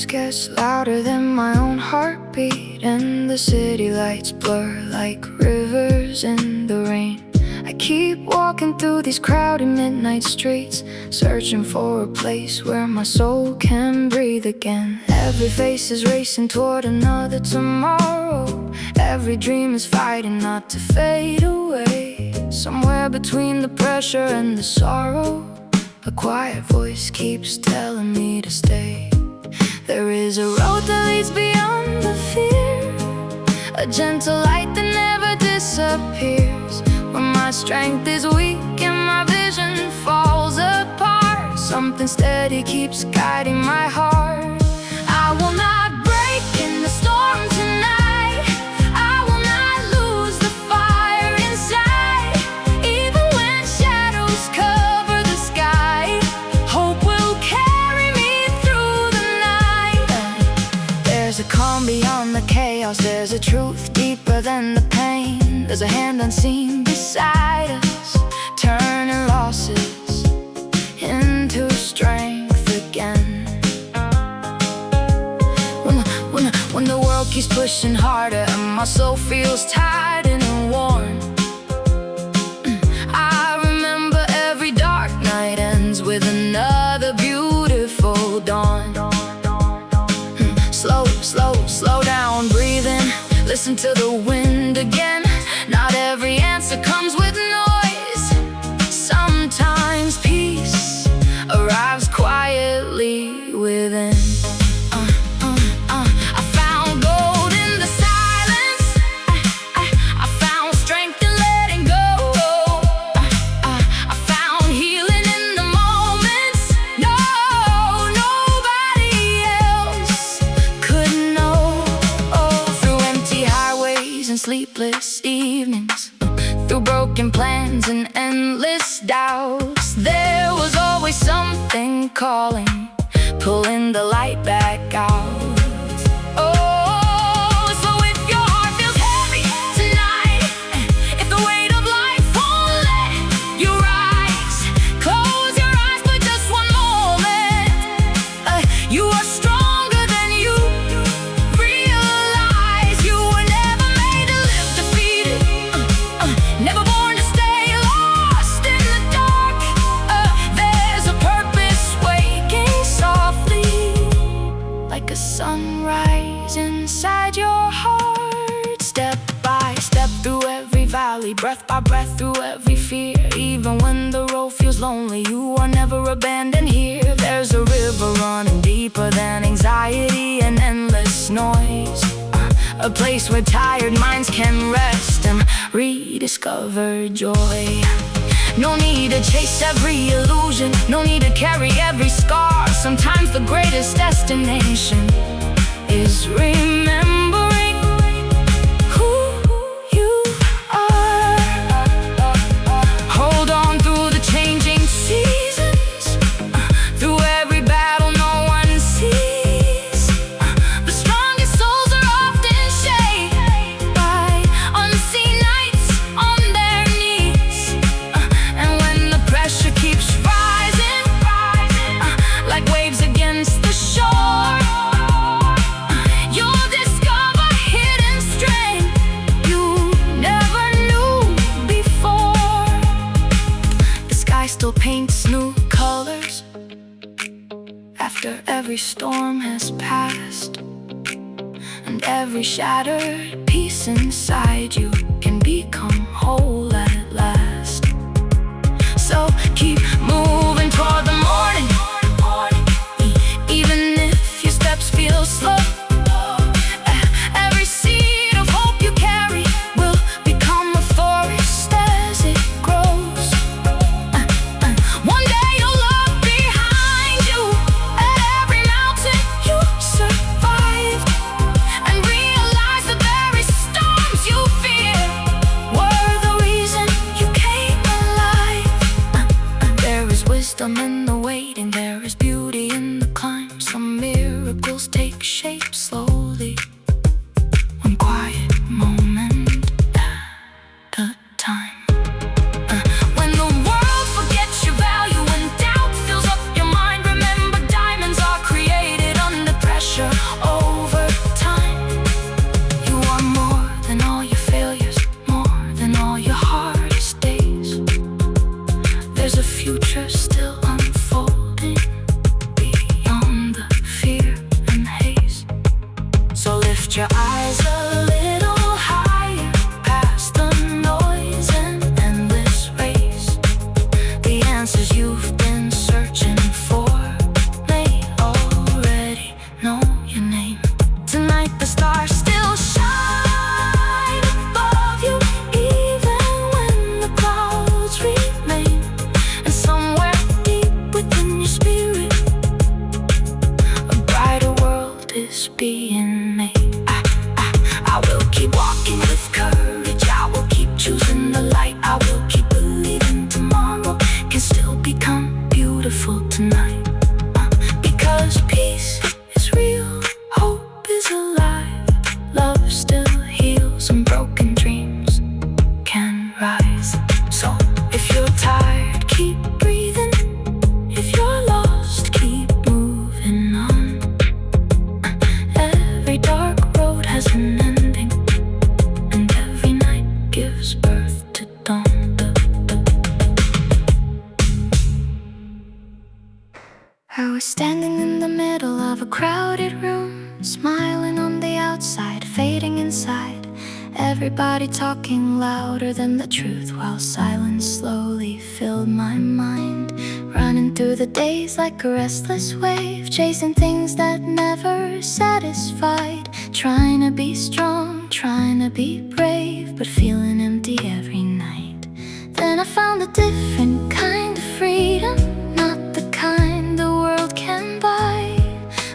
noise gets louder than my own heartbeat, and the city lights blur like rivers in the rain. I keep walking through these crowded midnight streets, searching for a place where my soul can breathe again. Every face is racing toward another tomorrow. Every dream is fighting not to fade away. Somewhere between the pressure and the sorrow, a quiet voice keeps telling me to stay. There is a road that leads beyond the fear, a gentle light that never disappears. When my strength is weak and my vision falls apart, something steady keeps guiding my heart. I will not break in the storm tonight. I will not lose the fire inside. Even when shadows cover the sky, hope will carry me through the night. There's a calm beyond the chaos. There's a truth deeper than the pain. There's a hand unseen beside us, turning losses into strength again. When the world keeps pushing harder and my soul feels tired and worn, I remember every dark night ends with another beautiful dawn. Slow down, breathe in, listen to the wind again. Not every answer comes with noise. Sometimes peace arrives quietly within. I found gold in the silence. I found strength in letting go. I found healing in the moments nobody else could know. Through empty highways and sleepless evenings, through broken plans and endless doubts, there was always something calling, pulling the light back out. Oh, so if your heart feels heavy tonight, if the weight of life won't let you rise, close your eyes for just one moment. You are stronger than you realize. You were never made to live defeated, never born to stay lost in the dark. There's a purpose waking softly, like a sunrise inside your heart. Step by step through every valley, breath by breath through every fear. Even when the road feels lonely, you are never abandoned here. There's a river running deeper than anxiety and endless noise, a place where tired minds can rest and rediscover joy. No need to chase every illusion, no need to carry every scar. Sometimes the greatest destination is remembering who you are. Hold on through the changing seasons, through every battle no one sees. The strongest souls are often shaped by unseen nights on their knees. And when the pressure keeps rising, like waves against the shore, you'll discover hidden strength you never knew before. The sky still paints new colors after every storm has passed, and every shattered piece inside you can become whole at last. So keep moving toward the morning, even if your steps feel slow. Every seed of hope you carry will become a forest as it grows. One day you'll look behind you at every mountain you survived, and realize the very storms you fear were the reason you came alive. There is wisdom in the waiting, there is beauty in the climb. Some miracles take shape slowly, one quiet moment at a time. When the world forgets your value and doubt fills up your mind, remember diamonds are created under pressure. Lift your eyes a little higher, past the noise and endless race. The answers you've been searching for may already know your name. Tonight the stars still shine above you, even when the clouds remain. And somewhere deep within your spirit, a brighter world is being made. I will keep walking with courage, I will keep choosing the light, I will keep believing tomorrow can still become beautiful tonight. Because peace is real, hope is alive, love still heals and broken dreams can rise. So if you're tired, keep breathing. If you're lost, keep moving on. Every dark road has an ending, and every night gives birth to dawn. I was standing in the middle of a crowded room, smiling on the outside, fading inside. Everybody talking louder than the truth, while silence slowly filled my mind. Running through the days like a restless wave, chasing things that never satisfied. Trying to be strong, trying to be brave, but feeling empty every night. Then I found a different kind of freedom, not the kind the world can buy.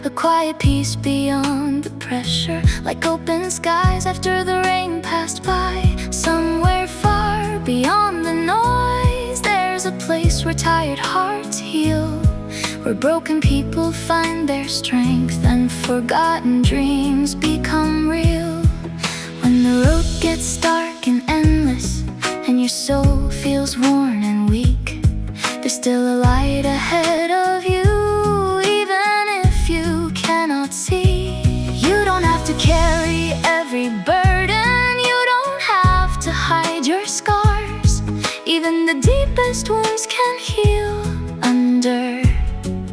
A quiet peace beyond the pressure, like open skies after the rain passed by. Somewhere far beyond the noise, there's a place where tired hearts heal, where broken people find their strength and forgotten dreams become real. When the road gets dark and endless, and your soul feels worn and weak, there's still a light ahead of you, even if you cannot see. You don't have to carry every burden, you don't have to hide your scars. Even the deepest wounds can heal under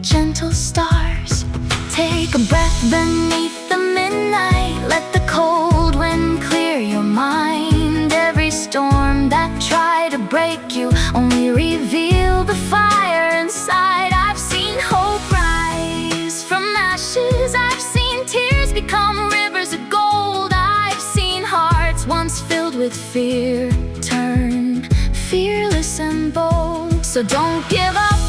gentle stars. Take a breath beneath the midnight, let the cold wind clear your mind. Every storm that tried to break you only reveal the fire inside. I've seen hope rise from ashes, I've seen tears become rivers of gold. I've seen hearts once filled with fear turn fearless and bold. So don't give up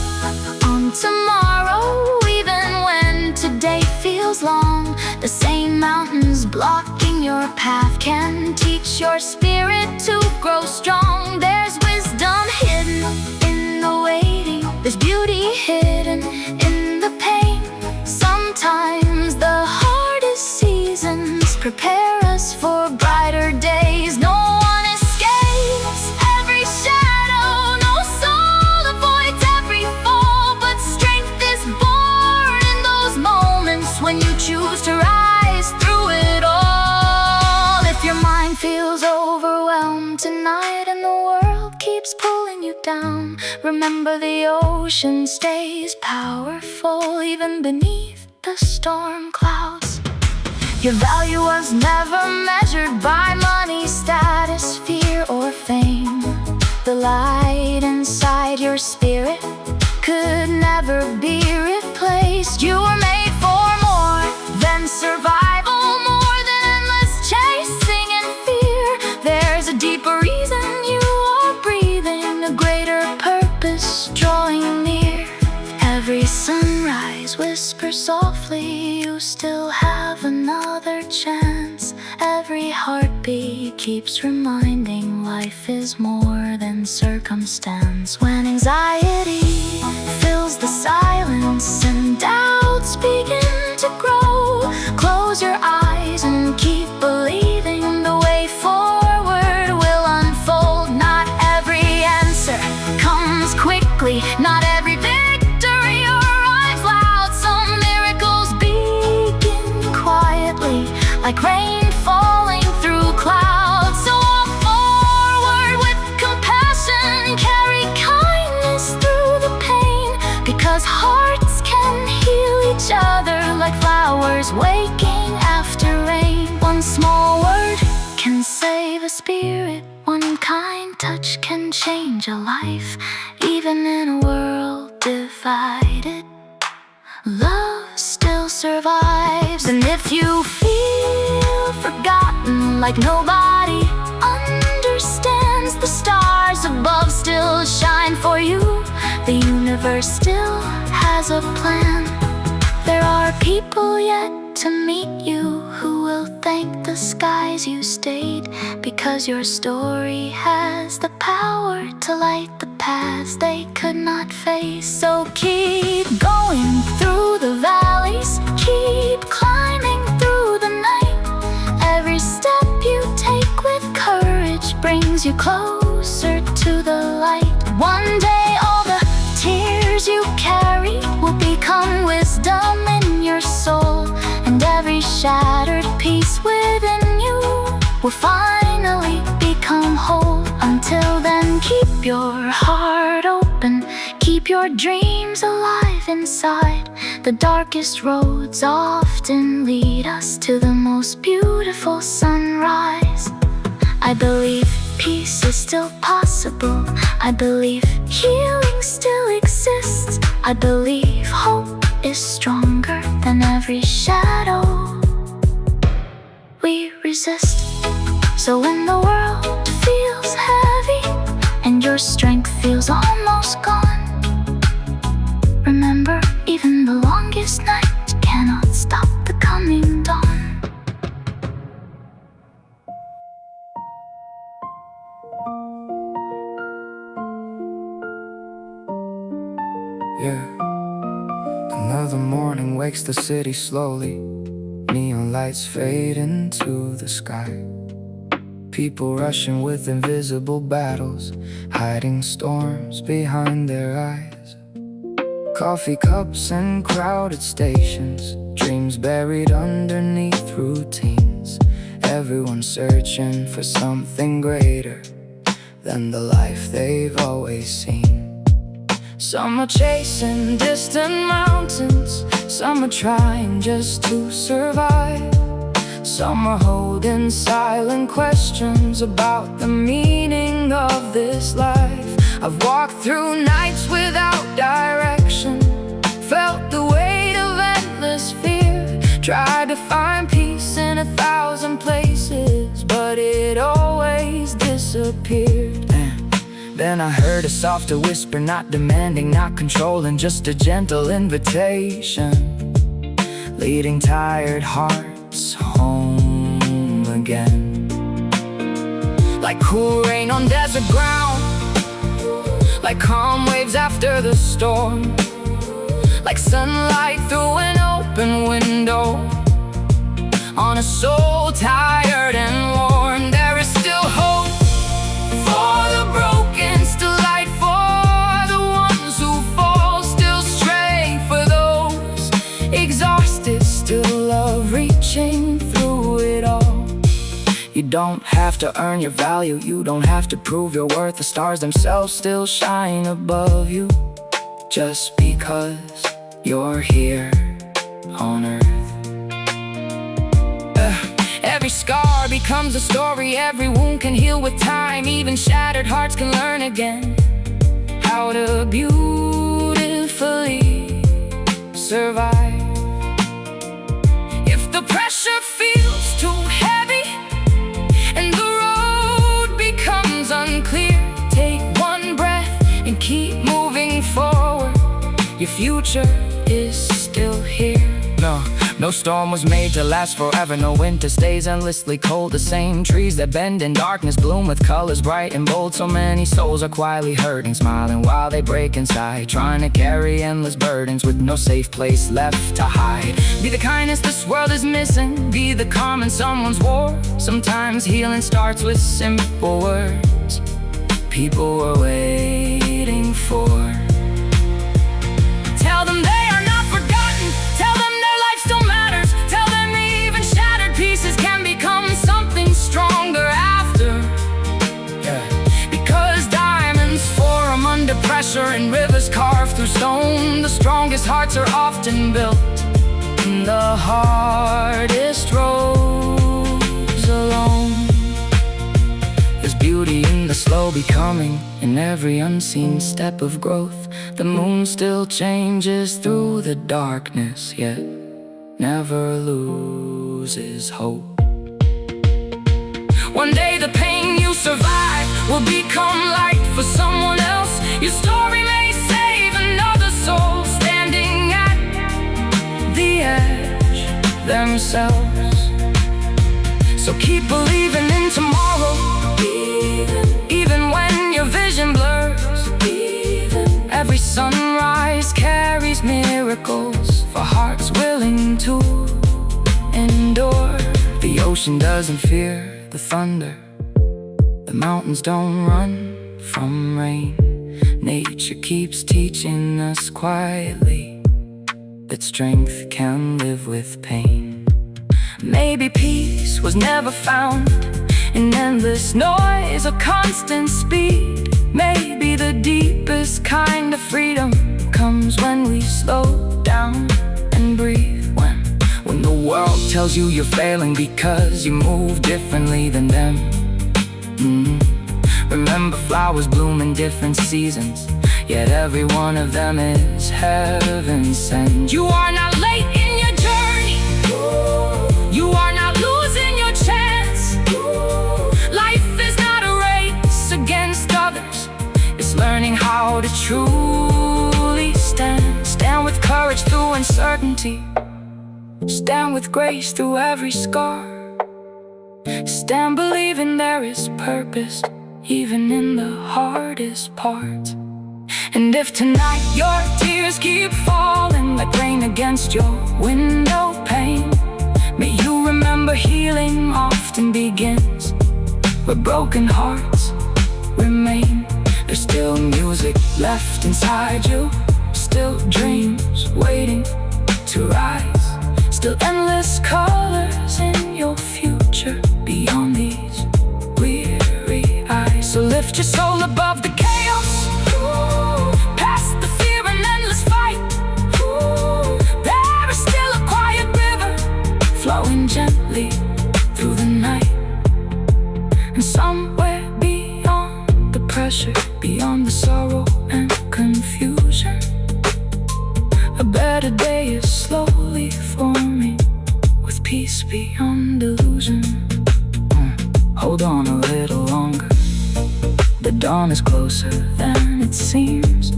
on tomorrow, even when today feels long. The same mountains blocking your path can teach your spirit to grow strong. There's wisdom hidden in the waiting, there's beauty hidden in the pain. Sometimes the hardest seasons prepare us for brighter days. No one escapes every shadow, no soul avoids every fall, but strength is born in those moments when you choose to rise through it all. If your mind feels overwhelmed tonight and the world keeps pulling you down, remember the ocean stays powerful even beneath the storm clouds. Your value was never measured by money, status, fear, or fame. The light inside your spirit could never be replaced. You were made for more than survival, more than endless chasing and fear. There's a deeper reason you are breathing, a greater purpose drawing near. Every sunrise whispers softly, you still have another chance. Every heartbeat keeps reminding life is more than circumstance. When anxiety fills the silence and doubts begin to grow, close your eyes and keep believing the way forward will unfold. Not every answer comes quickly, not every victory arrives loud. Some miracles begin quietly, like rain falling through clouds. So walk forward with compassion, carry kindness through the pain, because hearts can heal each other like flowers waking after rain. One a spirit. One kind touch can change a life, even in a world divided. Love still survives. And if you feel forgotten, like nobody understands, the stars above still shine for you. The universe still has a plan. There are people yet to meet you who will thank the skies you stayed, because your story has the power to light the paths they could not face. So keep going through the valleys, keep climbing through the night. Every step you take with courage brings you closer to the light. One day all the tears you carry will become wisdom in your soul, and every shattered piece within you will finally become whole. Until then, keep your heart open, keep your dreams alive inside. The darkest roads often lead us to the most beautiful sunrise. I believe peace is still possible. I believe healing still exists. I believe hope is stronger than every shadow we resist. So when the world feels heavy and your strength feels almost gone, remember, even the longest night cannot stop the coming dawn. Yeah. Another morning wakes the city slowly. Neon lights fade into the sky. People rushing with invisible battles, hiding storms behind their eyes. Coffee cups and crowded stations, dreams buried underneath routines. Everyone searching for something greater than the life they've always seen. Some are chasing distant mountains, some are trying just to survive. Some are holding silent questions about the meaning of this life. I've walked through nights without direction, felt the weight of endless fear, tried to find peace in 1,000 places, but it always disappeared. Then I heard a softer whisper, not demanding, not controlling, just a gentle invitation, leading tired hearts home again. Like cool rain on desert ground, like calm waves after the storm, like sunlight through an open window on a soul tired and worn. There is still hope for the broken, still light for the ones who fall, still strength for those exhausted, still love reaching through it all. You don't have to earn your value, you don't have to prove your worth. The stars themselves still shine above you, just because you're here on earth. Every scar becomes a story, every wound can heal with time. Even shattered hearts can learn again how to beautifully survive. If the pressure feels too heavy and the road becomes unclear, take one breath and keep moving forward. Your future is still here. No storm was made to last forever. No winter stays endlessly cold. The same trees that bend in darkness bloom with colors bright and bold. So many souls are quietly hurting, smiling while they break inside, trying to carry endless burdens with no safe place left to hide. Be the kindness this world is missing, be the calm in someone's war. Sometimes healing starts with simple words people were waiting for. Tell them they are not forgotten, tell them their life still matters, tell them even shattered pieces can become something stronger after. Because diamonds form under pressure and rivers carve through stone. The strongest hearts are often built in the hardest roads alone. coming in every unseen step of growth. The moon still changes through the darkness, yet never loses hope. One day the pain you survive will become light for someone else. Your story may save another soul standing at the edge themselves. So keep believing in tomorrow, even when your vision blurs. Every sunrise carries miracles for hearts willing to endure. The ocean doesn't fear the thunder, the mountains don't run from rain. Nature keeps teaching us quietly that strength can live with pain. Maybe peace was never found in endless noise or constant speed. Maybe the deepest kind of freedom comes when we slow down and breathe. When the world tells you you're failing because you move differently than them. Remember, flowers bloom in different seasons, yet every one of them is heaven sent. You are not late in your journey, you are not losing your chance. Life is not a race against others, it's learning how to truly stand. Stand with courage through uncertainty, stand with grace through every scar. Stand believing there is purpose, even in the hardest parts. And if tonight your tears keep falling like rain against your window pane, may you remember healing often begins where broken hearts remain. There's still music left inside you, still dreams waiting to rise, still endless colors in your future beyond these weary eyes. So lift your soul above the chaos, past the fear and endless fight. There is still a quiet river flowing gently through the night. And somewhere beyond the pressure, beyond the sorrow and confusion, a better day is slowly forming, with peace beyond illusion. Hold on a little longer, the dawn is closer than it seems.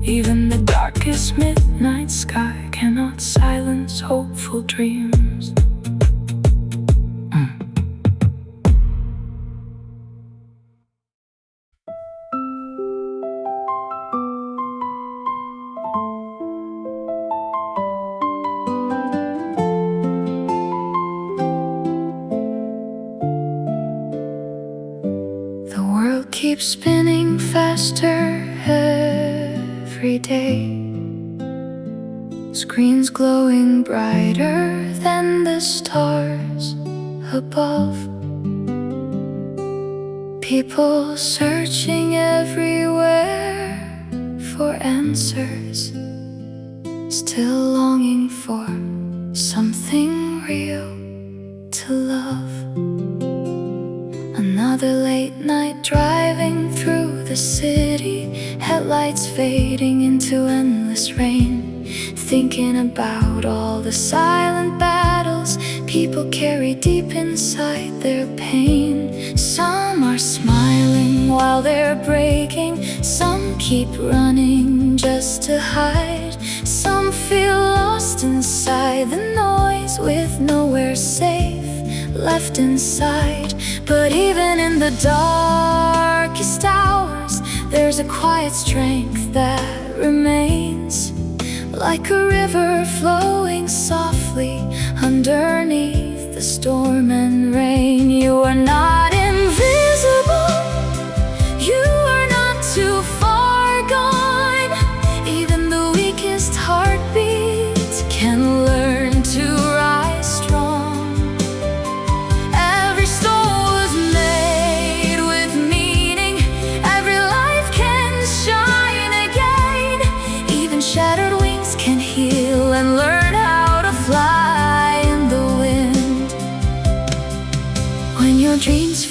Even the darkest midnight sky cannot silence hopeful dreams. Keep spinning faster every day, screens glowing brighter than the stars above. People searching everywhere for answers, still longing for something real to love. Another late night driving through the city, headlights fading into endless rain, thinking about all the silent battles people carry deep inside their pain. Some are smiling while they're breaking, some keep running just to hide. Some feel lost inside the noise with nowhere safe left inside. But even in the darkest hours, there's a quiet strength that remains, like a river flowing softly underneath the storm and rain. You are not invisible, you are not too far gone. Even the weakest heartbeat can learn to rise strong. Every soul was made with meaning, every life can shine again. Even shattered wings can heal and learn how to fly in the wind. When your dreams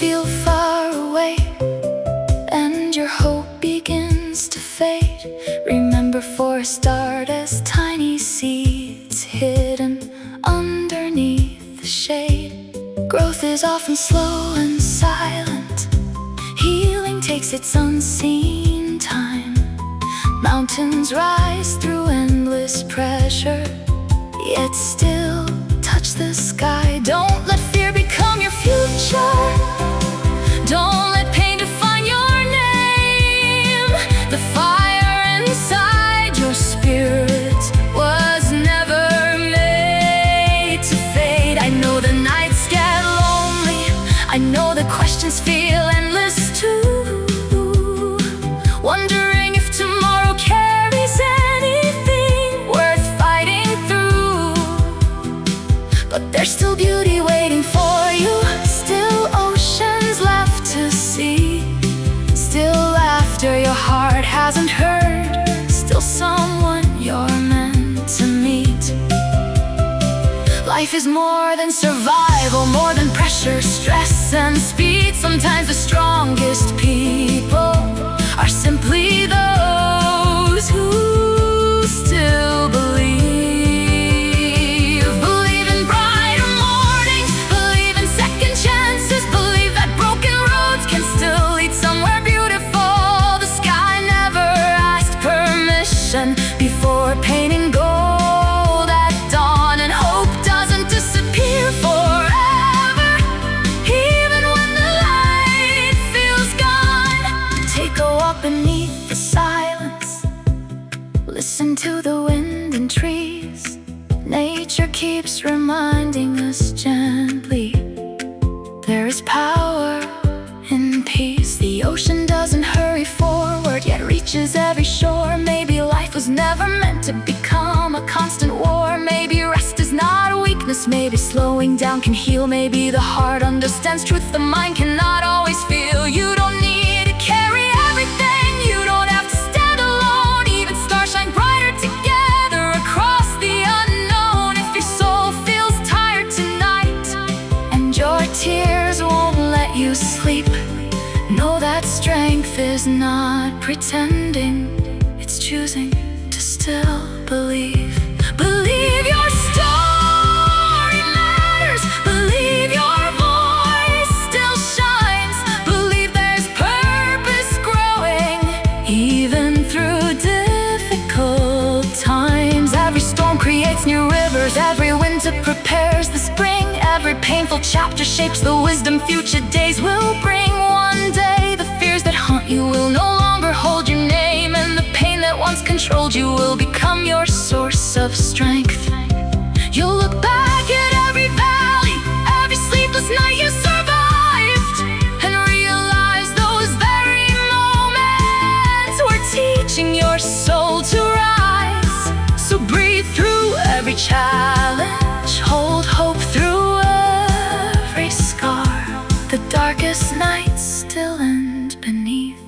Growth is often slow and silent. Healing takes its unseen time. Mountains rise through endless pressure, yet still touch the sky. Don't let fear become your future. Don't let pain define your name. The fire inside your spirit was never made to fade. I know the nights get lonely. I know the questions feel endless too. Wondering if tomorrow carries anything worth fighting through. But there's still beauty waiting for you. Still oceans left to see. Still laughter your heart hasn't heard. Still someone you're meant to meet. Life is more than survival, more than pressure, stress, and speed. Sometimes the strongest people are simply those who still believe. Believe in brighter mornings, believe in second chances, believe that broken roads can still lead somewhere beautiful. The sky never asked permission before painting gold at dawn, and hope doesn't disappear forever, even when the light feels gone. Take a walk beneath the silence. Listen to the wind and trees. Nature keeps reminding us gently there is power in peace. The ocean doesn't hurry forward, yet reaches every shore. Maybe life was never meant to become a constant war. Maybe rest is not a weakness. Maybe slowing down can heal. Maybe the heart understands truth the mind cannot always feel. You don't need to carry everything. You don't have to stand alone. Even stars shine brighter together across the unknown. If your soul feels tired tonight and your tears won't let you sleep, know that strength is not pretending. It's choosing to still believe. Believe your story matters. Believe your voice still shines. Believe there's purpose growing even through difficult times. Every storm creates new rivers. Every winter prepares the spring. Every painful chapter shapes the wisdom future days will bring. One day the fears that haunt you will no longer hold your name, and the pain that once controlled you will become your source of strength. You'll look back at every valley, every sleepless night you survived, and realize those very moments were teaching your soul to rise. So breathe through every challenge, hold hope through every scar. The darkest nights still end beneath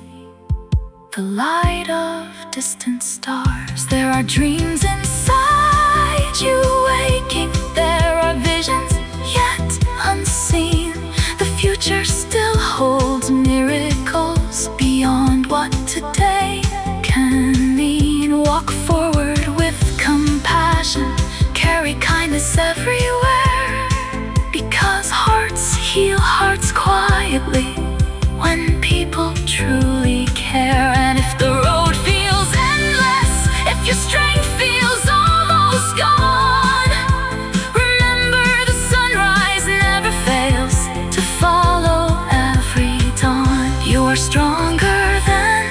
the light of distant stars. There are dreams inside you waking. There are visions yet unseen. The future still holds miracles beyond what today can mean. Walk forward with compassion. Carry kindness everywhere, because hearts heal hearts quietly when people truly care. And if the road feels endless, if your strength feels almost gone, remember the sunrise never fails to follow every dawn. You are stronger than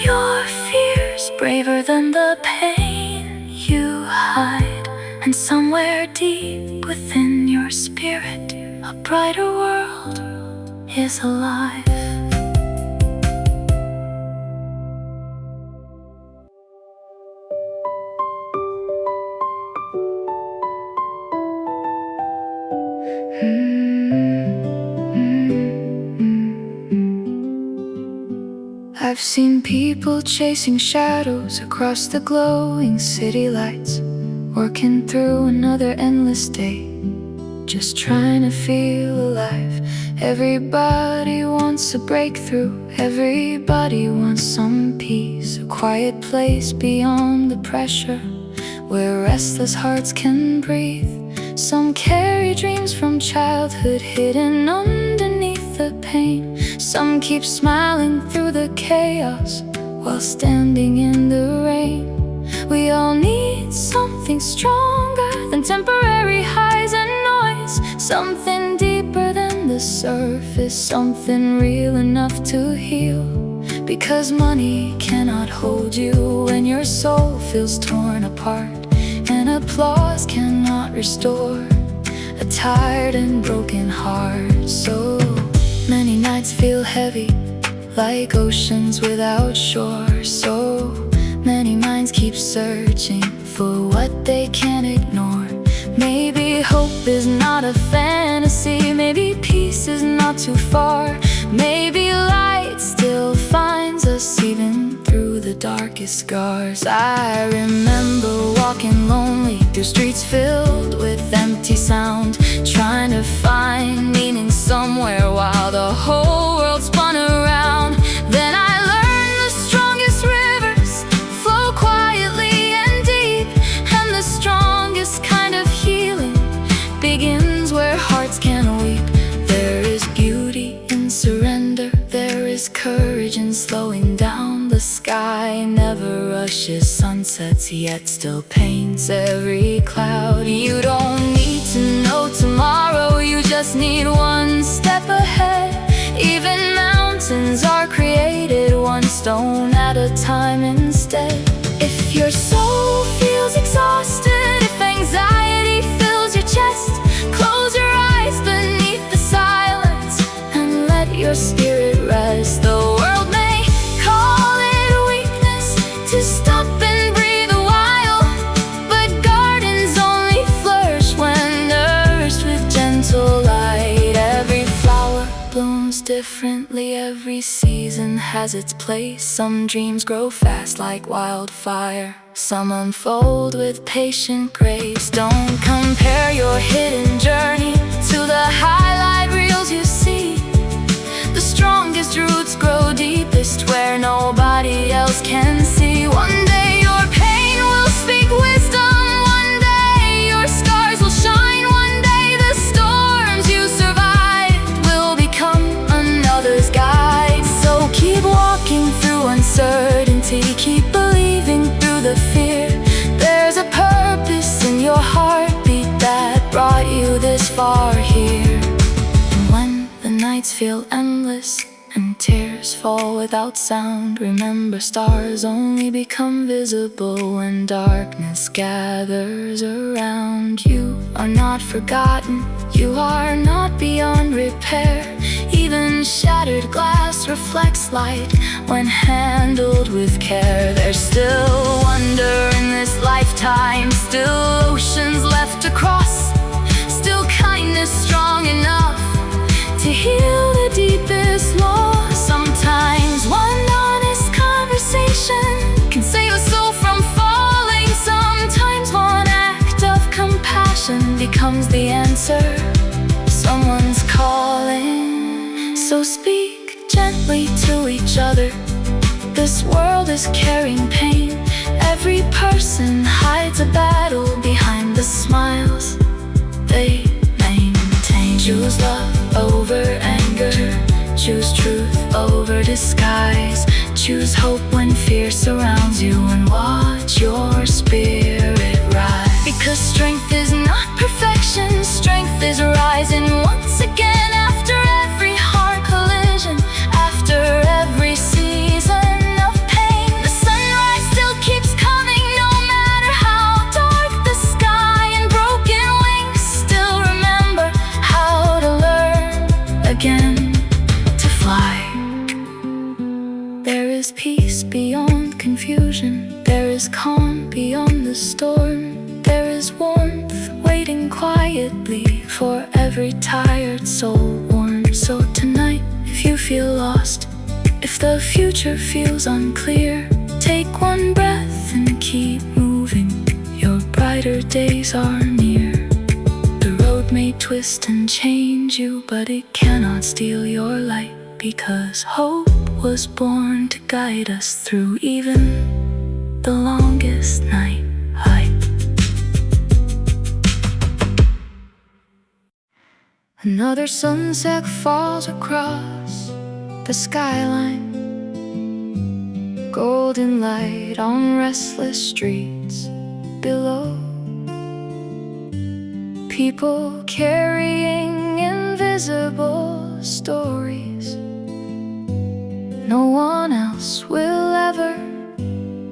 your fears, braver than the pain you hide, and somewhere deep within your spirit, a brighter world is alive. I've seen people chasing shadows across the glowing city lights, working through another endless day, just trying to feel alive. Everybody wants a breakthrough, everybody wants some peace, a quiet place beyond the pressure, where restless hearts can breathe. Some carry dreams from childhood hidden underneath the pain. Some keep smiling through the chaos while standing in the rain. We all need something stronger than temporary highs and noise, something deeper than the surface, something real enough to heal. Because money cannot hold you when your soul feels torn apart, and applause cannot restore a tired and broken heart. So many nights feel heavy, like oceans without shore. So many minds keep searching for what they can't ignore. Maybe hope is not a fantasy, maybe peace is not too far. Maybe light still finds us even through the darkest scars. I remember walking lonely through streets filled with empty sound, trying to find meaning somewhere while the whole world spun around. Then I learned the strongest rivers flow quietly and deep, and the strongest kind of healing begins where hearts can weep. There is beauty in surrender, there is courage in slowing down. The sky never rushes sunsets, yet still paints every cloud. You don't need to know tomorrow, you just need one step ahead. Even mountains are created one stone at a time instead. If your soul feels exhausted, if anxiety fills your chest, close your eyes beneath the silence and let your spirit rest. The world may call it weakness to stop and breathe a while, but gardens only flourish when nourished with gentle light. Every flower blooms differently, every season has its place. Some dreams grow fast like wildfire, some unfold with patient grace. Don't compare your hidden journey to the highlight reels you see. The strongest roots grow deepest where nobody else can see. One day your pain will speak wisdom, one day your scars will shine, one day the storms you survived will become another's guide. So keep walking through uncertainty, keep believing through the fear. There's a purpose in your heartbeat that brought you this far here. And when the nights feel endless and tears fall without sound, remember stars only become visible when darkness gathers around. You are not forgotten, you are not beyond repair. Even shattered glass reflects light when handled with care. There's still wonder in this lifetime, still oceans left to cross, still kindness strong enough to heal the deepest loss. Sometimes one honest conversation can save a soul from falling. Sometimes one act of compassion becomes the answer. Someone's calling, so speak gently to each other. This world is carrying pain, every person hides a battle behind the smiles they maintain. Choose love over anger, choose truth over disguise. Choose hope when fear surrounds you, and watch your spirit rise. Because strength is not perfection, strength is rising once again after every hard collision, after every season of pain. The sunrise still keeps coming no matter how dark the sky, and broken wings still remember how to learn again to fly. There is peace beyond confusion, there is calm beyond the storm. There is warmth waiting quietly for every tired soul warm. So tonight, if you feel lost, if the future feels unclear, take one breath and keep moving. Your brighter days are near. The road may twist and change you, but it cannot steal your light, because hope was born to guide us through even the longest night. Another sunset falls across the skyline, golden light on restless streets below. People carrying invisible stories no one else will ever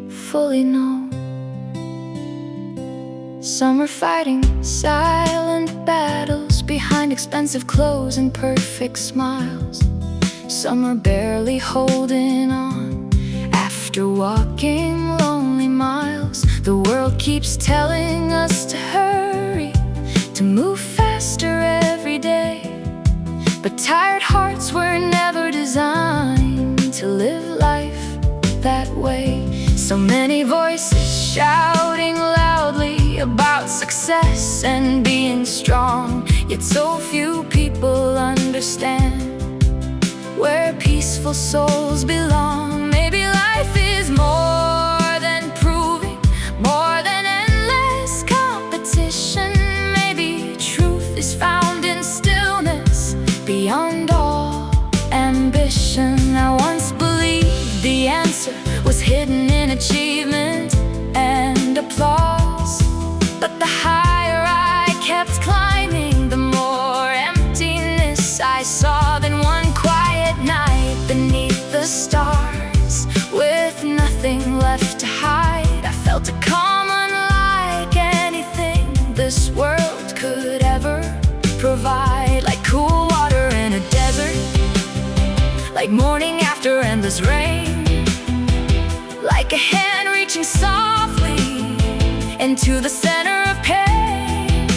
fully know. Some are fighting silent battles behind expensive clothes and perfect smiles. Some are barely holding on after walking lonely miles. The world keeps telling us to hurry, to move faster every day, but tired hearts were never designed to live life that way. So many voices shouting loudly about success and being strong, yet so few people understand where peaceful souls belong. Maybe life is more than proving, more than endless competition. Maybe truth is found in stillness beyond all ambition. I once believed the answer was hidden in achievement and applause, but the higher I kept climbing, the more emptiness I saw. Then one quiet night beneath the stars, with nothing left to hide, I felt a calm unlike anything this world could ever provide. Like cool water in a desert, like morning after endless rain, like a hand reaching softly into the center of pain.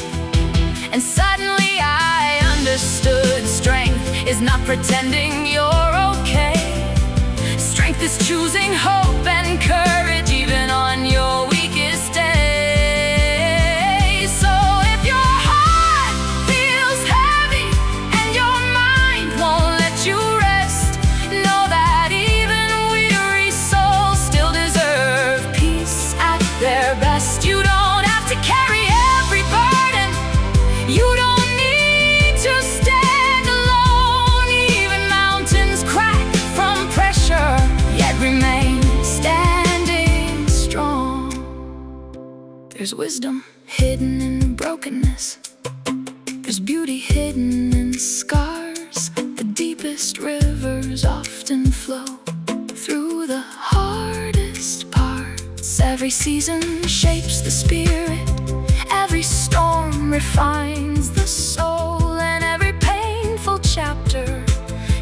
And suddenly I understood, strength is not pretending you're okay. Strength is choosing hope and courage even on your weakest day. So if your heart feels heavy and your mind won't let you rest, know that even weary souls still deserve peace at their best. You don't have to carry every burden, you don't need to stand alone. Even mountains crack from pressure, yet remain standing strong. There's wisdom hidden in brokenness, there's beauty hidden in scars. The deepest rivers often flow through the hardest parts. Every season shapes the spirit, every storm refines the soul, and every painful chapter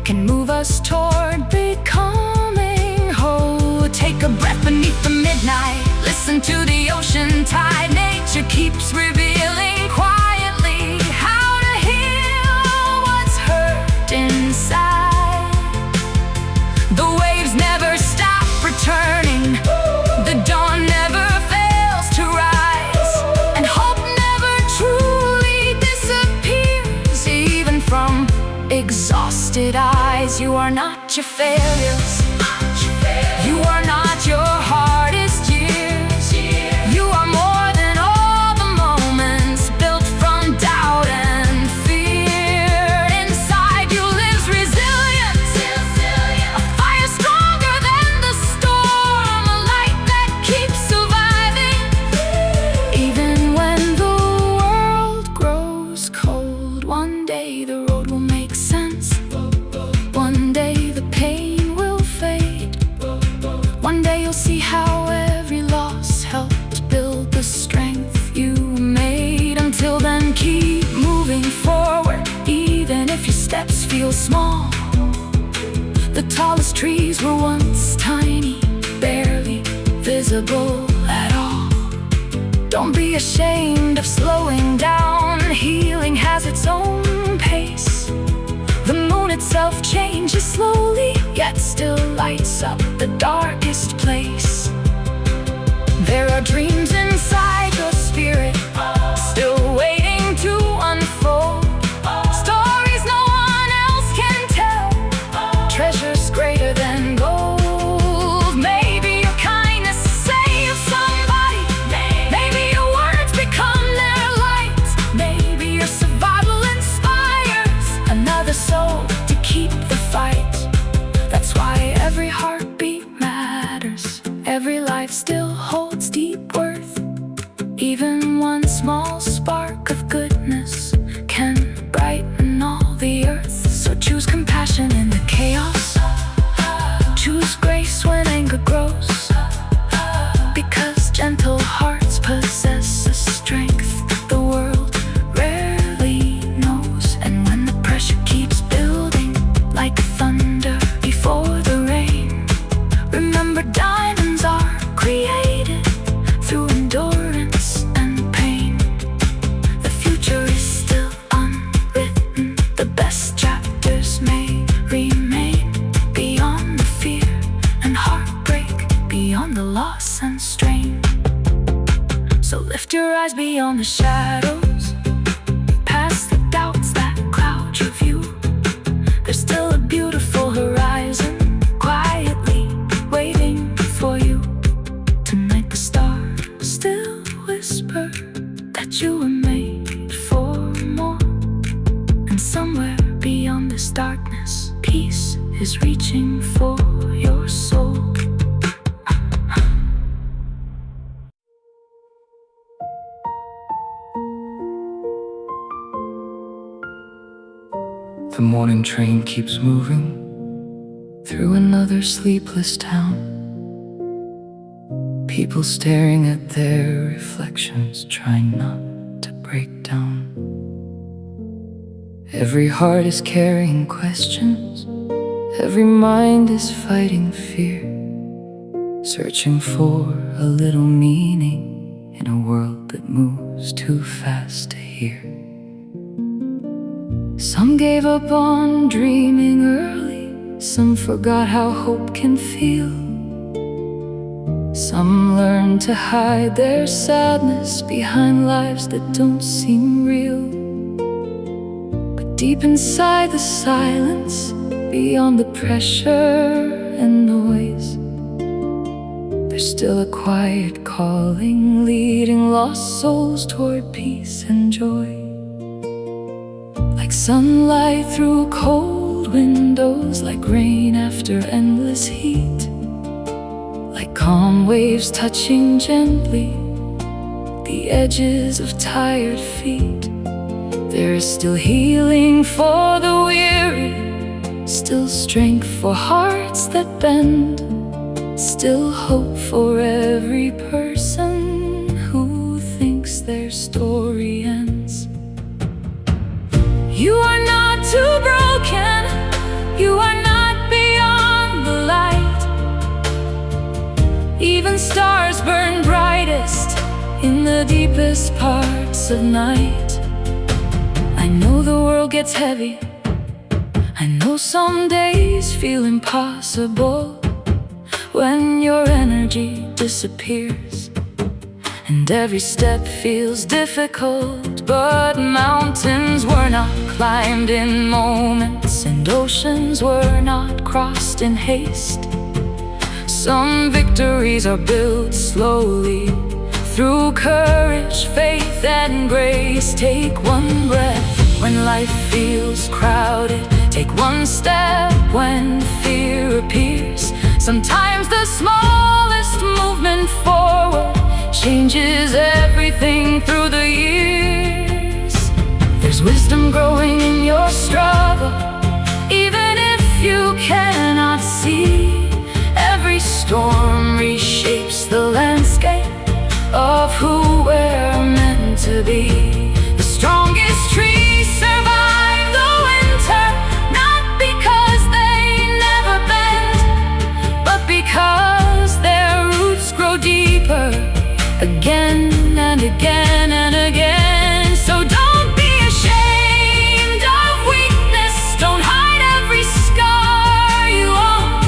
can move us toward becoming whole. Take a breath beneath the midnight, listen to the ocean tide. Nature keeps revealing quietly how to heal what's hurt inside. The waves never stop returning, the dawn never fails to rise, and hope never truly disappears, even from exhausted eyes. You are not your failures, you are not your hardest years. You are more than all the moments built from doubt and fear. Inside you lives resilience, a fire stronger than the storm, a light that keeps surviving. Even when the world grows cold, one day the road will make sense. One day the pain will fade. One day you'll see how every loss helped build the strength you made. Until then, keep moving forward, even if your steps feel small. The tallest trees were once tiny, barely visible at all. Don't be ashamed of slowing down, healing has its own pace. The moon itself changes slowly, yet still lights up the darkest place. There are dreams inside your spirit, still waiting to unfold. Stories no one else can tell, treasures greater than gold. Maybe your kindness saves somebody, maybe your words become their light, maybe your survival inspires Choose compassion in the chaos. Choose grace when anger grows. Because gentle hearts possess a strength the world rarely knows. And when the pressure keeps building like thunder before the rain, remember diamonds are created through endurance and pain. The future is still unwritten. The best chapters may remain beyond the fear and heartbreak, beyond the loss and strain. So lift your eyes beyond the shadows, past the doubts that cloud your view. There's still a beautiful horizon quietly waiting for you. Tonight the stars still whisper that you were made for more. And somewhere beyond this darkness, peace is reaching for your soul. The morning train keeps moving through another sleepless town. People staring at their reflections, trying not to break down. Every heart is carrying questions, every mind is fighting fear, searching for a little meaning in a world that moves too fast to hear. Some gave up on dreaming early, some forgot how hope can feel. Some learned to hide their sadness behind lives that don't seem real. But deep inside the silence, beyond the pressure and noise, there's still a quiet calling, leading lost souls toward peace and joy. Like sunlight through cold windows, like rain after endless heat, like calm waves touching gently the edges of tired feet. There is still healing for the weary, still strength for hearts that bend, still hope for every person who thinks their story ends. You are not too broken, you are not beyond the light. Even stars burn brightest in the deepest parts of night. I know the world gets heavy, I know some days feel impossible when your energy disappears. And every step feels difficult, but mountains were not climbed in moments, and oceans were not crossed in haste. Some victories are built slowly, through courage, faith, and grace. Take one breath when life feels crowded, take one step when fear appears. Sometimes the smallest movement forward changes everything through the years. There's wisdom growing in your struggle, even if you cannot see. Every storm reshapes the landscape of who we're meant to be. The strongest trees survive the winter, not because they never bend, but because their roots grow deeper again and again and again. So don't be ashamed of weakness, don't hide every scar you own.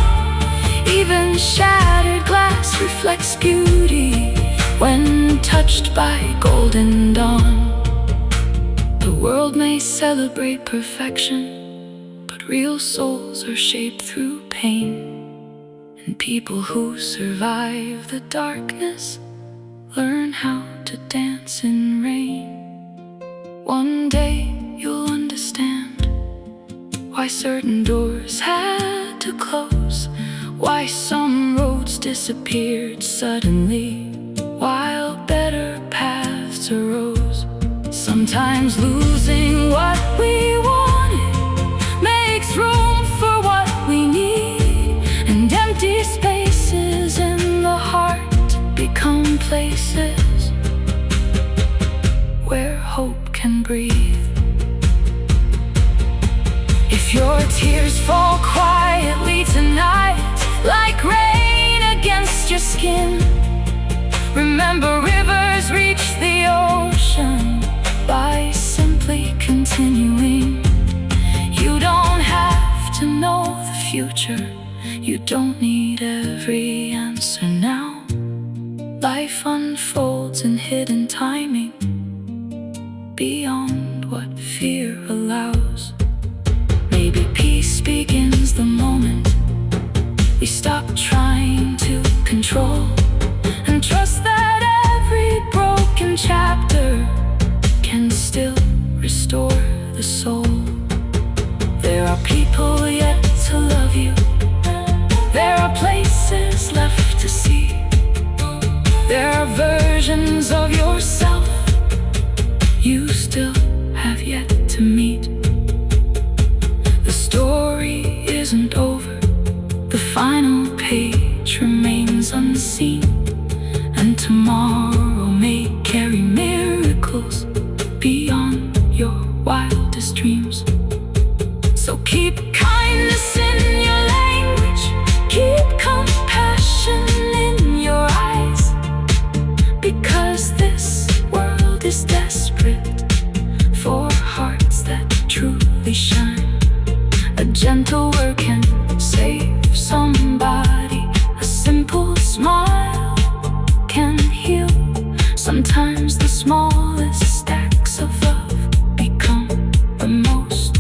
Even shattered glass reflects beauty when touched by golden dawn. The world may celebrate perfection, but real souls are shaped through pain. And people who survive the darkness learn how to dance in rain. One day you'll understand why certain doors had to close, why some roads disappeared suddenly, while better paths arose. Sometimes losing what we wanted makes room If your tears fall quietly tonight, like rain against your skin, remember rivers reach the ocean by simply continuing. You don't have to know the future, you don't need every answer now. Life unfolds in hidden timing, beyond what fear allows. Maybe peace begins the moment we stop trying to control and trust that every broken chapter can still restore the soul. There are people yet to love you, there are places left to see, there are versions of yourself you still have yet to meet. The story isn't over, the final page remains unseen, and tomorrow may carry miracles beyond your wildest dreams. So keep kindness in your language, keep compassion in your eyes, because this world is desperate for hearts that truly shine. A gentle word can save somebody, a simple smile can heal. Sometimes the smallest stacks of love become the most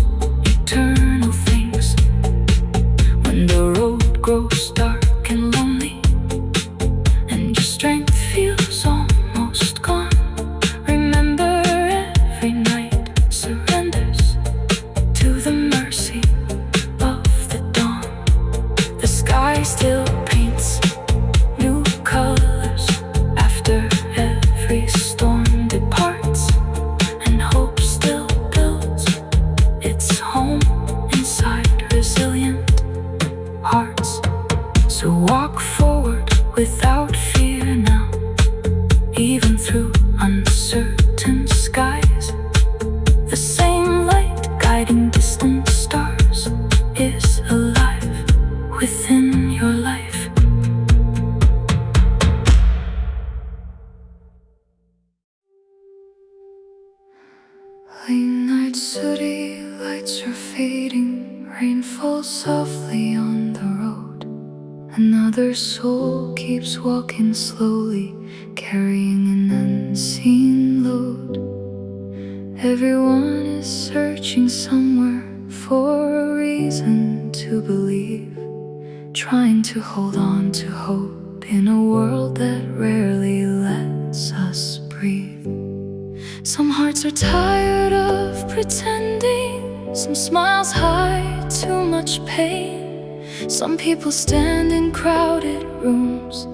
eternal things. When the road grows dark and lonely, and your strength feels almost gone, remember every night surrenders to the mercy of the dawn. The sky still paints new colors after every storm departs, and hope still builds its home inside resilient hearts. So walk forward without fear now, even through uncertain skies. The same light guiding distant stars is alive within your life. Late night city lights are fading, rain falls softly on the road. Another soul keeps walking slowly, carrying an unseen load. Everyone is searching somewhere for a reason to believe, trying to hold on to hope in a world that rarely lets us breathe. Some hearts are tired of pretending, some smiles hide too much pain. Some people stand in crowded rooms,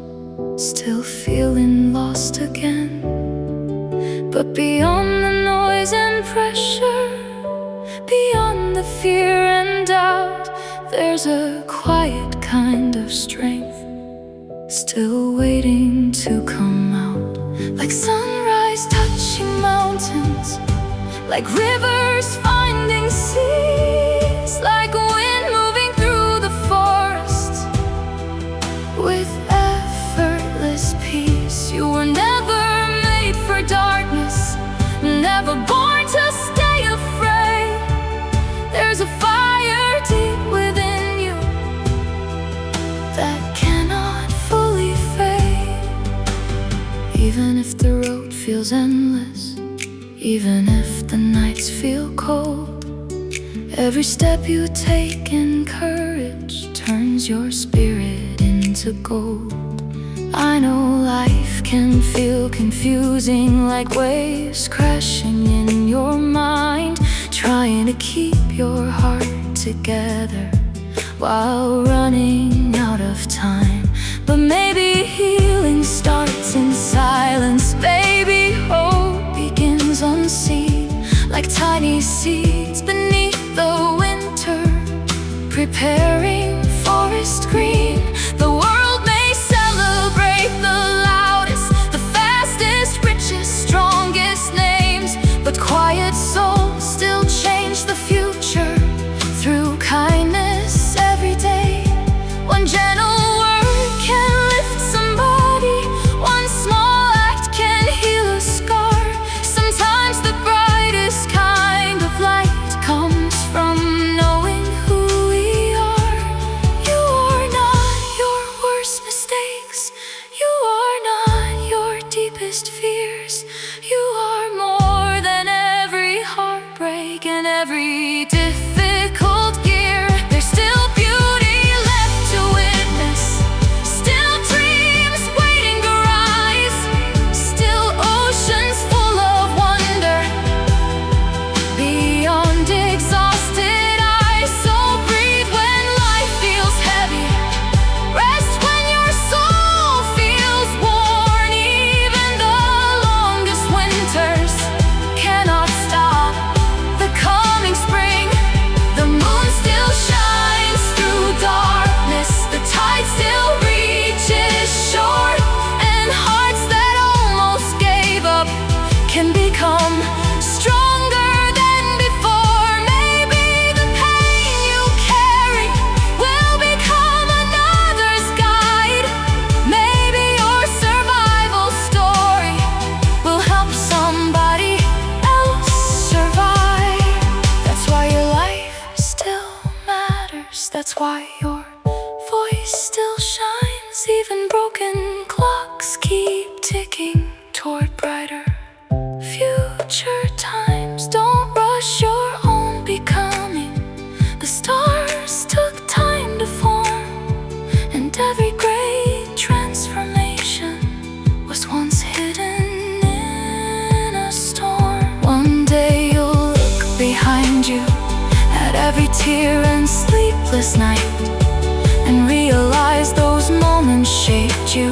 still feeling lost again. But beyond the noise and pressure, beyond the fear and doubt, there's a quiet kind of strength still waiting to come out. Like sunrise touching mountains, like rivers finding seas, like wind moving through the forest with effortless peace. You were never made for darkness, never born to stay afraid. There's a fire deep within you that cannot fully fade. Even if the road feels endless, even if the nights feel cold, every step you take in courage turns your spirit into gold. I know life can feel confusing, like waves crashing in your mind, trying to keep your heart together while running out of time. But maybe healing starts in silence, baby. Hope begins unseen, like tiny seeds beneath the winter, preparing forest green. The world may celebrate the loudest, the fastest, richest, strongest names, but quiet souls still change the future through every difficult year, there's still beauty left to witness, still dreams waiting to rise, still oceans full of wonder, beyond exhausted eyes. So breathe when life feels heavy, rest when your soul feels worn. Even the longest winters cannot stop the coming spring. The moon still shines through darkness, the tide still reaches shore, and hearts that almost gave up can become stronger than before. Maybe the pain you carry will become another's guide. Maybe your survival story will help somebody else survive. That's why your life still matters. That's why your voice still shines. Even broken clocks keep ticking toward brighter future times. Don't rush your own becoming. The stars took time to form, and every great transformation was once hidden in a storm. One day you'll look behind you at every tear and sleepless night, and realize those moments shaped you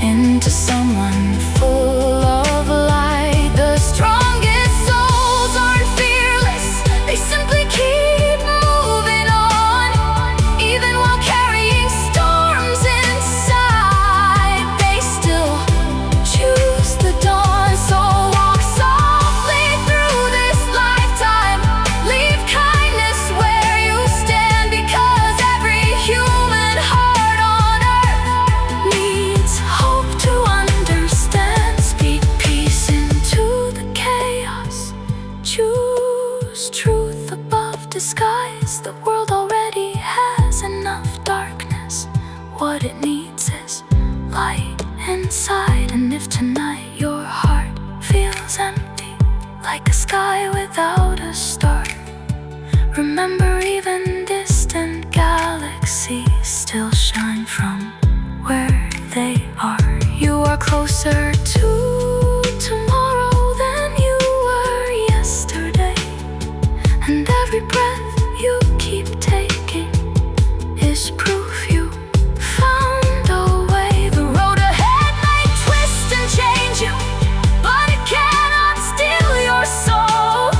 into someone full of light. The strongest souls aren't fearless, they simply keep moving on. Even while carrying storms inside, they still choose the dawn. So walk softly through this lifetime, leave kindness where you stand, because every human heart on earth needs hope to understand. Speak peace into the chaos, choose truth above disguise. The world already has enough darkness, what it needs is light inside. And if tonight your heart feels empty, like a sky without a star, remember even distant galaxies still shine from where they are. You are closer to tomorrow than you were yesterday, and every breath you keep taking is proof you found a way. The road ahead may twist and change you, but it cannot steal your soul,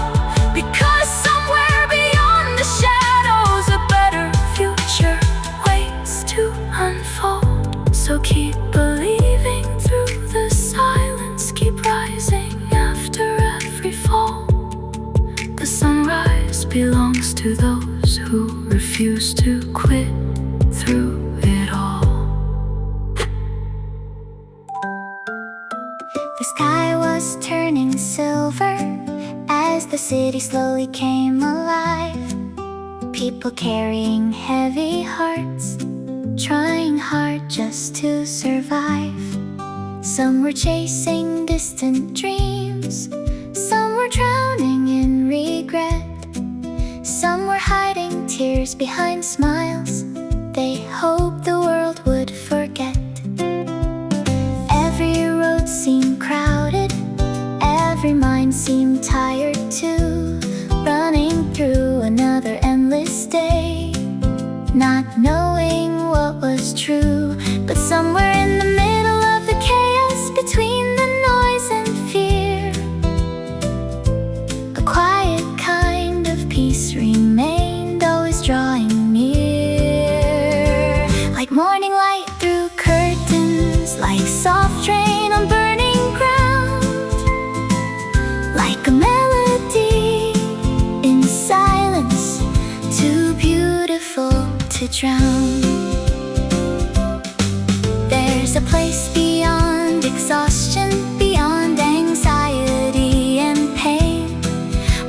because somewhere beyond the shadows a better future waits to unfold. So keep believing through the silence, keep rising after every fall. The sunrise belongs to those who refuse to quit through it all. The sky was turning silver as the city slowly came alive. People carrying heavy hearts, trying hard just to survive. Some were chasing distant dreams, some were drowning in regret, some were hiding tears behind smiles they hoped the world would forget. Every road seemed crowded, every mind seemed tired too, running through another endless day, not knowing what was true. But somewhere in the middle of the chaos, between the noise and fear, a quiet kind of peace remained, always drawing near. Like morning light through curtains, like soft rain on burning ground, like a melody in silence, too beautiful to drown. There's a place beyond exhaustion, beyond anxiety and pain,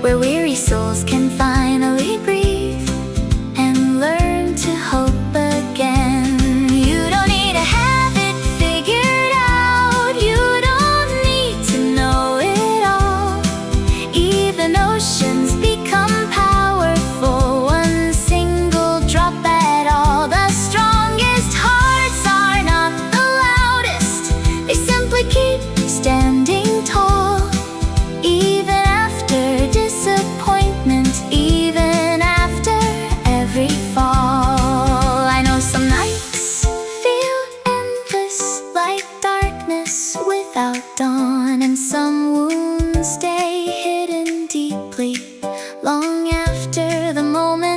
where weary souls can finally breathe and learn to hope again. You don't need to have it figured out, you don't need to know it all. Even oceans become power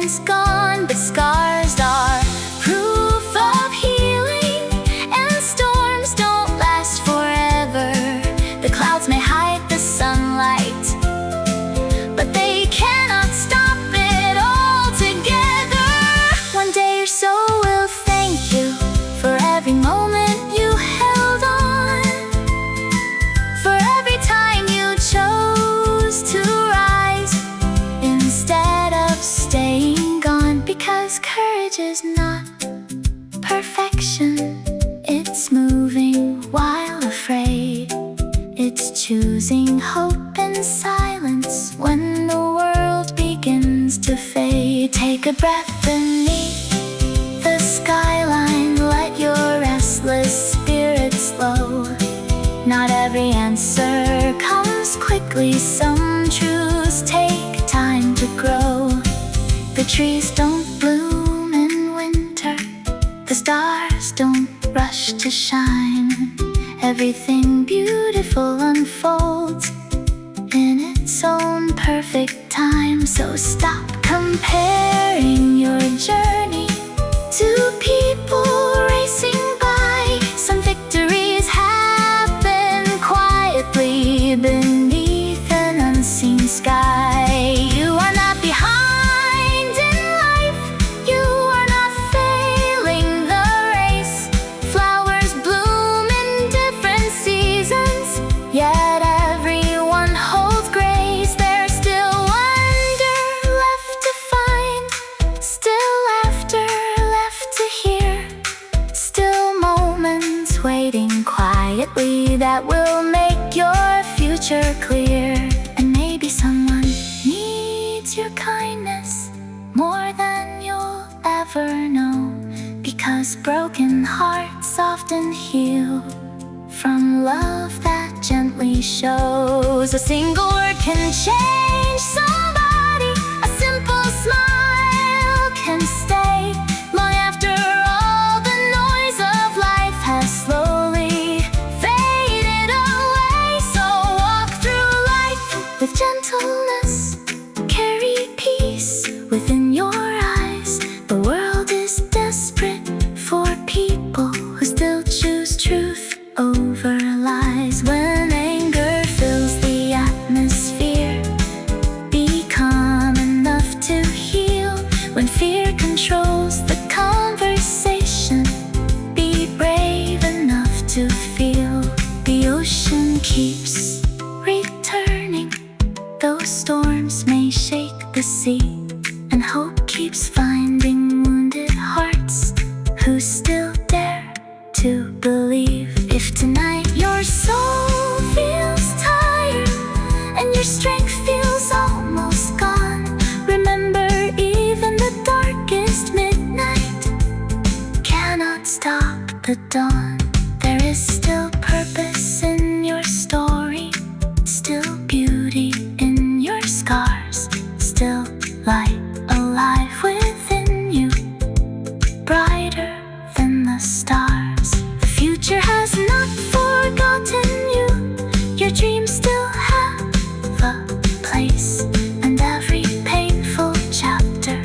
is gone, but scars are proof of healing, and storms don't last forever. The clouds may hide the sunlight, but they cannot stop it altogether. One day your soul will thank you for every moment you held on, for every time you chose to rise instead of staying gone. Because courage is not perfection, it's moving while afraid. It's choosing hope in silence when the world begins to fade. Take a breath beneath the skyline, let your restless spirit slow. Not every answer comes quickly, some truths take time to grow. The trees don't bloom in winter, the stars don't rush to shine. Everything beautiful unfolds in its own perfect time. So stop comparing your journey to people racing by. Some victories happen quietly beneath an unseen sky. You are not behind in life, you are not failing the race. Flowers bloom in different seasons, yet everyone holds grace. There's still wonder left to find, still laughter left to hear, still moments waiting quietly that will make your future clear. And maybe someone needs your kindness more than you'll ever know, because broken hearts often heal from love that gently shows. A single word can change somebody, a simple smile can stay long after all the noise of life has slowly faded away. So walk through life with gentleness, carry peace within your eyes. The world is desperate for people who still choose truth over lies. When anger fills the atmosphere, be calm enough to heal. When fear controls the conversation, be brave enough to feel. The ocean keeps returning, though storms may shake the sea, and hope keeps finding wounded hearts who still dare to believe. If tonight your soul feels tired and your strength feels almost gone, remember even the darkest midnight cannot stop the dawn. There is still purpose in your story, still beauty in your scars, still light alive within you, brighter than the stars. The future has not forgotten you, your dreams still have a place, and every painful chapter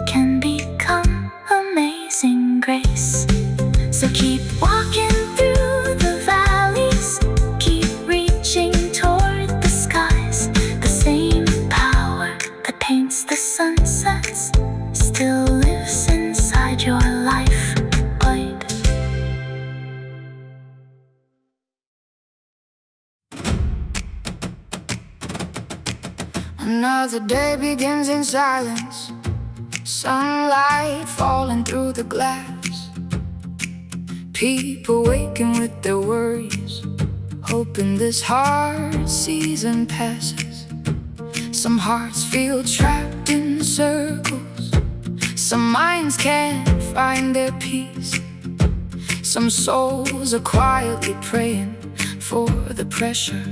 can become amazing grace. So keep walking through the valleys, keep reaching toward the skies. The same power that paints the sunsets still lives inside your life. Wait. Another day begins in silence, sunlight falling through the glass. People waking with their worries, hoping this hard season passes. Some hearts feel trapped in circles, some minds can't find their peace. Some souls are quietly praying for the pressure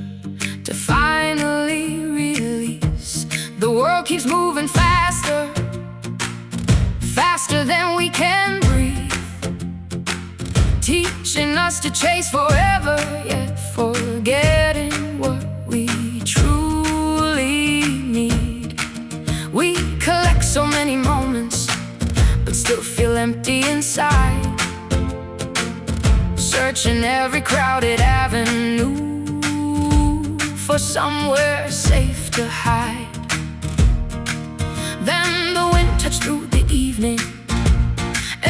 to finally release. The world keeps moving faster, faster than we can breathe, teaching us to chase forever, yet forgetting what we truly need. We collect so many moments, but still feel empty inside. Searching every crowded avenue for somewhere safe to hide. Then the wind touched through the evening,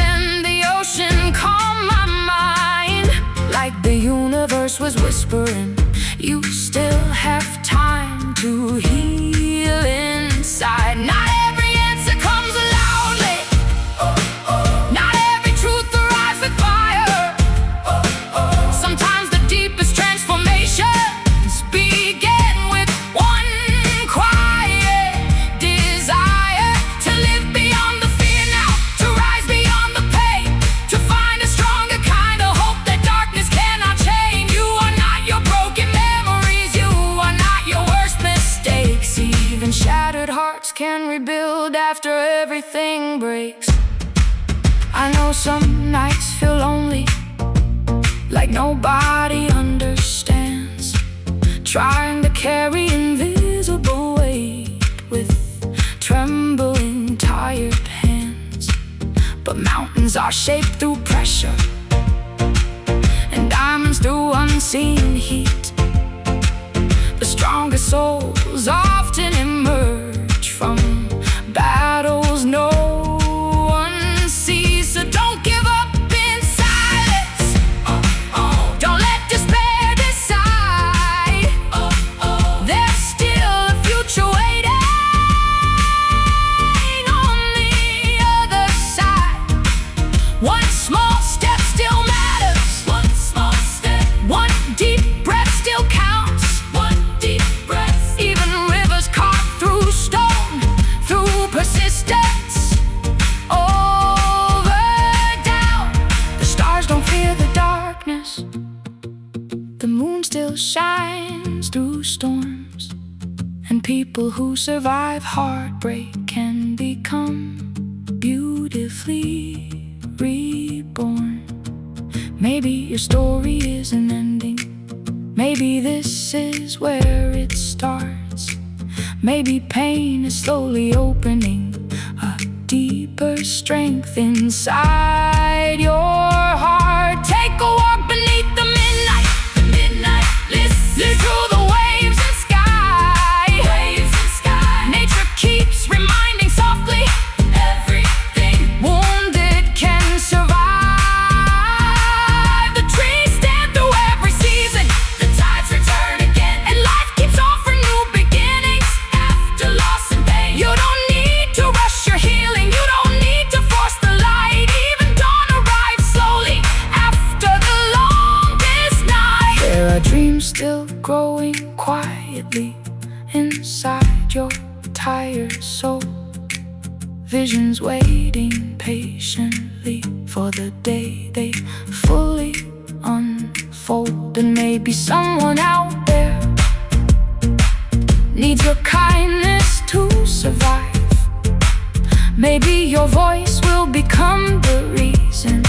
and the ocean calmed my mind. Like the universe was whispering, you still have time to heal inside. Not every answer comes loudly, not every truth arrives with fire. Sometimes the deepest transformations begin with one quiet desire to live beyond the fear now, to rise beyond the pain, to find a stronger kind of hope that darkness cannot change. You are not your broken memories, you are not your worst mistakes. Even shattered hearts can rebuild after everything breaks. I know some nights feel lonely, like nobody understands. Trying to carry invisible weight with trembling, tired hands. But mountains are shaped through pressure, and diamonds through unseen heat. The strongest souls often emerge from battles no one sees. So don't give up in silence, don't let despair decide. There's still a future waiting on the other side. One small step still matters, one small step, one deep breath still counts. One deep breath, even rivers carved through stone, through persistence, over doubt. The stars don't fear the darkness, the moon still shines through storms. And people who survive heartbreak can become beautifully reborn. Maybe your story isn't ending, maybe this is where it starts. Maybe pain is slowly opening a deeper strength inside your heart. Take a walk beneath the midnight listen to the waves and sky. Nature keeps reminding softly, everything wounded can survive. The trees stand through every season, the tides return again, and life keeps offering new beginnings after loss and pain. You don't need to rush your healing, you don't need to force the light. Even dawn arrives slowly after the longest night. There are dreams still growing quietly inside your tired soul, visions waiting patiently for the day they fully unfold. And maybe someone out there needs your kindness to survive. Maybe your voice will become the reason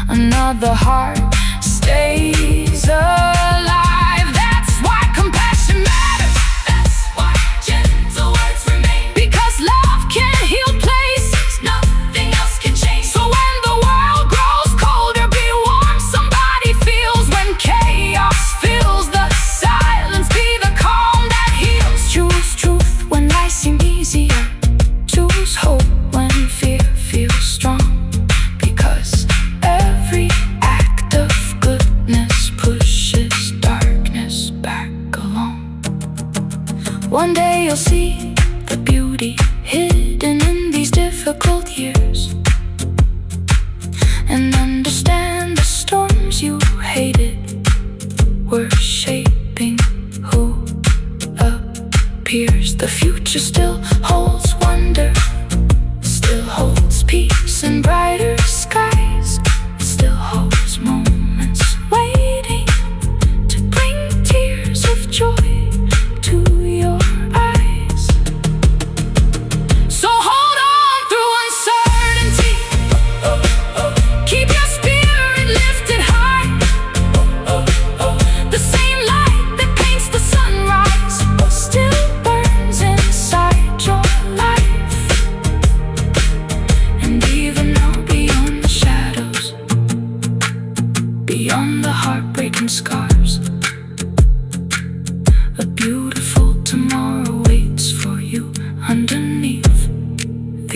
another heart stays alive. That's why compassion matters, that's why gentle words remain. Because love can heal places nothing else can change. So when the world grows colder, be warm. Somebody feels when chaos fills the silence. Be the calm that heals. Choose truth when life seems easier. Choose hope when fear feels strong. Because every act of goodness pushes dark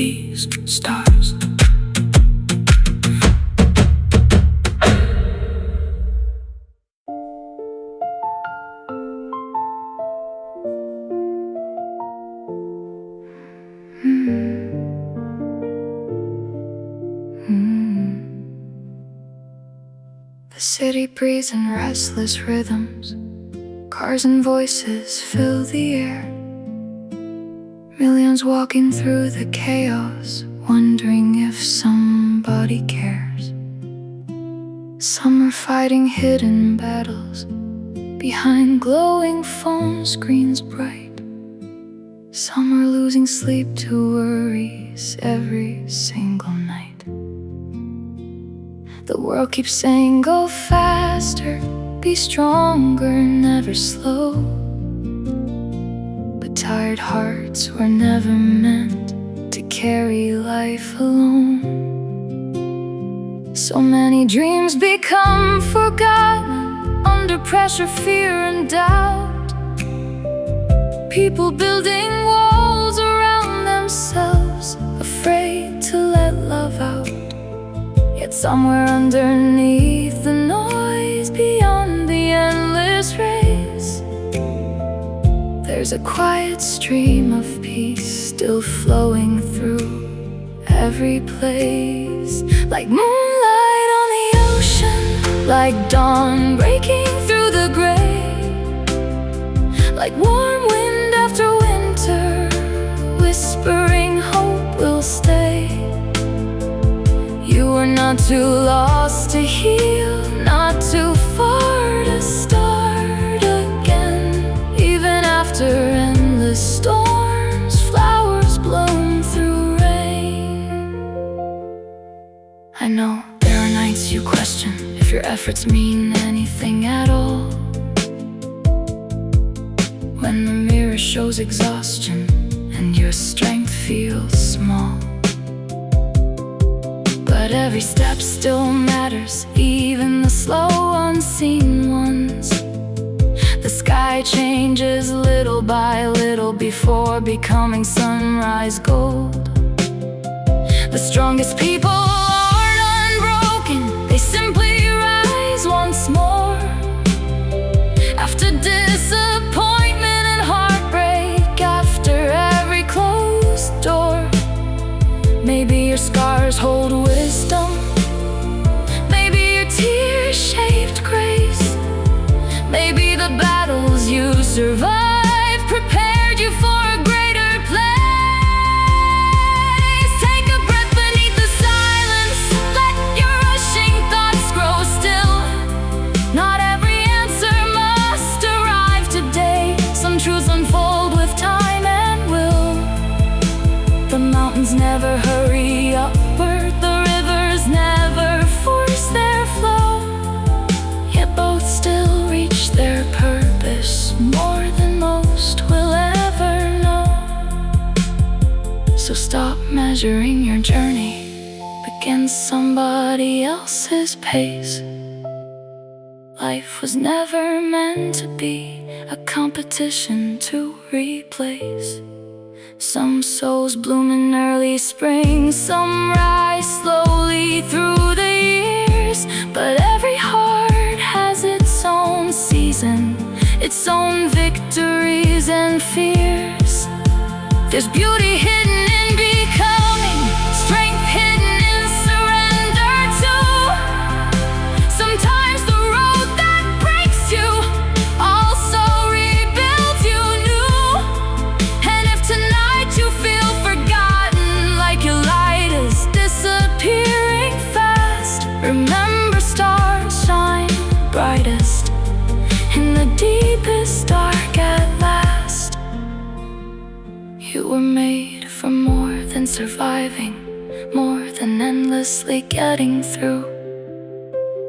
these stars. The city breathes in restless rhythms. Cars and voices fill the air. Millions walking through the chaos, wondering if somebody cares. Some are fighting hidden battles behind glowing phone screens bright. Some are losing sleep to worries every single night. The world keeps saying go faster, be stronger, never slow. But tired hearts were never meant to carry life alone. So many dreams become forgotten under pressure, fear and doubt. People building walls around themselves, afraid to let love out. Yet somewhere underneath the noise, beyond the endless race, there's a quiet stream of peace still flowing through every place. Like moonlight on the ocean, like dawn breaking through the gray, like warm wind after winter, whispering hope will stay. You are not too lost to heal, not too far to start again. Even after endless storms, flowers bloom through rain. I know there are nights you question if your efforts mean anything at all, when the mirror shows exhaustion and your strength feels small. But every step still matters, even the slow unseen ones. The sky changes little by little before becoming sunrise gold. The strongest people aren't unbroken, they simply rise once more. After disappointment and heartbreak, after every closed door. Maybe your scars hold wisdom, maybe your tears shaped grace. Maybe the battles you survived prepared you for a greater place. Take a breath beneath the silence, let your rushing thoughts grow still. Not every answer must arrive today. Some truths unfold with time and will. The mountains never hurry upward, the rivers never force their flow. Yet both still reach their purpose more than most will ever know. So stop measuring your journey against somebody else's pace. Life was never meant to be a competition to replace. Some souls bloom in early spring, some rise slowly through the years. But every heart has its own season, its own victories and fears. There's beauty hidden in becoming, strength hidden in surrender too. Sometimes the road that breaks you also rebuilds you new. And if tonight you feel forgotten, like your light is disappearing fast, remember stars shine brightest in the deepest dark at last. You were made for more than surviving, more than endlessly getting through.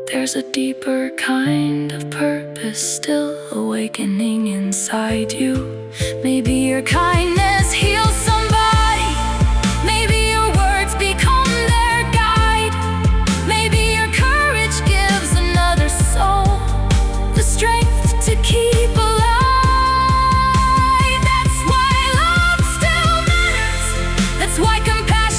There's a deeper kind of purpose still awakening inside you. Maybe your kindness heals somebody, maybe your words become their guide. Maybe your courage gives another soul the strength to keep alive. That's why love still matters, that's why compassion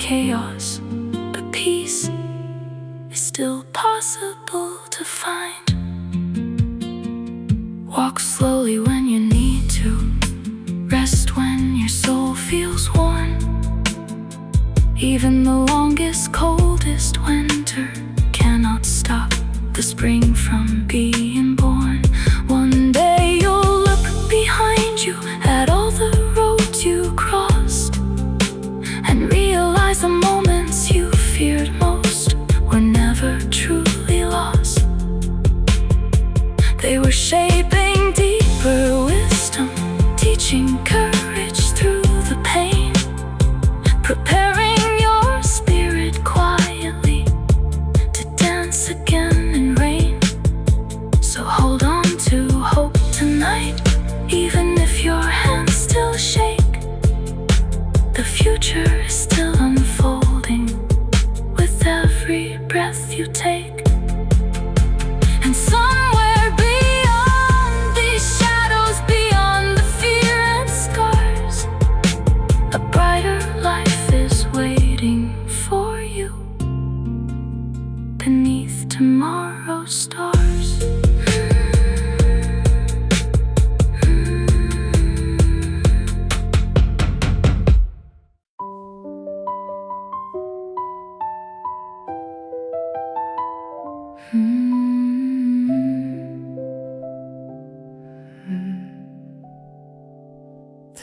chaos, but peace is still possible to find. Walk slowly when you need to, rest when your soul feels worn. Even the longest, coldest winter cannot stop the spring from being born. One day you'll look behind you at all the roads you crossed and realize the moments you feared most were never truly lost. They were shaping deeper wisdom, teaching courage through the pain, preparing your spirit quietly to dance again in rain. So hold on to hope tonight, even if your hands still shake. The future is still unfolding with every breath you take. And somewhere beyond these shadows, beyond the fear and scars, a brighter life is waiting for you beneath tomorrow's stars.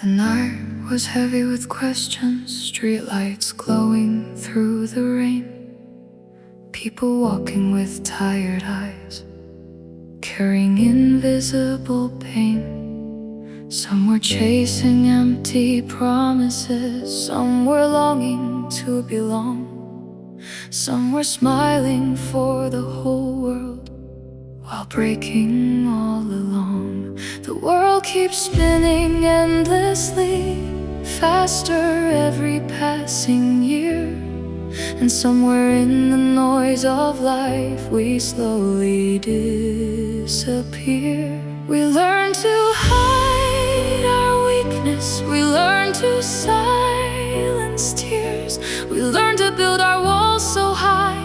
The night was heavy with questions, streetlights glowing through the rain. People walking with tired eyes, carrying invisible pain. Some were chasing empty promises, some were longing to belong. Some were smiling for the whole world while breaking all along. The world keeps spinning endlessly, faster every passing year. And somewhere in the noise of life we slowly disappear. We learn to hide our weakness, we learn to silence tears. We learn to build our walls so high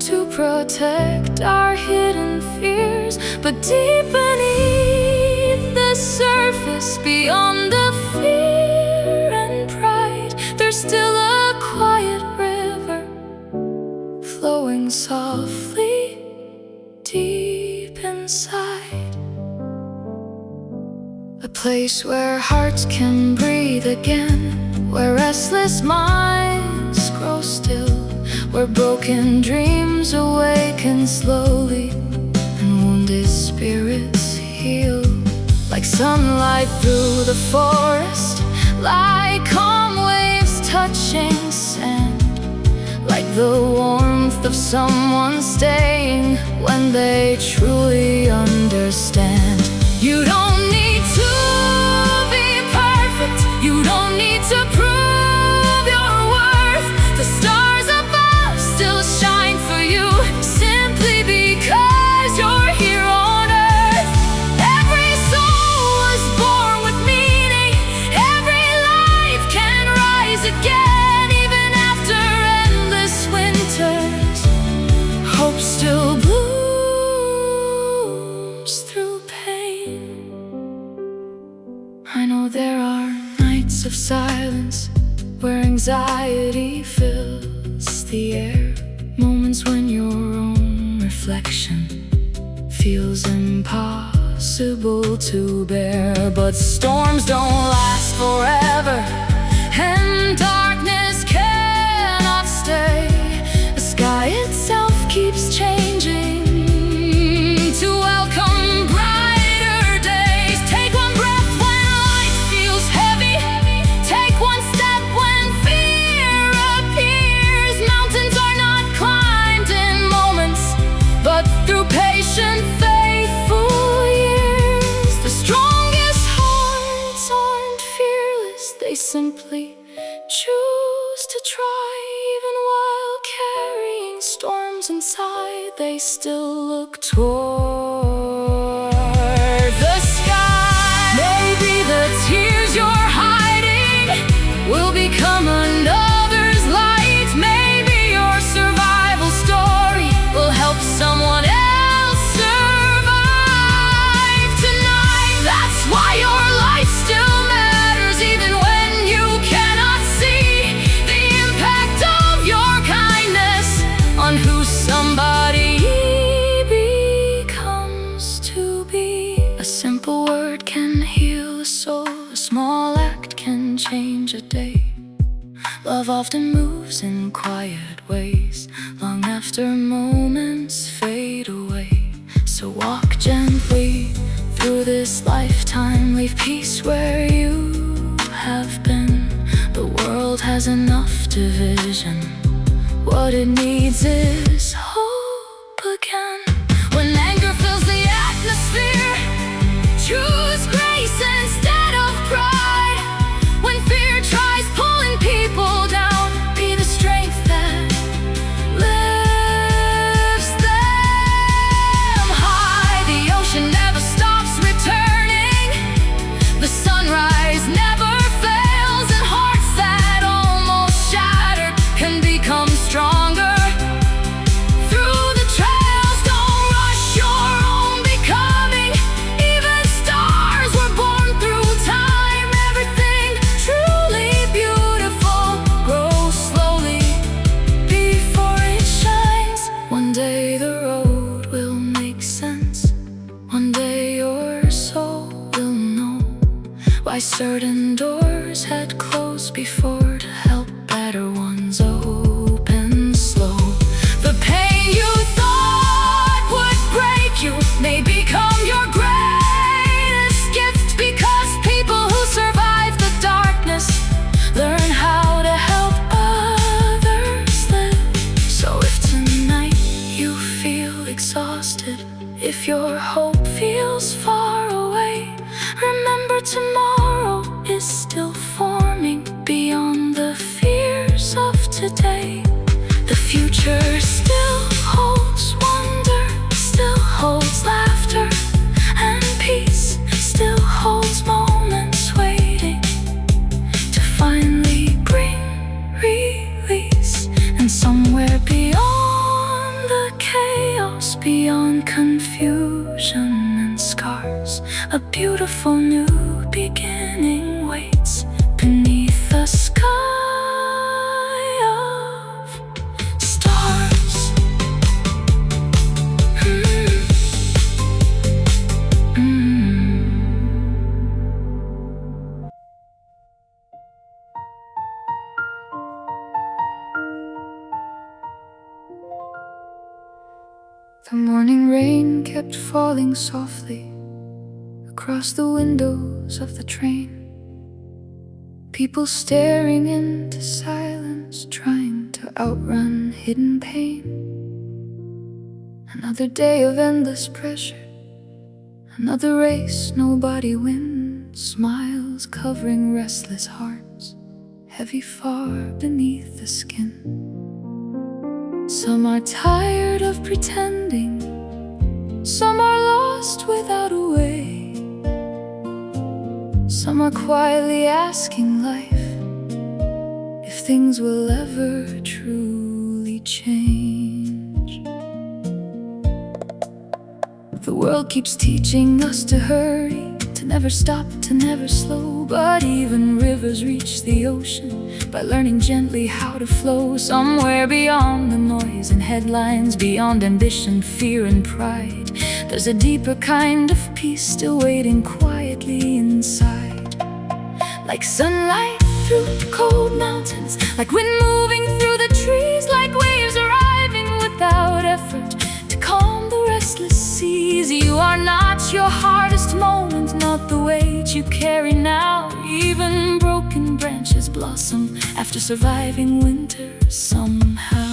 to protect our hidden fears. But deep beneath the surface, beyond the fear and pride, there's still a quiet river flowing softly deep inside. A place where hearts can breathe again, where restless minds grow still, where broken dreams awaken slowly and wounded spirits heal. Like sunlight through the forest, like calm waves touching sand, like the warmth of someone staying when they truly understand. You don't need to be perfect, you don't need to prove your worth. The stars above still shine for you, simply because you're here on earth. Every soul was born with meaning, every life can rise again. Even after endless winters, hope still blooms through pain. I know there are nights of silence where anxiety fills the air, moments when your own reflection feels impossible to bear. But storms don't last forever, and darkness cannot stay. The sky itself keeps changing to welcome brighter days. Take one breath when life feels heavy, take one step when fear appears. Mountains are not climbed in moments, but through patient, faithful years. The strongest hearts aren't fearless, they simply choose to try. Even while carrying storms inside, they still look toward the sky. Maybe the tears you're hiding will become another soul, a small act can change a day. Love often moves in quiet ways, long after moments fade away. So walk gently through this lifetime, leave peace where you have been. The world has enough division, what it needs is hope again. When anger fills the atmosphere, choose grace instead of pride. When fear tries pulling people down, be the strength that lifts them high. The ocean never stops returning, the sunrise never fails, and hearts that almost shattered can become stronger. Why certain doors had closed before, to help better ones open slow. The pain you thought would break you may become your greatest gift, because people who survive the darkness learn how to help others live. So if tonight you feel exhausted, if your hope feels far away, remember tomorrow is still forming beyond the fears of today. The future still holds wonder, still holds laughter and peace, still holds moments waiting to finally bring release. And somewhere beyond the chaos, beyond confusion and scars, a beautiful new beginning waits beneath a sky of stars. The morning rain kept falling softly across the windows of the train. People staring into silence, trying to outrun hidden pain. Another day of endless pressure, another race nobody wins. Smiles covering restless hearts, heavy far beneath the skin. Some are tired of pretending, some are lost without a way. Some are quietly asking life if things will ever truly change. The world keeps teaching us to hurry, to never stop, to never slow. But even rivers reach the ocean by learning gently how to flow. Somewhere beyond the noise and headlines, beyond ambition, fear and pride, there's a deeper kind of peace still waiting quietly inside. Like sunlight through cold mountains, like wind moving through the trees, like waves arriving without effort to calm the restless seas. You are not your hardest moment, not the weight you carry now. Even broken branches blossom after surviving winter somehow.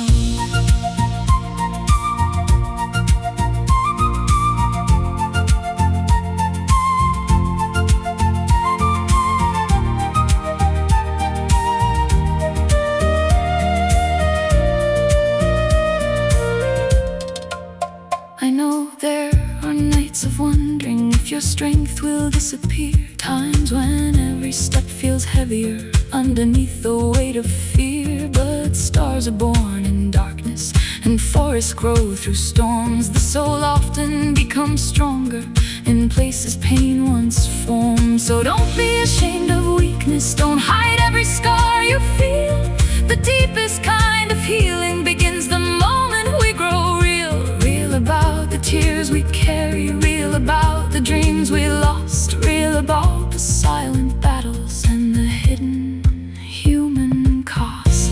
I know there are nights of wondering if your strength will disappear, times when every step feels heavier underneath the weight of fear. But stars are born in darkness and forests grow through storms. The soul often becomes stronger in places pain once formed. So don't be ashamed of weakness, don't hide every scar you feel. The deepest kind of healing begins the moment we grow real. Real about the tears we carry, real about the dreams we lost, real about the silent battles and the hidden human cost.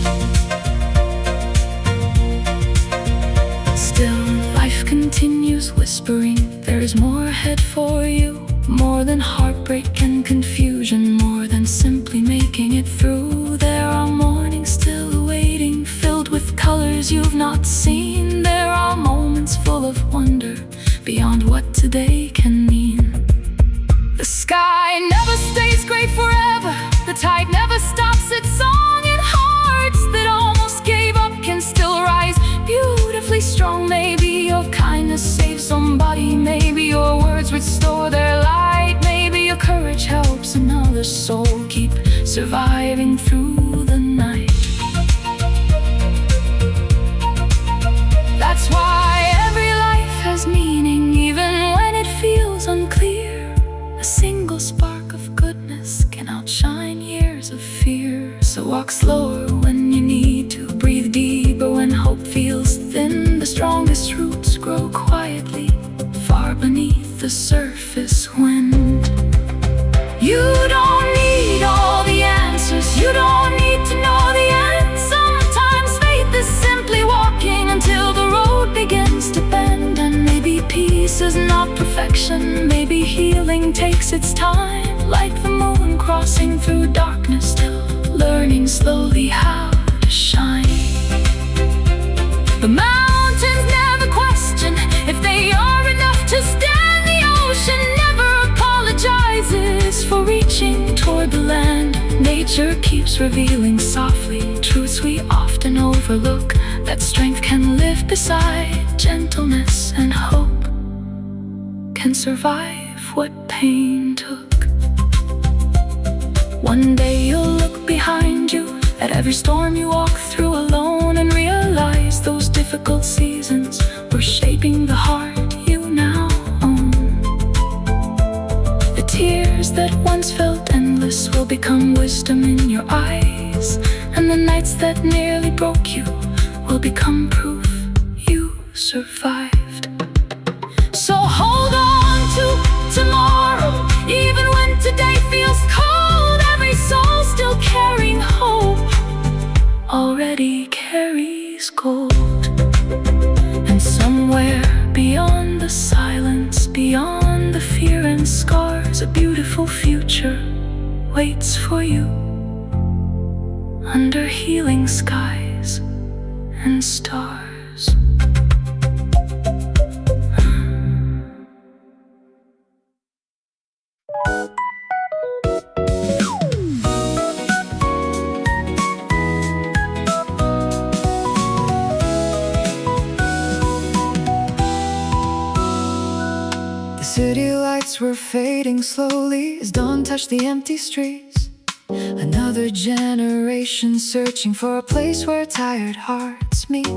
Still, life continues whispering, there is more ahead for you. More than heartbreak and confusion, more than simply making it through. There are mornings still awaiting, filled with colors you've not seen. There are moments full of wonder, beyond what today can mean. The sky never stays gray forever, the tide never stops its song, and hearts that almost gave up can still rise beautifully strong. Maybe your kindness saves somebody, maybe your words restore their light, maybe your courage helps another soul keep surviving through the night. That's why every life has meaning, even when it feels unclear. A single spark of goodness can outshine years of fear. So walk slower when you need to, breathe deeper when hope feels thin. The strongest roots grow quietly, far beneath the surface wind. You don't need all the answers, you don't need to know the end. Sometimes faith is simply walking until the road begins to bend. And maybe peace is not perfection, maybe healing takes its time. Like the moon crossing through darkness, still learning slowly how to shine. The mountains never question if they are enough to stand. The ocean never apologizes for reaching toward the land. Nature keeps revealing softly truths we often overlook, that strength can live beside gentleness, and hope can survive what pain took. One day you'll look behind you at every storm you walk through alone, and realize those difficult seasons were shaping the heart you now own. The tears that once felt endless will become wisdom in your eyes, and the nights that nearly broke you will become proof you survived. So hold on to tomorrow, even when today feels cold. Every soul still carrying hope already carries gold. And somewhere beyond the silence, beyond the fear and scars, a beautiful future waits for you, under healing skies and stars. City lights were fading slowly as dawn touched the empty streets. Another generation searching for a place where tired hearts meet.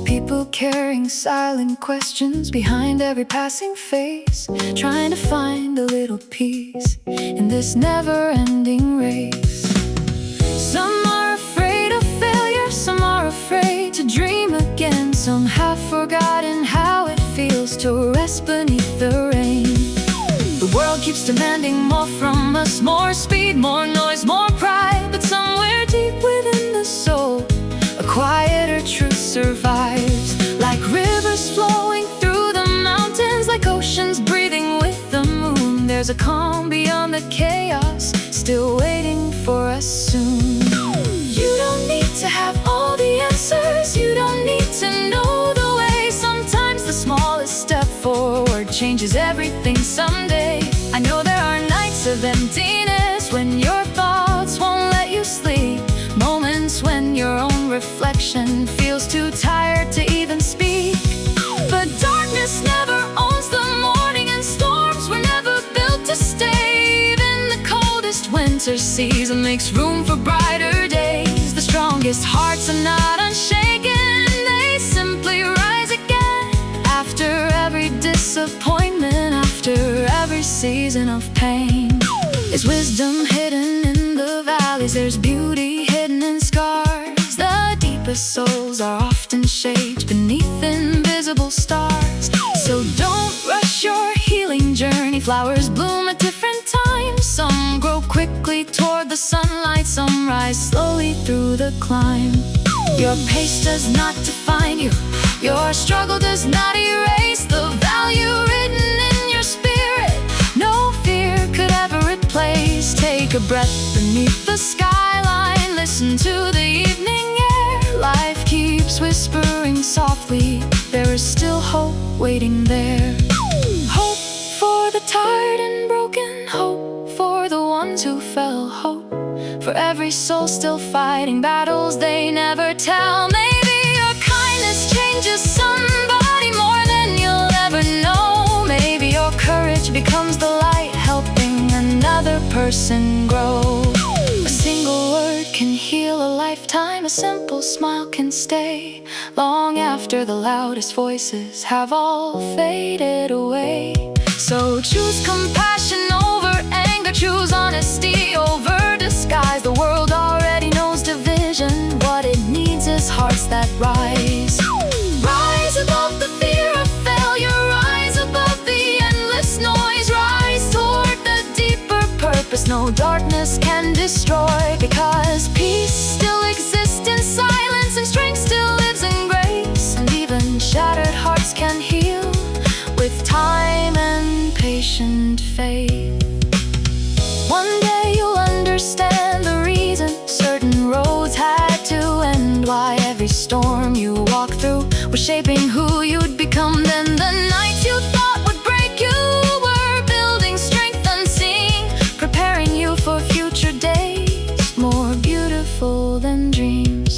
People carrying silent questions behind every passing face, trying to find a little peace in this never-ending race. Some are afraid of failure, some are afraid to dream again. Some have forgotten how it feels to rest beneath the rain. The world keeps demanding more from us, more speed, more noise, more pride. But somewhere deep within the soul, a quieter truth survives. Like rivers flowing through the mountains, like oceans breathing with the moon. There's a calm beyond the chaos, still waiting for us soon. You don't need to have all the answers, you don't need to know the way. Sometimes the smallest step forward changes everything someday. I know there are nights of emptiness when your thoughts won't let you sleep, moments when your own reflection feels too tired to even speak. But darkness never owns the morning, and storms were never built to stay. Even the coldest winter season makes room for brighter days. The strongest hearts are not unshaken, they simply rise again. After every disappointment, after every season of pain, there's wisdom hidden in the valleys, there's beauty hidden in scars. The deepest souls are often shaped beneath invisible stars. So don't rush your healing journey, flowers bloom at different times. Some grow rise slowly through the climb. Your pace does not define you. Your struggle does not erase the value written in your spirit. No fear could ever replace. Take a breath beneath the skyline. Listen to the evening air. Life keeps whispering softly. There is still hope waiting there. Hope for the tired and broken. Hope for the ones who fell. Hope for every soul still fighting battles they never tell. Maybe your kindness changes somebody more than you'll ever know. Maybe your courage becomes the light helping another person grow. A single word can heal a lifetime. A simple smile can stay long after the loudest voices have all faded away. So choose compassion over anger. Choose honesty over disguise. The world already knows division. What it needs is hearts that rise. Rise above the fear of failure. Rise above the endless noise. Rise toward the deeper purpose no darkness can destroy. Because peace still exists in silence, and strength still lives in grace. And even shattered hearts can heal with time and patient faith. One day you'll understand the reason certain roads had to end. Why every storm you walk through was shaping who you'd become. Then the nights you thought would break you were building strength unseen, preparing you for future days more beautiful than dreams.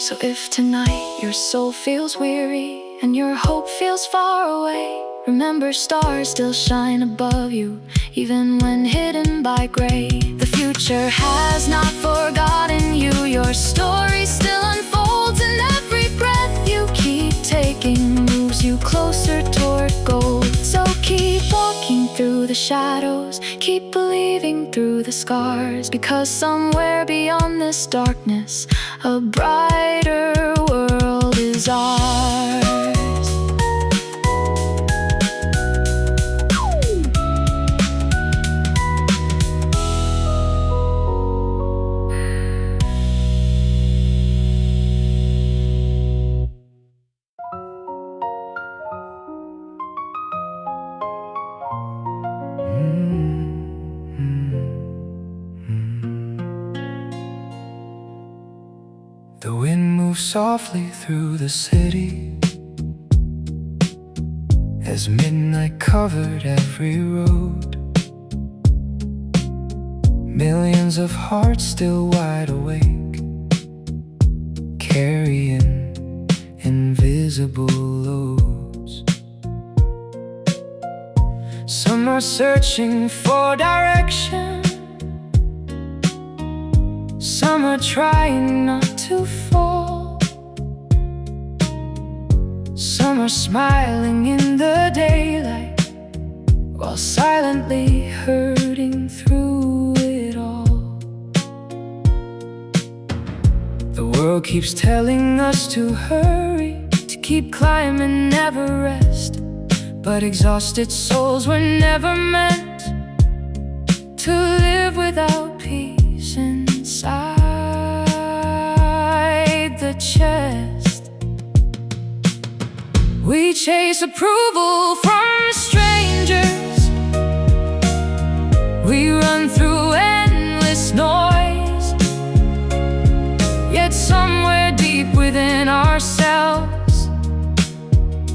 So if tonight your soul feels weary and your hope feels far away, remember stars still shine above you, even when hidden by gray. The future has not forgotten you. Your story still unfolds, and every breath you keep taking moves you closer toward gold. So keep walking through the shadows, keep believing through the scars, because somewhere beyond this darkness, a brighter world is ours. The wind moves softly through the city as midnight covered every road. Millions of hearts still wide awake, carrying invisible loads. Some are searching for direction, some are trying not to fall. Some are smiling in the daylight while silently hurting through it all. The world keeps telling us to hurry, to keep climbing, never rest. But exhausted souls were never meant to live without peace inside the chest. We chase approval from strangers, we run through endless noise. Yet somewhere deep within ourselves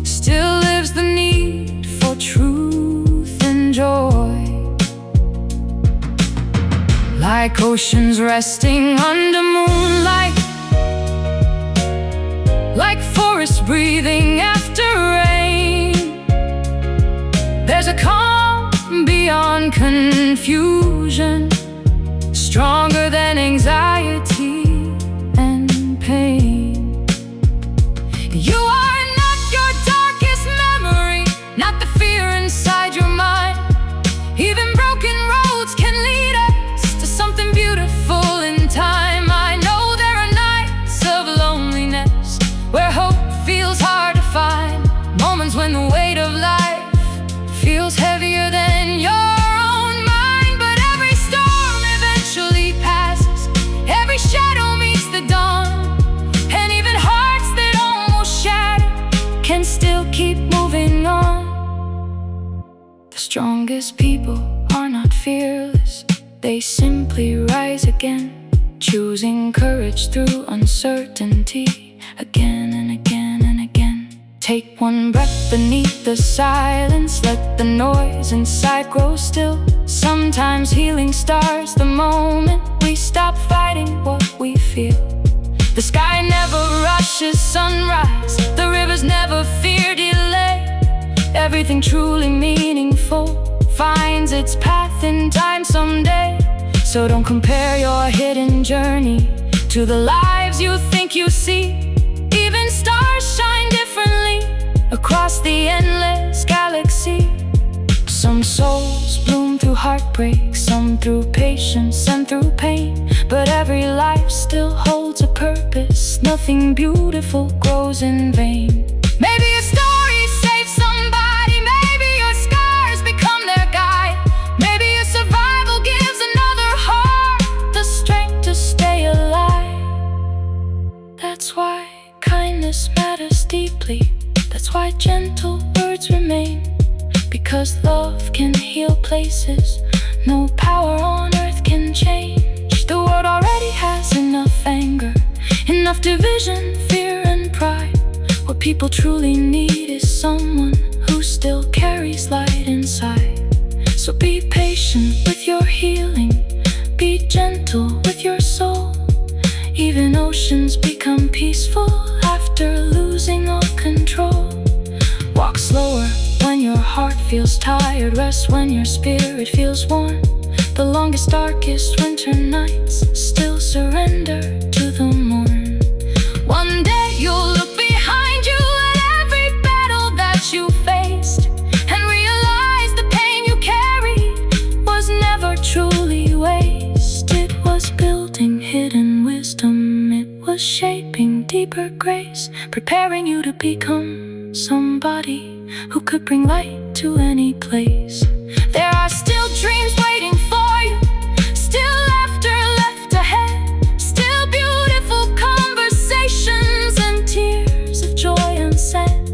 still lives the need for truth and joy. Like oceans resting under moonlight, like forests breathing after rain, there's a calm beyond confusion, stronger than anxiety and pain. You are not your darkest memory, not the fear inside your mind. Even broken roads can lead us to something beautiful in time. I know there are nights of loneliness where hope feels hard to find, moments when the weight of life feels heavier than your own mind. But they simply rise again, choosing courage through uncertainty, again and again and again. Take one breath beneath the silence, let the noise inside grow still. Sometimes healing starts the moment we stop fighting what we feel. The sky never rushes sunrise, the rivers never fear delay. Everything truly meaningful finds its path in time someday. So don't compare your hidden journey to the lives you think you see. Even stars shine differently across the endless galaxy. Some souls bloom through heartbreak, some through patience and through pain. But every life still holds a purpose, nothing beautiful grows in vain. Maybe your story saves somebody, maybe your scars become their guide. Maybe your survival gives another heart the strength to stay alive. That's why kindness matters deeply, that's why gentle words remain. Because love can heal places no power on earth can change. The world already has enough anger, enough division, fear and pride. What people truly need is someone who still carries light inside. So be patient with your healing, be gentle with your soul. Even oceans become peaceful after losing all control. Walk slower when your heart feels tired, rest when your spirit feels warm. The longest, darkest winter nights still surrender to the morn. One day you'll look behind you at every battle that you faced and realize the pain you carried was never truly waste. It was building hidden wisdom, it was shaping deeper grace, preparing you to become somebody who could bring light to any place. There are still dreams waiting for you, still laughter left ahead, still beautiful conversations and tears of joy unsaid.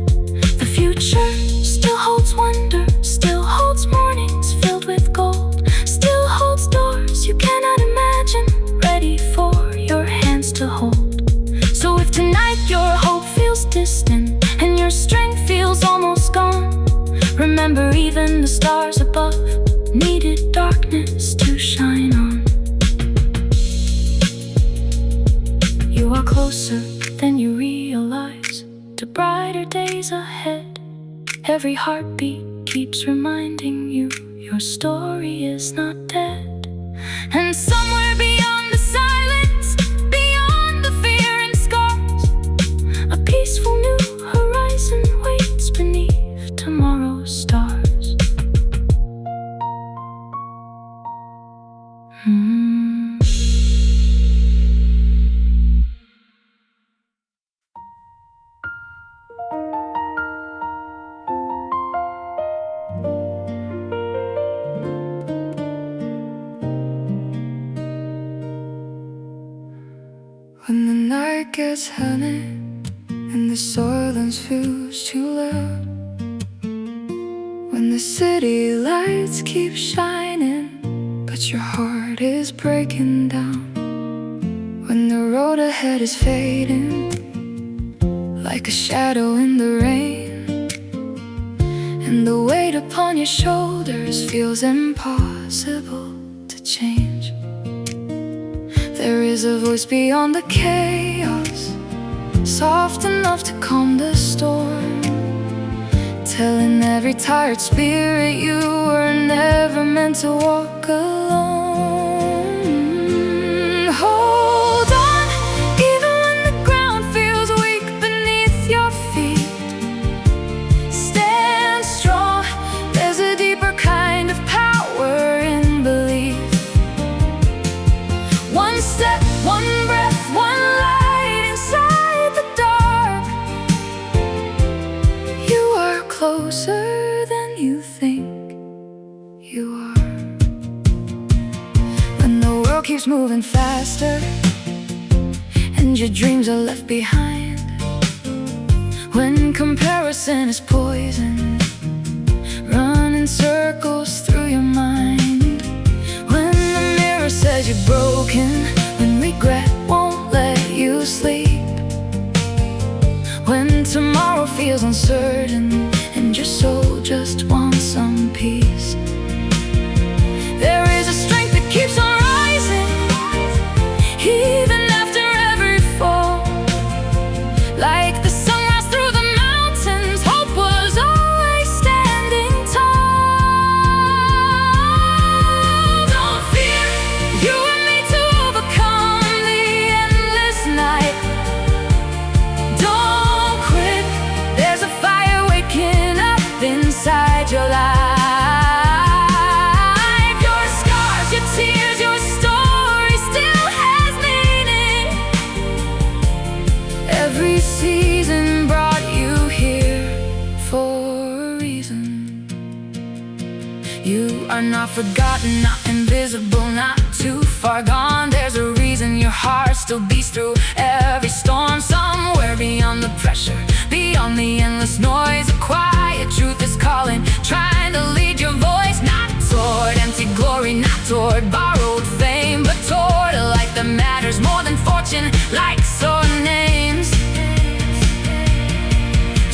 The future still holds wonder, still holds mornings filled with gold, still holds doors you cannot imagine, ready for your hands to hold. So if tonight your hope feels distant and your strength feels almost gone, remember even the stars above needed darkness to shine on. You are closer than you realize to brighter days ahead. Every heartbeat keeps reminding you your story is not dead. And somewhere beyond the silence, beyond the fear and scars, a peaceful new horizon waits beneath tomorrow's stars. When the night gets heavy and the silence feels too loud, when the city lights keep shining but your heart is breaking down, when the road ahead is fading like a shadow in the rain, and the weight upon your shoulders feels impossible to change, there is a voice beyond the chaos, soft enough to calm the storm, telling every tired spirit you were never meant to walk alone. Hold on, even when the ground feels weak beneath your feet. Stand strong, there's a deeper kind of power in belief. One step, one breath, one light inside the dark. You are closer than you think you are. When the world keeps moving faster and your dreams are left behind, when comparison is poison, run in circles through your mind, when the you're broken, when regret won't let you sleep, when tomorrow feels uncertain and your soul just wants some peace. There is a strength that keeps on rising, even after every fall. Like the sunrise through the mountains, hope was always standing tall. Don't fear, you are made to overcome the endless night. Don't quit, there's a fire waking up inside your life. Your scars, your tears, your story still has meaning. Every season brought you here for a reason. You are not forgotten, not invisible, not too far gone. There's a reason your heart still beats through every storm. Somewhere beyond the pressure, beyond the endless noise, a quiet truth is calling, trying to lead your voice. Not toward empty glory, not toward borrowed fame, but toward a life that matters more than fortune, likes or names.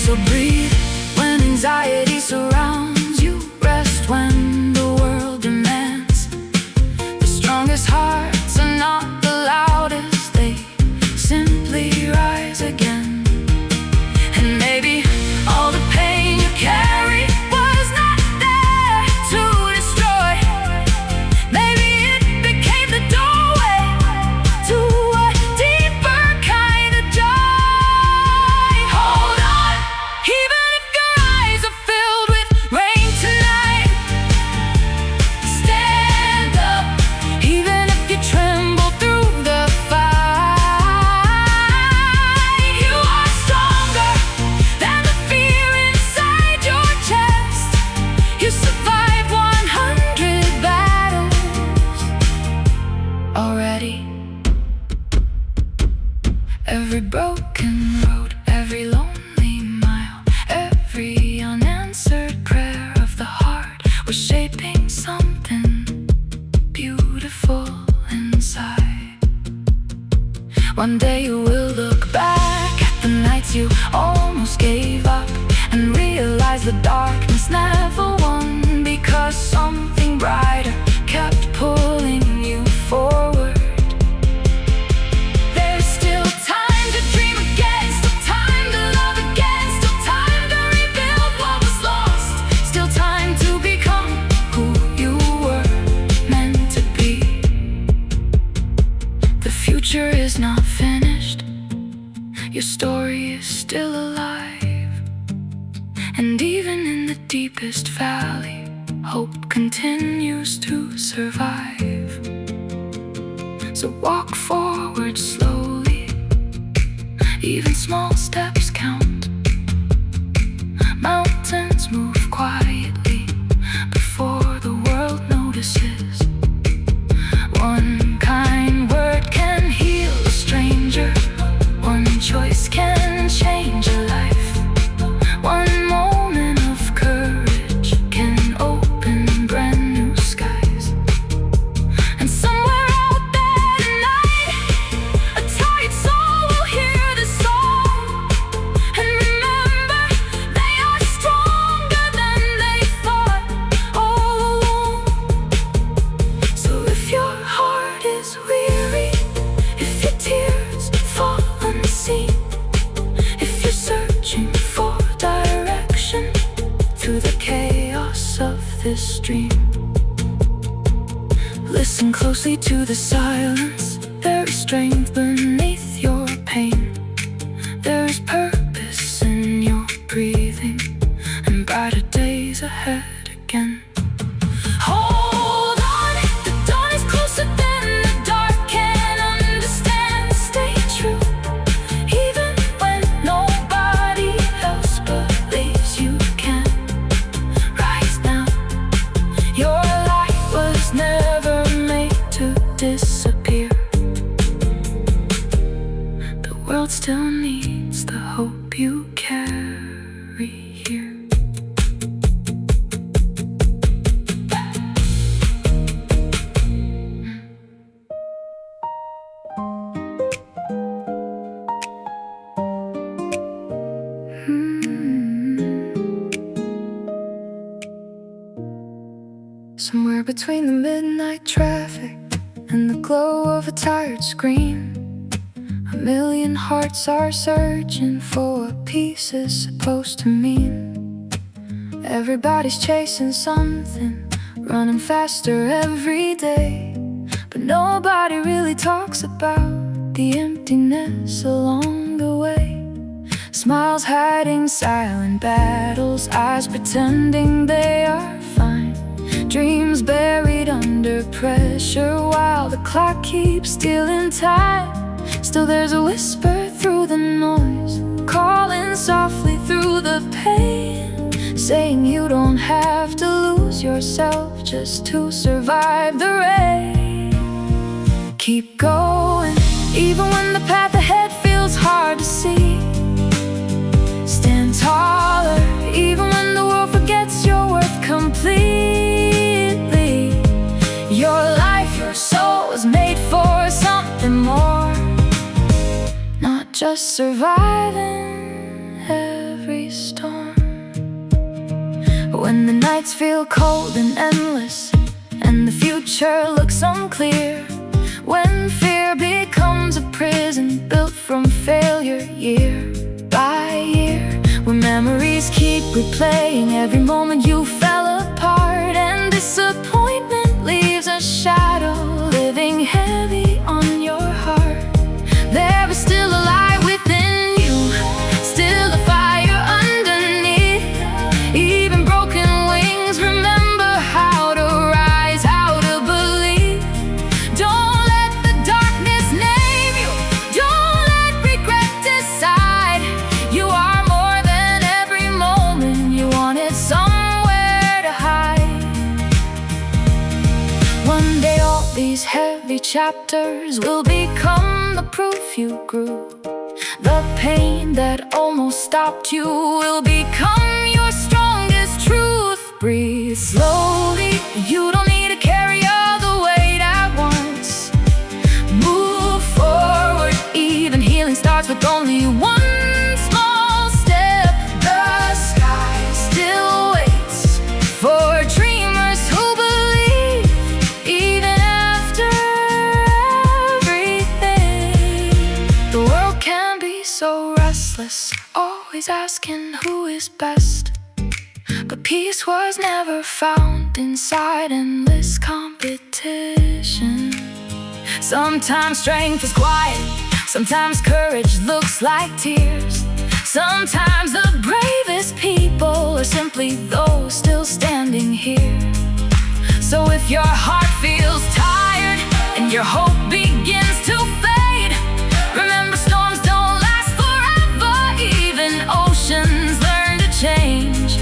So breathe when anxiety surrounds you. Rest when the world demands. The strongest hearts are not the loudest, they simply rise again. And maybe all the pain you carry was not there to destroy. Maybe it became the doorway to a deeper kind of joy. Hold on, even if your eyes are filled with rain tonight. Stand up, even if you tremble through the fight. You are stronger than the fear inside your chest. You survived 100 battles already. Every broken road, every lonely mile, every unanswered prayer of the heart was shaping something beautiful inside. One day you will look back at the nights you almost gave up and realize the darkness never won, because something brighter kept pulling you forward. There's still time to dream again, still time to love again, still time to rebuild what was lost, still time to become who you were meant to be. The future is not finished, your story is still alive, and even in the deepest valley, hope continues to survive. So walk forward slowly, even small steps count. Mountains move quietly before the world notices. One kind word can heal a stranger, one choice can change a life, one moment of courage can open brand new skies. And somewhere out there tonight, a tired soul will hear this song and remember they are stronger than they thought all along. So if your heart is weary, if your tears fall unseen, if you're searching for direction through the chaos of this dream, listen closely to the silence. There is strength beneath your pain. There is purpose in your breathing, and brighter days ahead again. Hold on, the dawn is closer than the dark can understand. Stay true, even when nobody else believes you can. Rise now, your light was never made to disappear. The world still needs the hope you carry here. between the midnight traffic and the glow of a tired screen, a million hearts are searching for what peace is supposed to mean. Everybody's chasing something, running faster every day, but nobody really talks about the emptiness along the way. Smiles hiding silent battles, eyes pretending they are fine, dreams buried under pressure while the clock keeps stealing time. Still there's a whisper through the noise, calling softly through the pain, saying you don't have to lose yourself just to survive the rain. Keep going, even when the path ahead feels hard to see. Stand taller, even when the world forgets your worth completely. Your life, your soul was made for something more, not just surviving every storm. When the nights feel cold and endless, and the future looks unclear, when fear becomes a prison built from failure year by year, when memories keep replaying every moment you fell apart, and disappointment leaves a shadow living heavy on your heart, there is still a light within you, still a fire underneath. Even broken wings remember how to rise, how to believe. Don't let the darkness name you, don't let regret decide. You are more than every moment you wanted somewhere to hide. One day all these heavy chapters will become the proof you grew. The pain that almost stopped you will become your strongest truth. Breathe slowly, you don't need to carry all the weight at once. Move forward, even healing starts with only one small step. The sky still waits for dreamers who believe, even after everything. The world can be so restless, always asking who is best, but peace was never found inside endless competition. Sometimes strength is quiet, sometimes courage looks like tears. Sometimes the bravest people are simply those still standing here. So if your heart feels tired and your hope begins to fade, remember storms don't last forever, even oceans learn to change.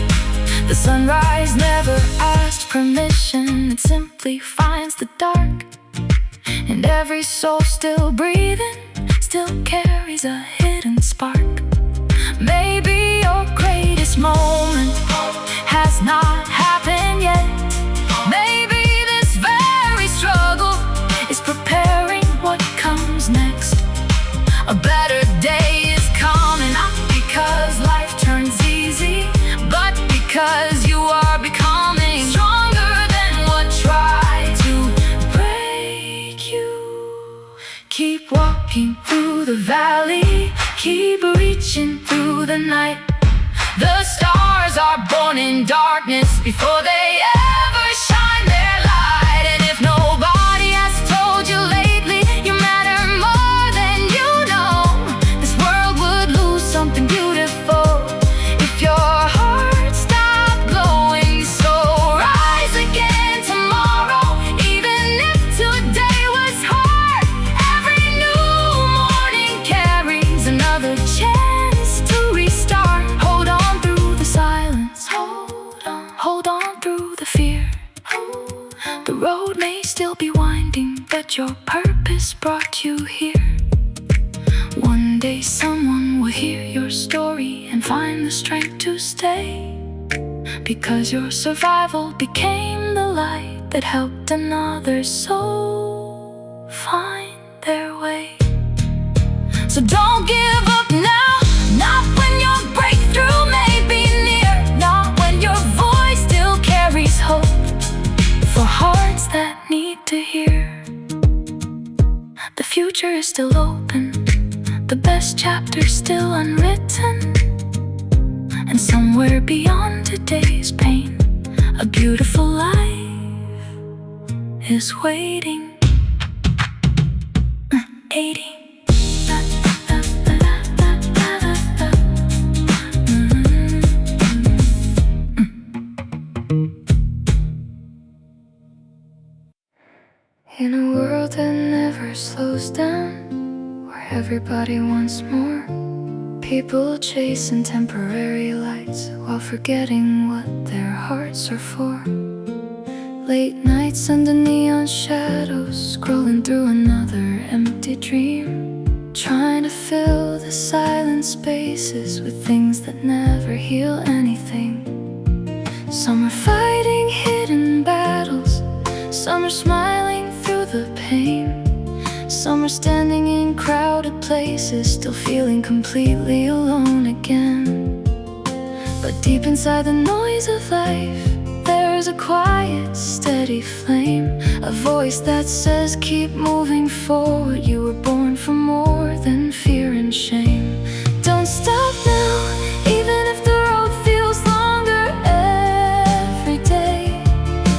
The sunrise never asked permission, it simply finds the dark, and every soul still breathing still carries a hidden spark. Maybe your greatest moment has not happened yet. Maybe this very struggle is preparing what comes next. A better day is coming, not because life turns easy, but because you are becoming stronger than what tried to break you. Keep walking through the valley, keep reaching through the night. The stars are born in darkness before they ever shine their light. And if nobody has told you lately you matter more than you know, this world would lose something beautiful if your heart stopped glowing. So rise again tomorrow, even if today was hard. Every new morning carries another chance to restart. Hold on through the silence, hold on through the fear. The road may still be winding, but your purpose brought you here. One day someone will hear your story and find the strength to stay, because your survival became the light that helped another soul find their way. So don't give up now, not when your breakthrough may be near, not when your voice still carries hope for heart The future is still open, the best chapter still unwritten. And somewhere beyond today's pain, a beautiful life is waiting. 80. In a world that never slows down, where everybody wants more, people chasing temporary lights while forgetting what their hearts are for. Late nights under neon shadows, scrolling through another empty dream, trying to fill the silent spaces with things that never heal anything. Some are fighting hidden battles, some are smiling through the pain. Some are standing in crowded places, still feeling completely alone again. But deep inside the noise of life, there's a quiet, steady flame, a voice that says keep moving forward. You were born for more than fear and shame. Don't stop now, even if the road feels longer every day.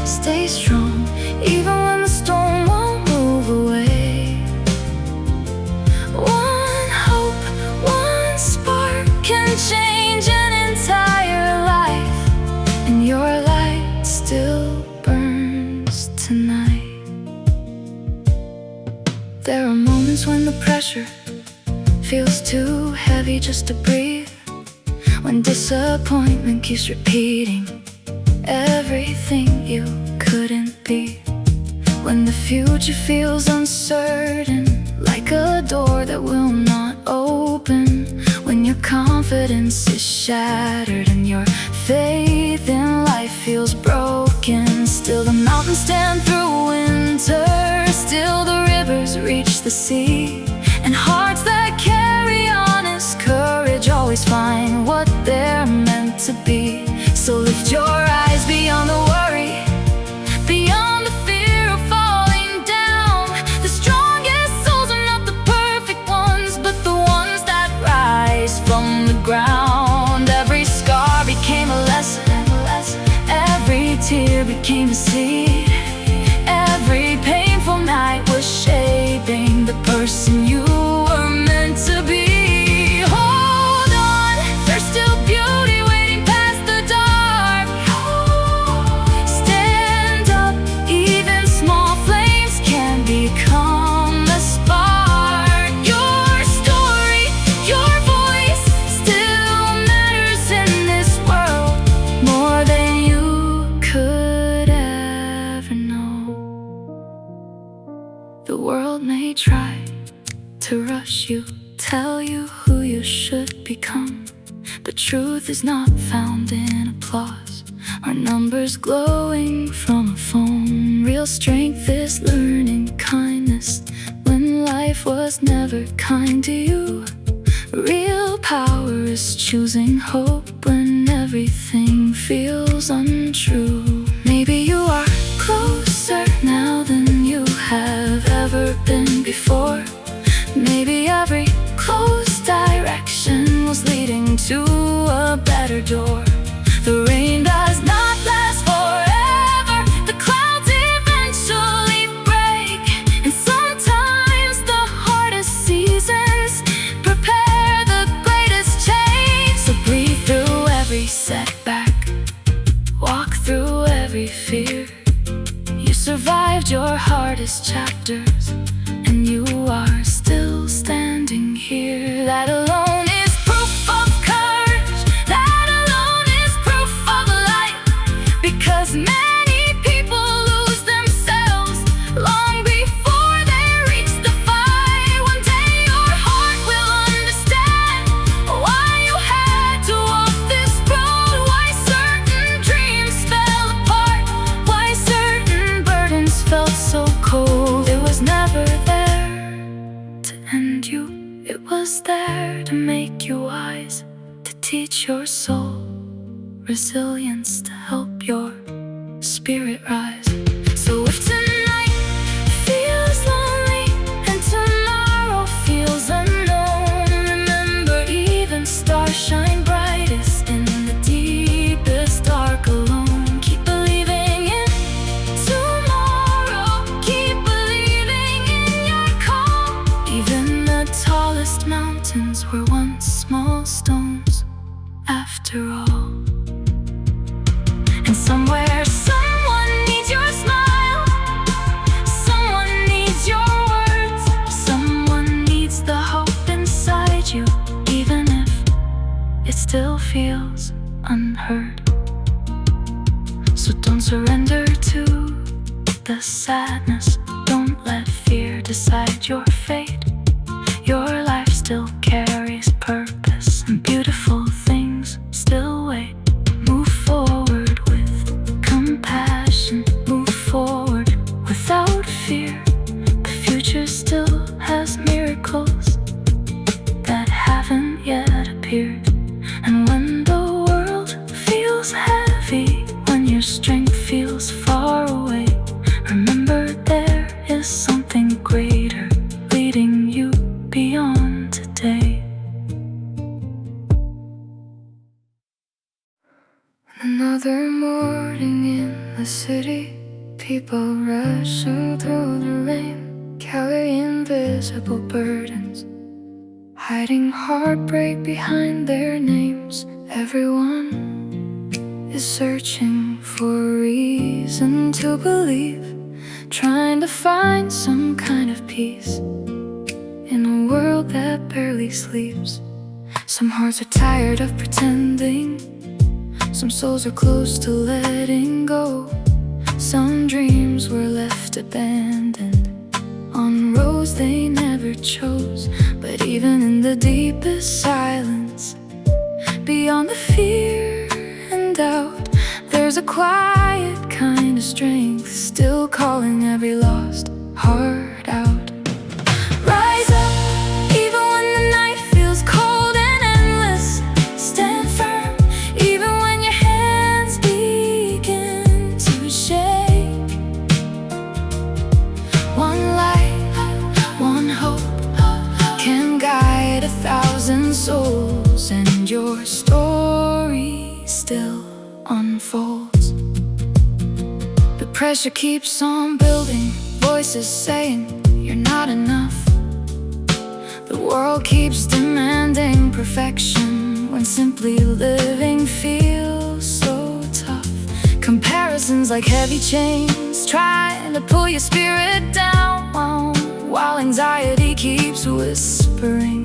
Stay strong, even when the storm won't move away. One hope, one spark can change an entire life, and your light still burns tonight. There are moments when the pressure feels too heavy just to breathe, when disappointment keeps repeating everything you couldn't be, when the future feels uncertain, like a door that will not open, when your confidence is shattered and your faith in life feels broken. Still the mountains stand through winter, still the rivers reach the sea, and hearts that carry honest courage always find what they're meant to be. So lift your eyes beyond the worry, beyond the fear of falling down. The strongest souls are not the perfect ones, but the ones that rise from the ground. Every scar became a lesson, every tear became a seed, every painful night was shaping the person you were meant to be. Hold on, there's still beauty waiting past the dark. Stand up, even small flames can become a spark. Your story, your voice still matters in this world, more than you could ever know. The world may try to rush you, tell you who you should become, but truth is not found in applause or numbers glowing from a phone. Real strength is learning kindness when life was never kind to you. Real power is choosing hope when everything feels untrue. Maybe you are closer now than you have ever been before. Maybe every closed direction was leading to a better door. The rain does not last forever, the clouds eventually break, and sometimes the hardest seasons prepare the greatest change. So breathe through every setback, walk through every fear. You survived your hardest chapters, and you are still standing here. That alone is proof of courage, that alone is proof of life, because many people lose themselves long before they reach the fight. One day your heart will understand why you had to walk this road, why certain dreams fell apart, why certain burdens felt so cold. It was never there to end you, it was there to make you wise, to teach your soul resilience, to help your spirit rise. So if tonight feels lonely and tonight unheard. So don't surrender to the sadness. Don't let fear decide your fate. Your life still carries purpose, and beautiful things still wait. Move forward with compassion. Move forward without fear. The future still has miracles that haven't yet appeared. And when the world feels heavy, when your strength feels far away, remember there is something greater leading you beyond today. Another morning in the city, people rushing through the rain, carrying invisible burdens, hiding heartbreak behind their names. Everyone is searching for a reason to believe, trying to find some kind of peace in a world that barely sleeps. Some hearts are tired of pretending, some souls are close to letting go. Some dreams were left abandoned on roads they never chose. But even in the deepest silence, beyond the fear and doubt, there's a quiet kind of strength still calling every lost heart out. Rise up, even when the night feels cold and endless. Stand firm, even when your hands begin to shake. One light, one hope can guide 1,000 souls, and your story still unfolds. The pressure keeps on building, voices saying you're not enough. The world keeps demanding perfection when simply living feels so tough. Comparisons like heavy chains trying to pull your spirit down, while anxiety keeps whispering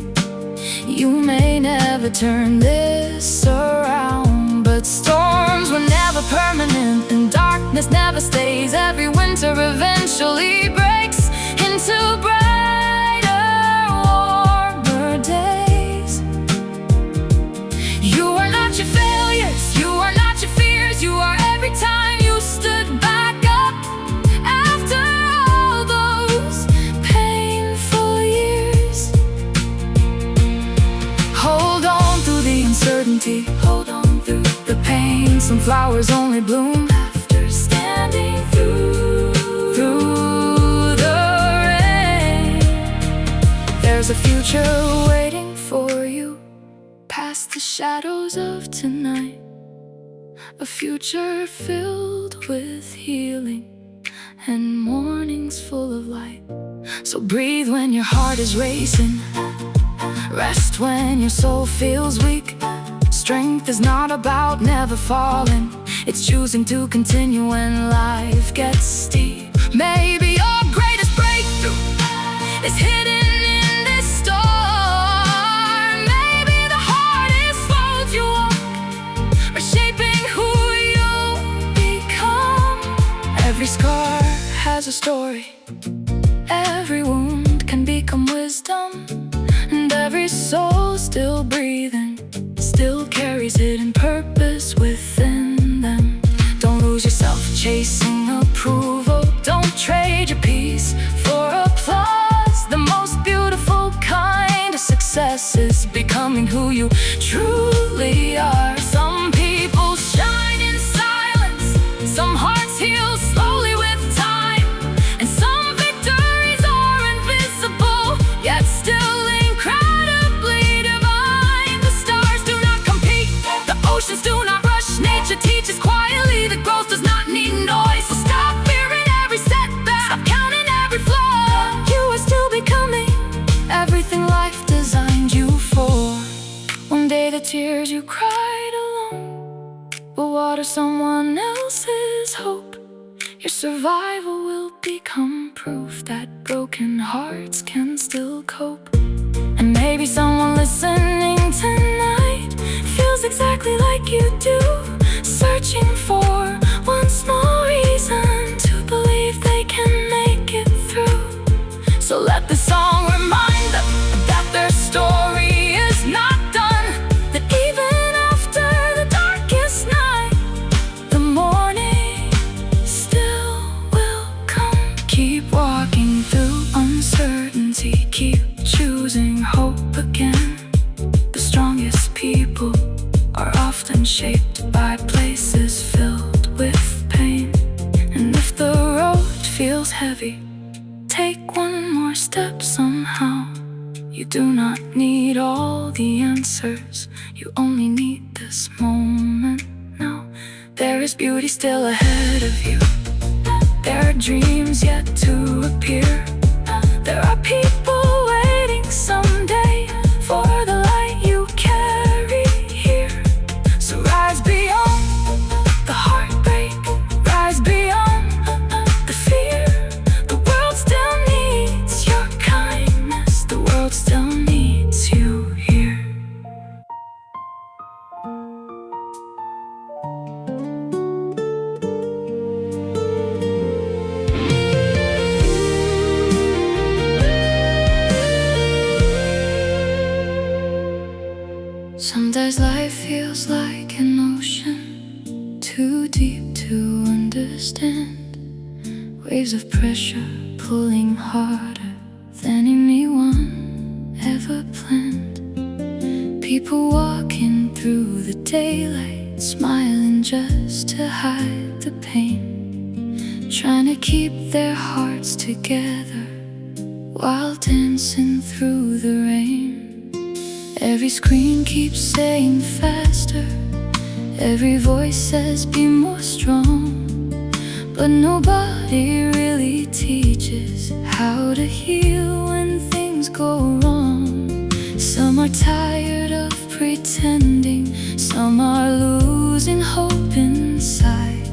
you may never turn this around. But storms were never permanent, and darkness never stays. Every winter eventually breaks into brighter, warmer days. You are not your failures, you are not your fears. You are every time you stood back up after all those painful years. Hold on through the uncertainty, hold on through the pain. Some flowers only bloom after standing through the rain. There's a future waiting for you past the shadows of tonight. A future filled with healing and mornings full of light. So breathe when your heart is racing, rest when your soul feels weak. Strength is not about never falling, it's choosing to continue when life gets steep. Maybe your greatest breakthrough is hidden in this storm. Maybe the hardest road you walk are shaping who you'll become. Every scar has a story, every wound can become wisdom, and every soul still breathing still carries hidden purpose within them. Don't lose yourself chasing approval, don't trade your peace for applause. The most beautiful kind of success is becoming who you truly are. Some people shine in silence, some hearts heal slowly with time, and some victories are invisible, yet still incredibly divine. The stars do not compete, the oceans do not rush. Nature teaches quietly that growth does not need noise. So stop fearing every setback, stop counting every flaw. You are still becoming everything life designed you for. One day the tears you cried alone will water someone else's hope. Your survival will become proof that broken hearts can still cope. And maybe someone listening tonight feels exactly like you do, searching for one small reason to believe they can make it through. So let the song remind them that their story is not done, that even after the darkest night, the morning still will come. Keep walking through uncertainty, keep choosing hope again. The strongest people are often shaped by places filled with pain. And if the road feels heavy, take one more step somehow. You do not need all the answers, you only need this moment now. There is beauty still ahead of you, there are dreams yet to appear. There are people waiting someday for the light you carry here. So rise beyond the heartbreak, rise beyond the fear. The world still needs your kindness, the world still needs you here. Some days life feels like an ocean, too deep to understand. Waves of pressure pulling harder than anyone ever planned. People walking through the daylight, smiling just to hide the pain, trying to keep their hearts together while dancing through the rain. Every screen keeps saying faster, every voice says be more strong, but nobody really teaches how to heal when things go wrong. Some are tired of pretending, some are losing hope inside,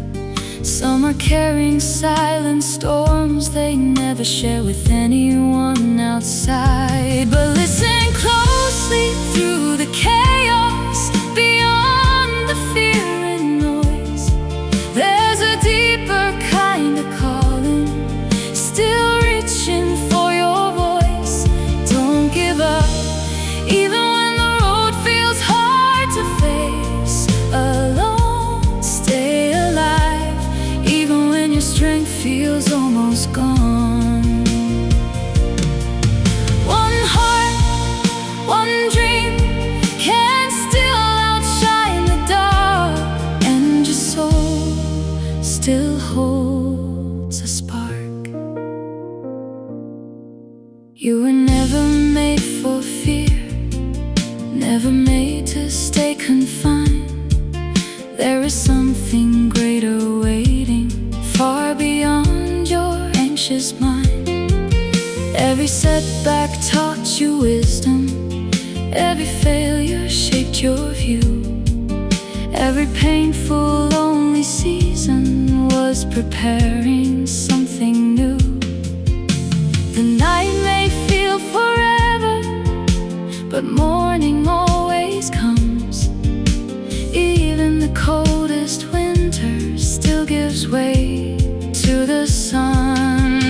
some are carrying silent storms they never share with anyone outside. But listen closely through the chaos, beyond the fear and noise, there's a deeper kind of calling, still reaching for your voice. Don't give up, even when the road feels hard to face alone. Stay alive, even when your strength feels almost gone. One heart, one dream can still outshine the dark, and your soul still holds a spark. You were never made for fear, never made to stay confined. There is something greater waiting, far beyond your anxious mind. Every setback taught you wisdom, every failure shaped your view. Every painful, lonely season was preparing something new. The night may feel forever, but morning always comes. Even the coldest winter still gives way to the sun.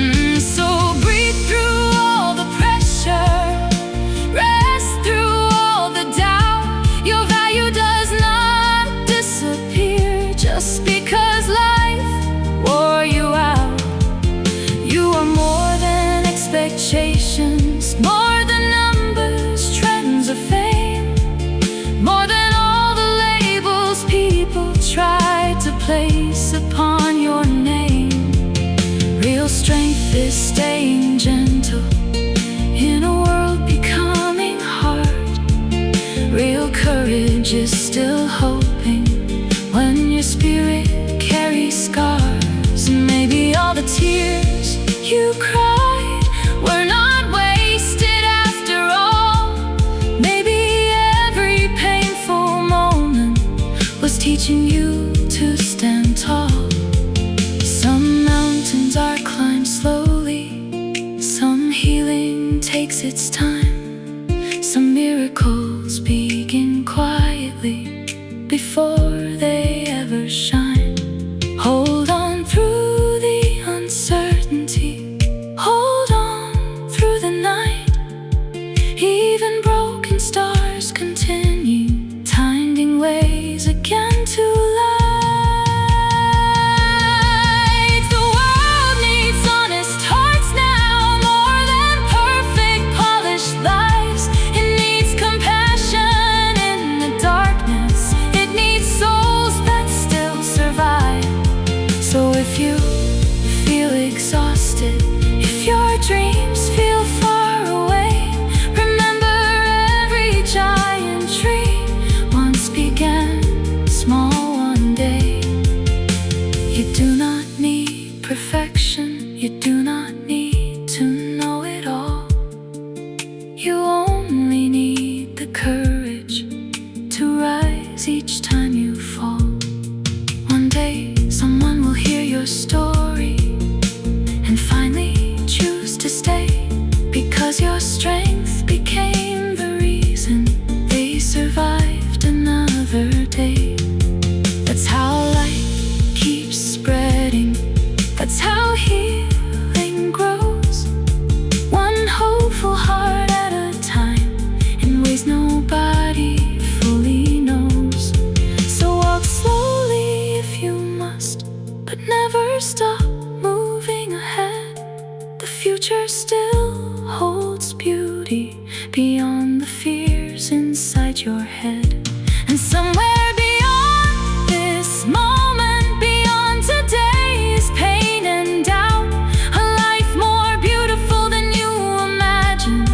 So breathe through all the pressure, rest through all the doubt. Your value does not disappear just because life wore you out. You are more than expectations, more than numbers, trends, or fame, more than all the labels people try to place upon your name. Real strength is staying gentle in a world becoming hard. Real courage is still hoping when your spirit carries scars. And maybe all the tears you cried were not wasted after all. Maybe every painful moment was teaching you to stand tall. Some mountains are climbed slowly, some healing takes its time, some miracles begin quietly 'cause your strength became the reason they survived another day. That's how light keeps spreading, that's how healing grows, one hopeful heart at a time, in ways nobody fully knows. So walk slowly if you must, but never stop moving ahead. The future still holds beauty beyond the fears inside your head. And somewhere beyond this moment, beyond today's pain and doubt, a life more beautiful than you imagine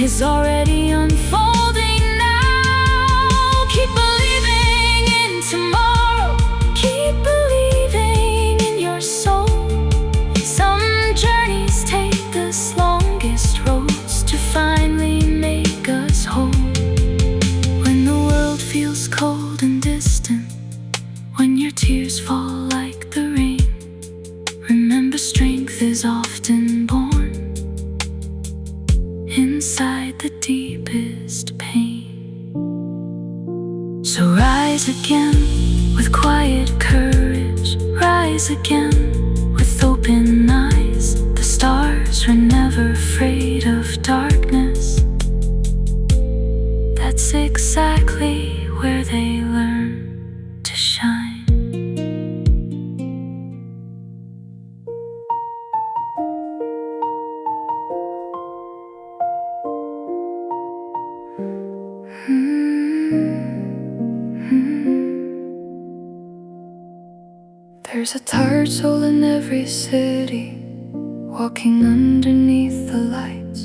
is already unfolding now. Keep believing in tomorrow, keep believing in your soul. Some journeys take us longest roads to finally make us whole. When the world feels cold and distant, when your tears fall like the rain, remember strength is often born inside the deepest pain. So rise again with quiet courage, rise again with open eyes. The stars are never afraid of darkness. That's exactly where they learn to shine. There's a tired soul in every city, walking underneath the lights,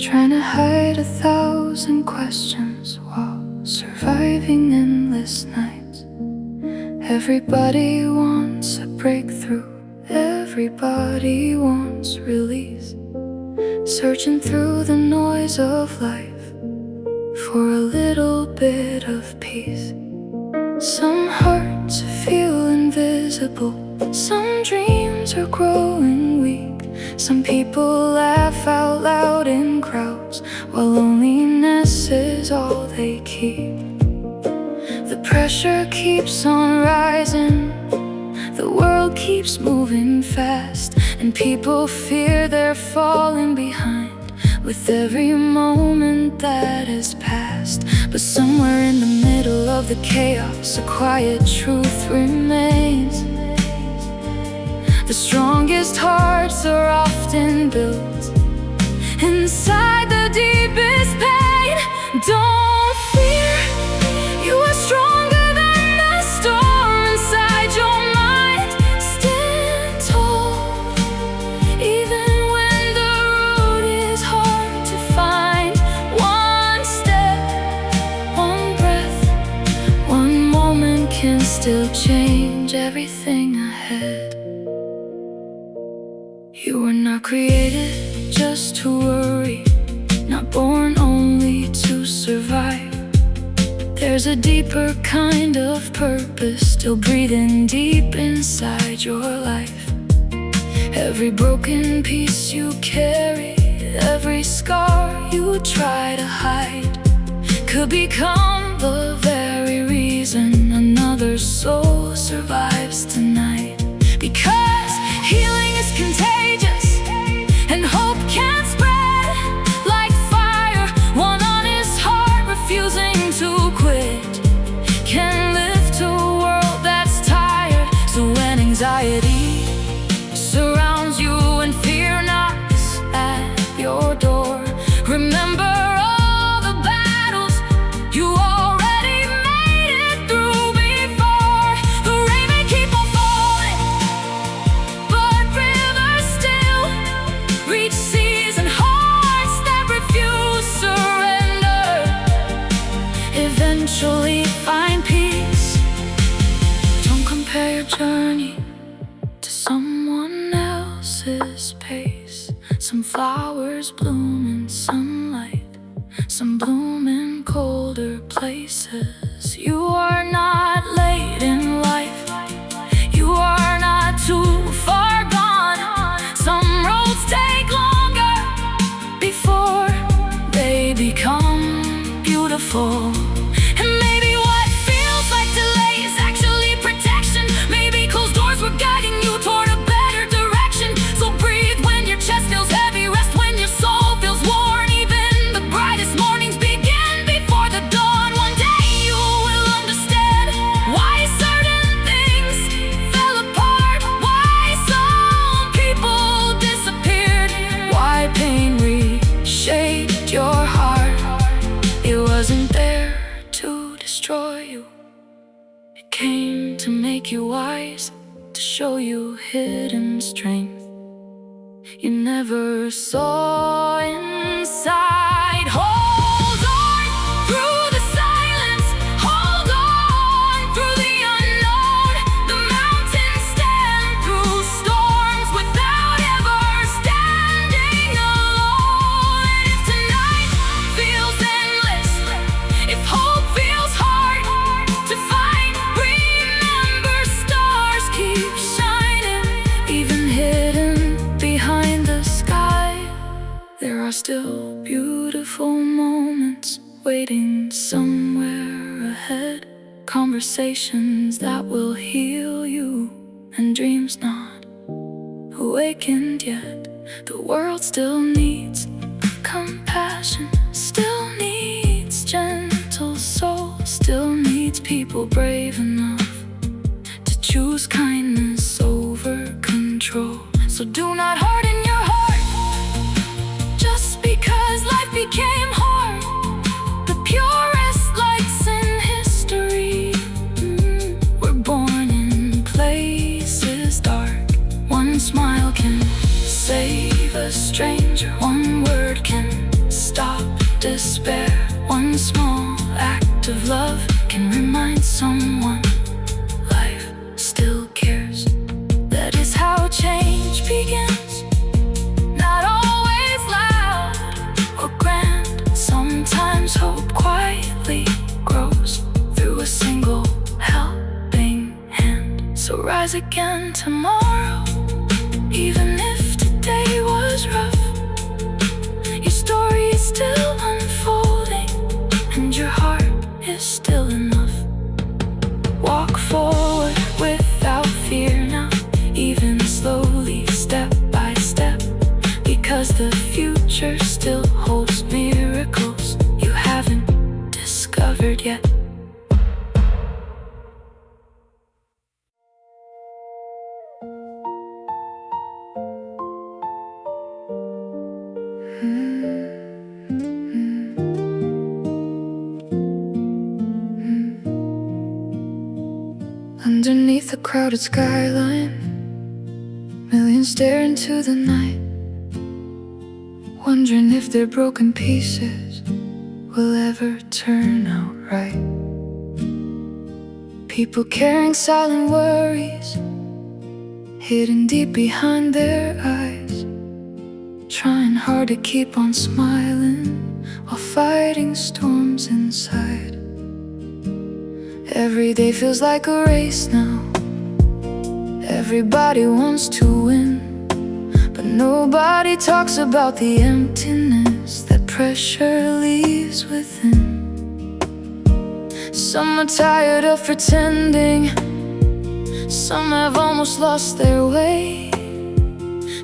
trying to hide 1,000 questions while surviving endless nights. Everybody wants a breakthrough, everybody wants release, searching through the noise of life for a little bit of peace. Some hearts feel invisible, some dreams are growing weak, some people laugh out loud in crowds, while loneliness is all they keep. The pressure keeps on rising, the world keeps moving fast, and people fear they're falling behind with every moment that has passed. But somewhere in the middle of the chaos, a quiet truth remains. The strongest hearts are often built inside the deepest pain. Don't fear, you are stronger than the storm inside your mind. Stand tall, even when the road is hard to find. One step, one breath, one moment can still change everything ahead. You were not created just to worry, not born only to survive. There's a deeper kind of purpose still breathing deep inside your life. Every broken piece you carry, every scar you try to hide, could become the very reason another soul survives tonight. Because healing is contagious, and hope can spread like fire. One honest heart refusing to quit can lift a world that's tired. So when anxiety surrounds you and fear knocks at your door, remember all the battles you already made it through before. The rain may keep on falling, but rivers still reach seas, and hearts that refuse surrender eventually find peace. Don't compare your journey to someone else's pace. Some flowers bloom in sunlight, some bloom in colder places. You are not late in life, you are not too far gone. Some roads take longer show you hidden strength you never saw inside. Hold on through the silence, hold on through the unknown. The mountains stand through storms without ever standing alone. And if tonight feels endless, if hope feels hard to find, remember stars keep shining, even hidden behind the sky. There are still beautiful moments waiting somewhere ahead, conversations that will heal you, and dreams not awakened yet. The world still needs compassion, still needs gentle souls, still needs people brave enough to choose kindness over control. So do not harden your heart just because life became hard. The purest lights in history were born in places dark. One smile can save a stranger, one word can stop despair. One small act of love can remind someone life still cares. That is how change begins, not always loud or grand. Sometimes hope quietly grows through a single helping hand. So rise again tomorrow, even if today was rough. Your story is still unfolding, and your heart is still enough. Walk forward without fear now, even slowly, step by step, because the future still holds miracles you haven't discovered yet. Underneath the crowded skyline, millions stare into the night, wondering if their broken pieces will ever turn out right. People carrying silent worries hidden deep behind their eyes, trying hard to keep on smiling while fighting storms inside. Every day feels like a race now. Everybody wants to win, but nobody talks about the emptiness that pressure leaves within. Some are tired of pretending, some have almost lost their way.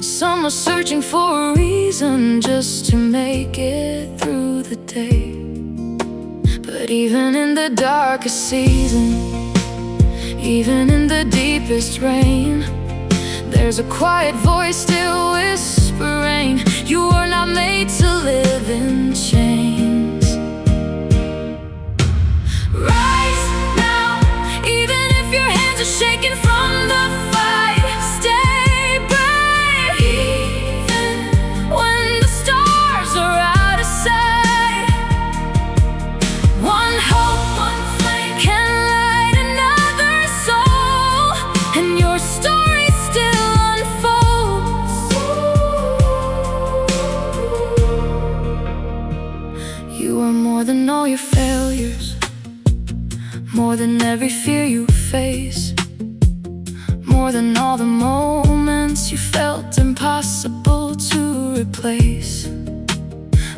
Some are searching for a reason just to make it through the day. But even in the darkest season, even in the deepest rain, there's a quiet voice still whispering, you are not made to live in chains. Rise now, even if your hands are shaking from the fight. Stay brave, even when the stars are out of sight. One hope, one flame can light another soul, and your story still unfolds. You are more than all your failures, more than every fear you face, more than all the moments you felt impossible to replace.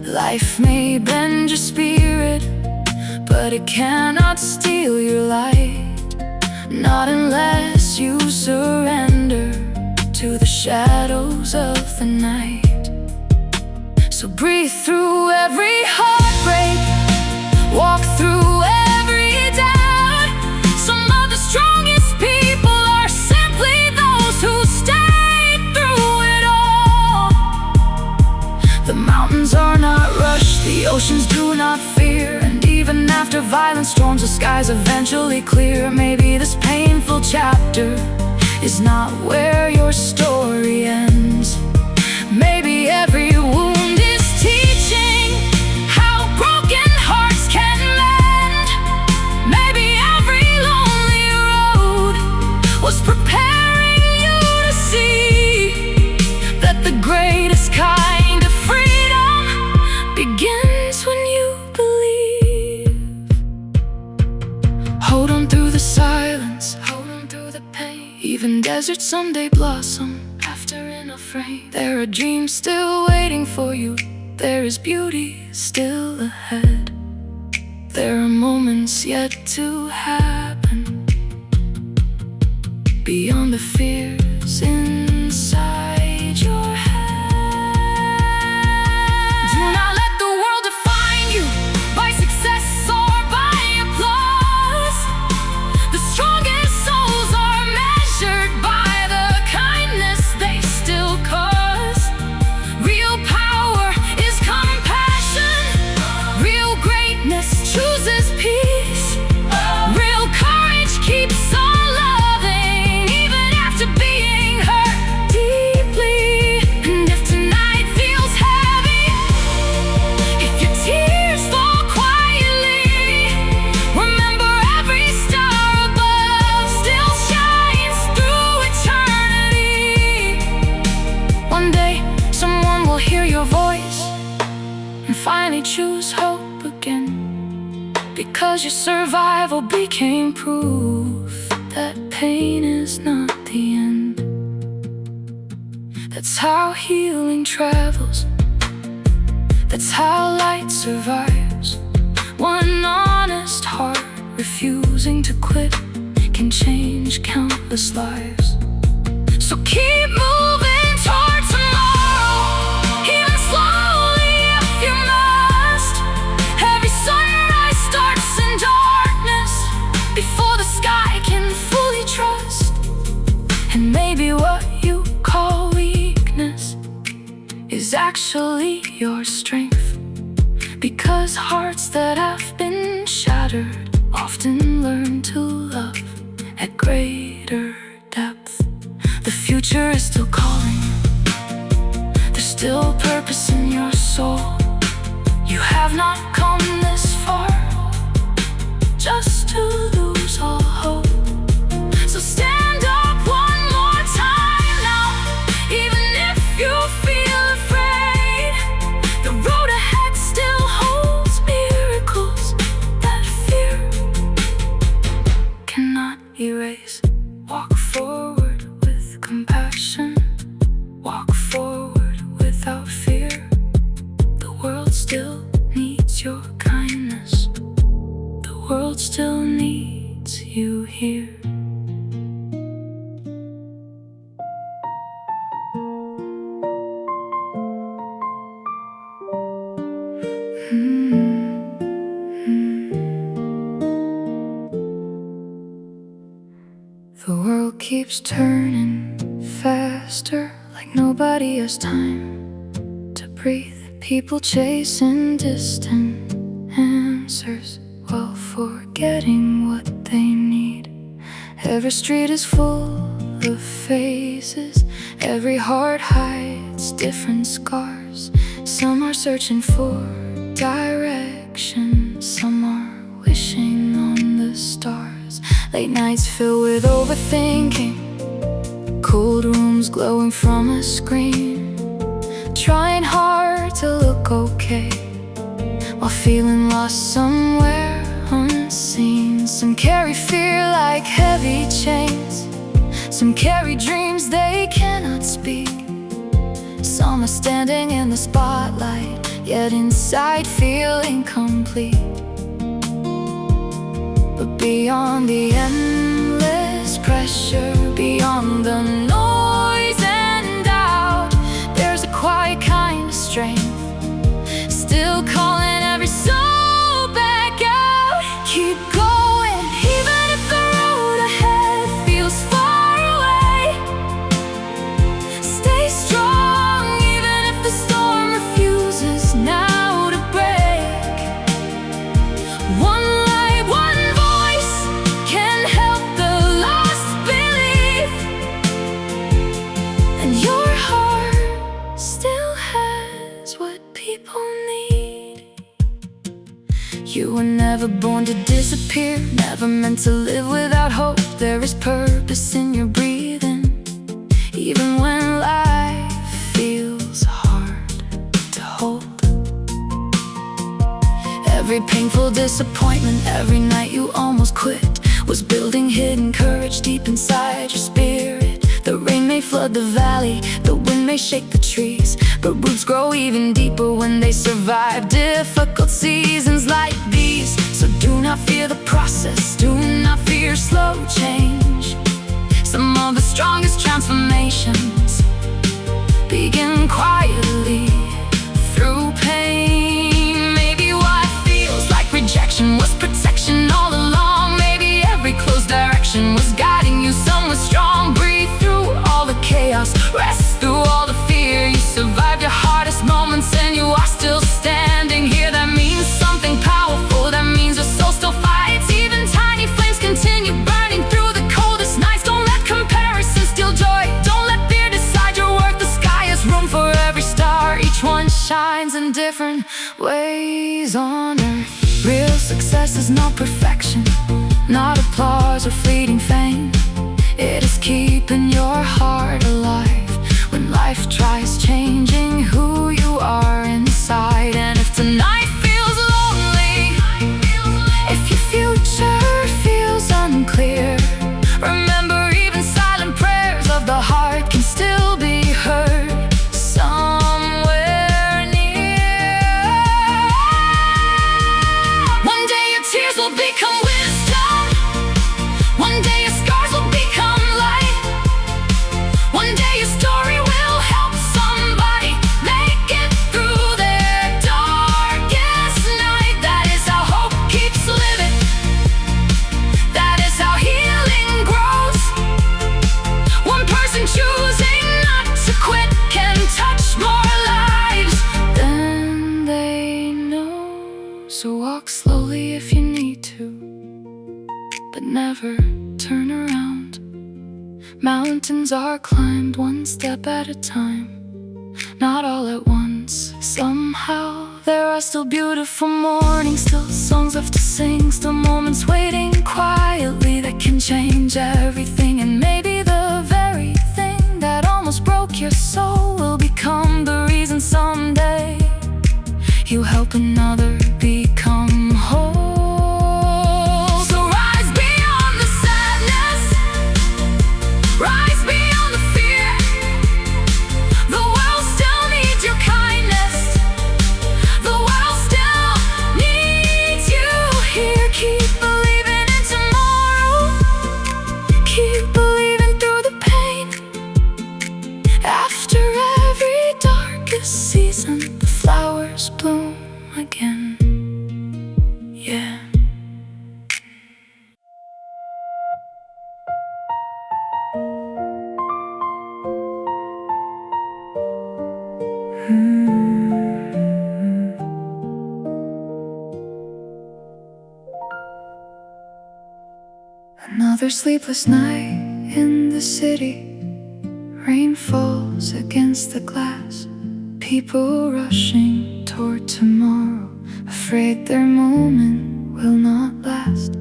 Life may bend your spirit, but it cannot steal your light, not unless you surrender to the shadows of the night. So breathe through every heartbreak, walk through every doubt. Some of the strongest people are simply those who stayed through it all. The mountains are not rushed, the oceans do not fear, and even after violent storms, the skies eventually clear. Maybe this painful chapter is not where your story ends. Maybe every wound is teaching how broken hearts can mend. Maybe every lonely road was preparing you to see that the greatest kind of freedom begins when you believe. Hold on through the silence, hold on through the pain. Even deserts someday blossom after enough rain. There are dreams still waiting for you. There is beauty still ahead. There are moments yet to happen beyond the fears inside your head. Do not let the world define you by success or by applause. The strongest souls are measured by the kindness they still cause. Real power is compassion. Real greatness chooses peace. Real courage keeps on loving even after being hurt deeply. And if tonight feels heavy, if your tears fall quietly, remember every star above still shines through eternity. One day, someone will hear your voice and finally choose hope again, because your survival became proof that pain is not the end. That's how healing travels. That's how light survives. One honest heart refusing to quit can change countless lives. So keep moving toward tomorrow, even slowly if you must. Every sunrise starts in darkness before the sky can fully trust. And maybe what you call weakness is actually your strength, because hearts that have been shattered often learn to love at greater depth. The future is still calling. There's still purpose in your soul. You have not come this far just to lose all hope. So stand up one more time now, even if you feel afraid. The road ahead still holds miracles that fear cannot erase. Walk forward with compassion. Walk forward without fear. The world still needs your kindness. The world still needs you here. The world keeps turning faster, like nobody has time to breathe. People chasing distant answers while forgetting what they need. Every street is full of faces. Every heart hides different scars. Some are searching for direction. Some are wishing on the stars. Late nights filled with overthinking. Cold rooms glowing from a screen. Trying hard to look okay while feeling lost somewhere unseen. Some carry fear like heavy chains. Some carry dreams they cannot speak. Some are standing in the spotlight, yet inside feel incomplete. But beyond the endless pressure, beyond the noise and doubt, there's a quiet kind of strength, still calling every soul back out. Keep going, even if the road ahead feels far away. Stay strong, even if the storm refuses now to break. One light, one voice can help the lost believe You were never born to disappear, never meant to live without hope. There is purpose in your breathing, even when life feels hard to hold. Every painful disappointment, every night you almost quit, was building hidden courage deep inside your spirit. The rain may flood the valley, the wind may shake the trees, but roots grow even deeper when they survive difficult seasons like these. So do not fear the process, do not fear slow change. Some of the strongest transformations begin quietly through pain. Maybe what feels like rejection was protection all along. Maybe every closed direction was guiding you somewhere strong. Breathe through all the chaos, rest through all the fear. You survived your hardest moments and you are still standing here. That means something powerful, that means your soul still fights. Even tiny flames continue burning through the coldest nights. Don't let comparison steal joy, don't let fear decide your worth. The sky has room for every star, each one shines in different ways on earth. Real success is not perfection, not applause or fleeting fame. It is keeping your heart alive when life tries changing who you are inside. And if tonight feels lonely, if your future feels unclear, remember even silent prayers of the heart can still be heard somewhere near. One day your tears will become wisdom, one day your scars will become light, one day your story will help somebody make it through their darkest night. That is how hope keeps living, that is how healing grows. One person choosing not to quit can touch more lives than they know. So walk slowly if you need to, but never turn around. Mountains are climbed one step at a time, not all at once. Somehow there are still beautiful mornings, still songs left to sing, still moments waiting quietly that can change everything. And maybe the very thing that almost broke your soul will become the reason someday you help another become whole. So rise beyond the sadness, rise beyond the fear. The world still needs your kindness, the world still needs you here. Keep believing in tomorrow, keep believing through the pain. After every darkest season, the flowers bloom again. Yeah. Another sleepless night in the city. Rain falls against the glass. People rushing toward tomorrow, afraid their moment will not last.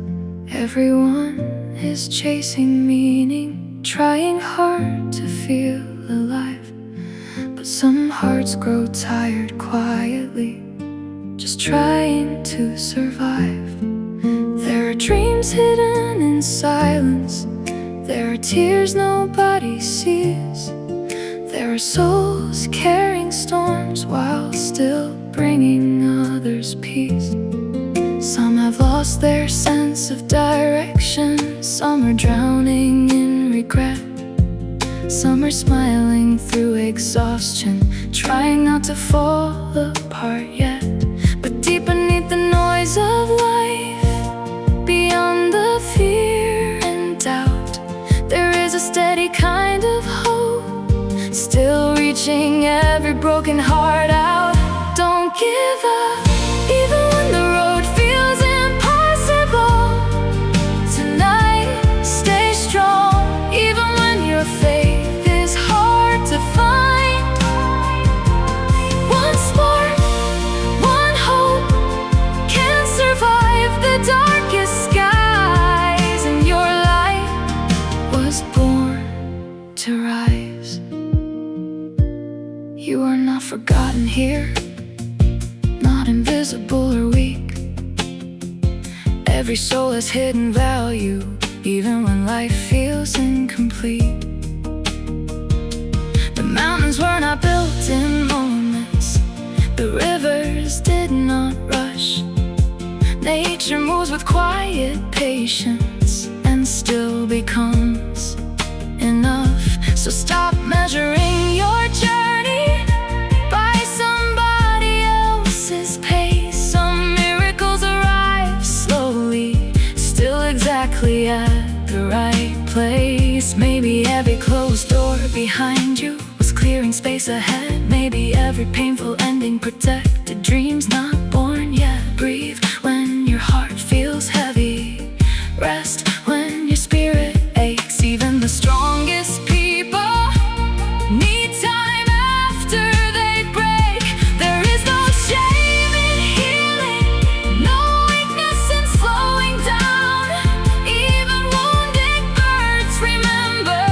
Everyone is chasing meaning, trying hard to feel alive. But some hearts grow tired quietly, just trying to survive. There are dreams hidden in silence, there are tears nobody sees. There are souls carrying storms while still bringing others peace. Some have lost their sense of direction, some are drowning in regret. Some are smiling through exhaustion, trying not to fall apart yet. But deep beneath the noise of life, beyond the fear and doubt, there is a steady kind of hope, still reaching every broken heart out. Don't give up, even when the road feels impossible. Tonight, stay strong, even when your faith is hard to find. One spark, one hope can survive. not invisible or weak. Every soul has hidden value, even when life feels incomplete. The mountains were not built in moments, the rivers did not rush. Nature moves with quiet patience and still becomes enough. So stop measuring your journey by somebody else's pace. Some miracles arrive slowly, still exactly at the right place. Maybe every closed door behind you was clearing space ahead. Maybe every painful ending protected dreams not born yet. Breathe when your heart feels heavy, rest when your spirit aches. Even the strongest people need time after they break. There is no shame in healing, no weakness in slowing down. Even wounded birds remember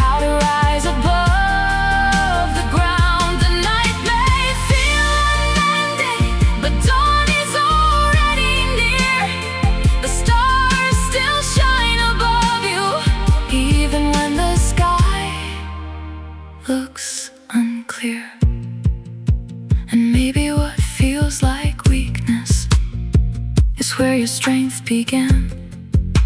how to rise above the ground. The night may feel unending, but dawn is already near. The stars still shine above you, even when the sky looks unclear. And maybe what feels like weakness is where your strength began.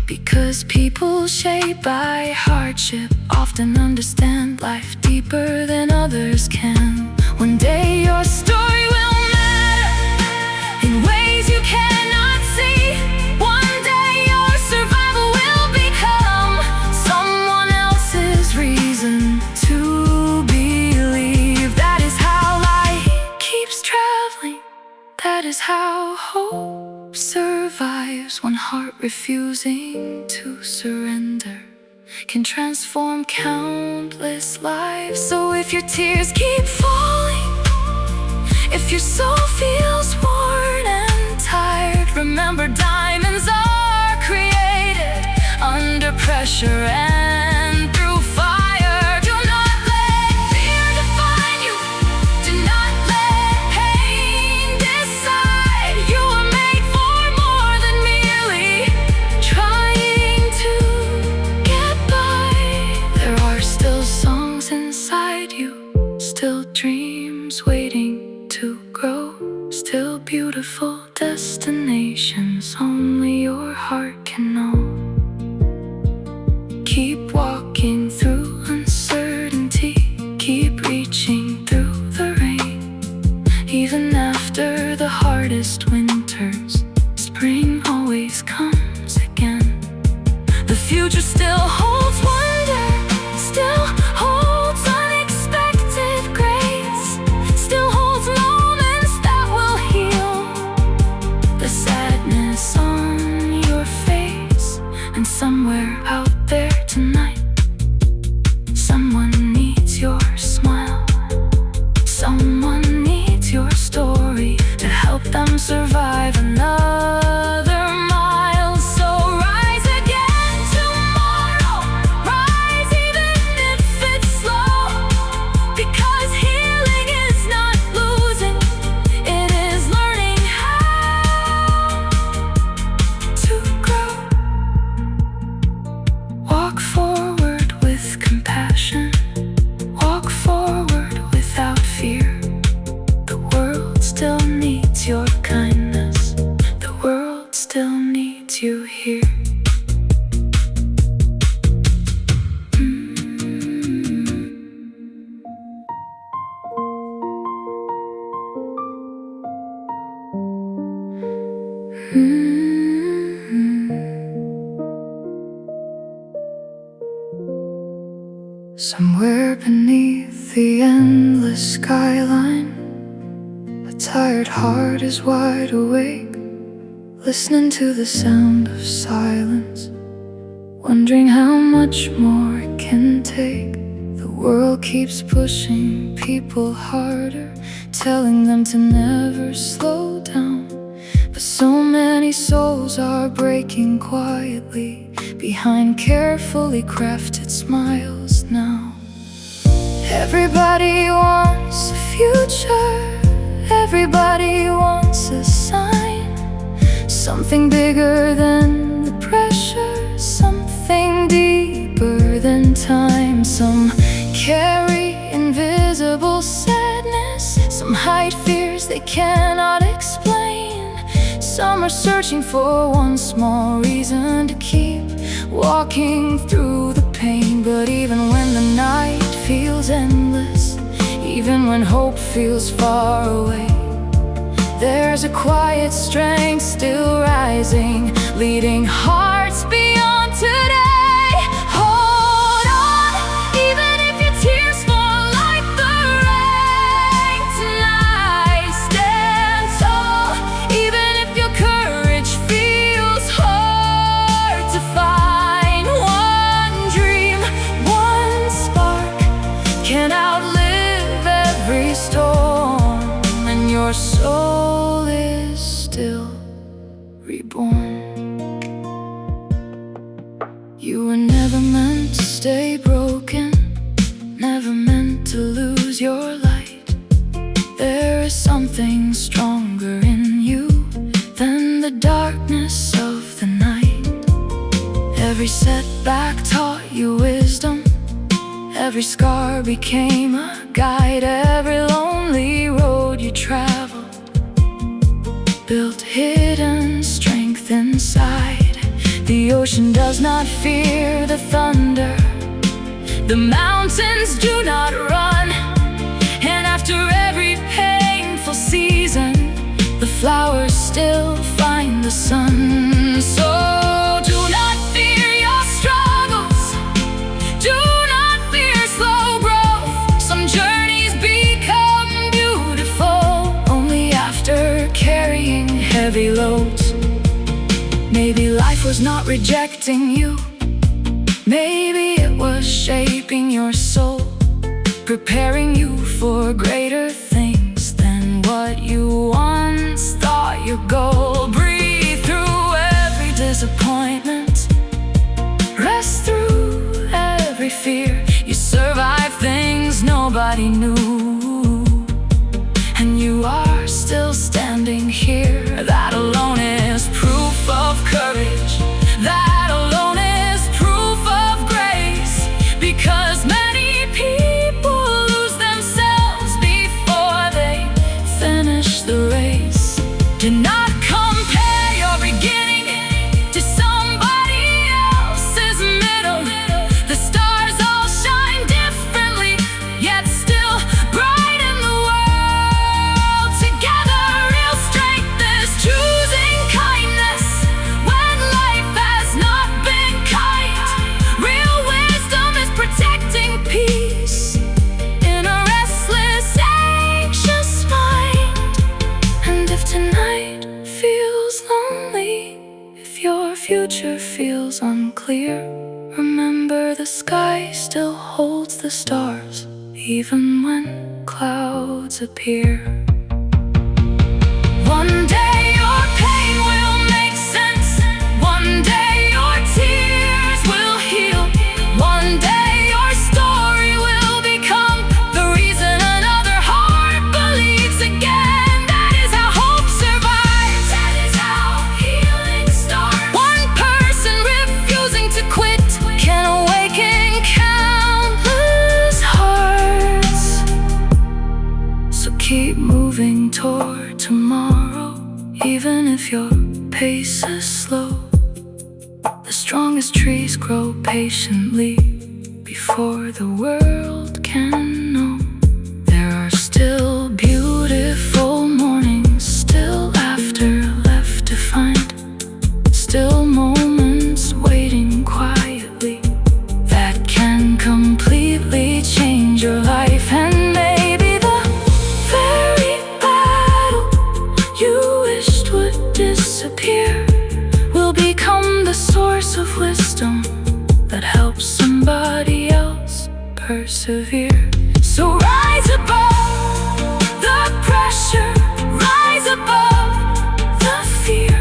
Because people shaped by hardship often understand life deeper than others can. One day your story will matter in ways you cannot see. One day your survival will become someone else's reason to believe. That is how light keeps traveling. That is how hope survives. One heart refusing to surrender can transform countless lives. So if your tears keep falling, if your soul feels worn and tired, remember diamonds are created under pressure and through fire. Do not let fear define you. Do not let pain decide. You are made for more than merely trying to get by. There are still songs inside you, still dreams waiting to grow, still beautiful destinations only your heart can know. Keep walking through uncertainty, keep reaching through the rain. Even after the hardest winters, spring always comes again. The future still holds wonder, still holds unexpected grace, still holds moments that will heal the sadness on your face. And somewhere out there tonight, someone needs your smile. Someone needs your story to help them survive another mile. So rise again tomorrow, rise even if it's slow. Because healing is not losing, it is learning how to grow. Walk forward with compassion, walk forward without fear. The world still needs your kindness, the world still needs you here. Somewhere beneath the endless skyline, a tired heart is wide awake, listening to the sound of silence, wondering how much more it can take. The world keeps pushing people harder, telling them to never slow down. But so many souls are breaking quietly behind carefully crafted smiles now. Everybody wants a future, everybody wants something bigger than the pressure, something deeper than time. Some carry invisible sadness, some hide fears they cannot explain. Some are searching for one small reason to keep walking through the pain. But even when the night feels endless, even when hope feels far away, there's a quiet strength still rising, leading hearts beyond today. Hold on, even if your tears fall like the rain tonight. Stand tall, even if your courage feels hard to find. One dream, one spark can outlive every storm, and your soul is still reborn. You were never meant to stay broken, never meant to lose your light. There is something stronger in you than the darkness of the night. Every setback taught you wisdom, every scar became a guide. Every lonely road you traveled built hidden strength inside. The ocean does not fear the thunder, the mountains do not run, and after every painful season, the flowers still find the sun. So do not fear your struggles, do not fear slow growth. Some journeys become beautiful only after carrying heavy loads. Maybe life was not rejecting you, maybe it was shaping your soul, preparing you for greater things than what you once thought your goal. Breathe through every disappointment, rest through every fear. You survived things nobody knew, and you are still standing here. That alone is proof of courage, that alone is proof of grace. Because many people lose themselves before they finish the race. Do not compare your beginning to somebody else's middle. The stars all shine differently, yet still bright in the world. Together real strength is choosing kindness when life has not been kind. Real wisdom is protecting peace in a restless, anxious mind. And if tonight feels lonely, if your future feels unclear, remember the sky still holds the stars, even when clouds appear. One day your pain will make sense, one day your tears will heal, one day your story will become the reason another heart believes again. That is how hope survives, that is how healing starts. One person refusing to quit can awaken countless hearts. So keep moving toward tomorrow, even if your pace is slow. The strongest trees grow patiently before the world can know. There are still beautiful mornings, still laughter left to find, still moments waiting quietly that can completely change your life. And maybe the very battle you wished would disappear will become the source of wisdom that helps somebody else persevere. So rise above the pressure, rise above the fear.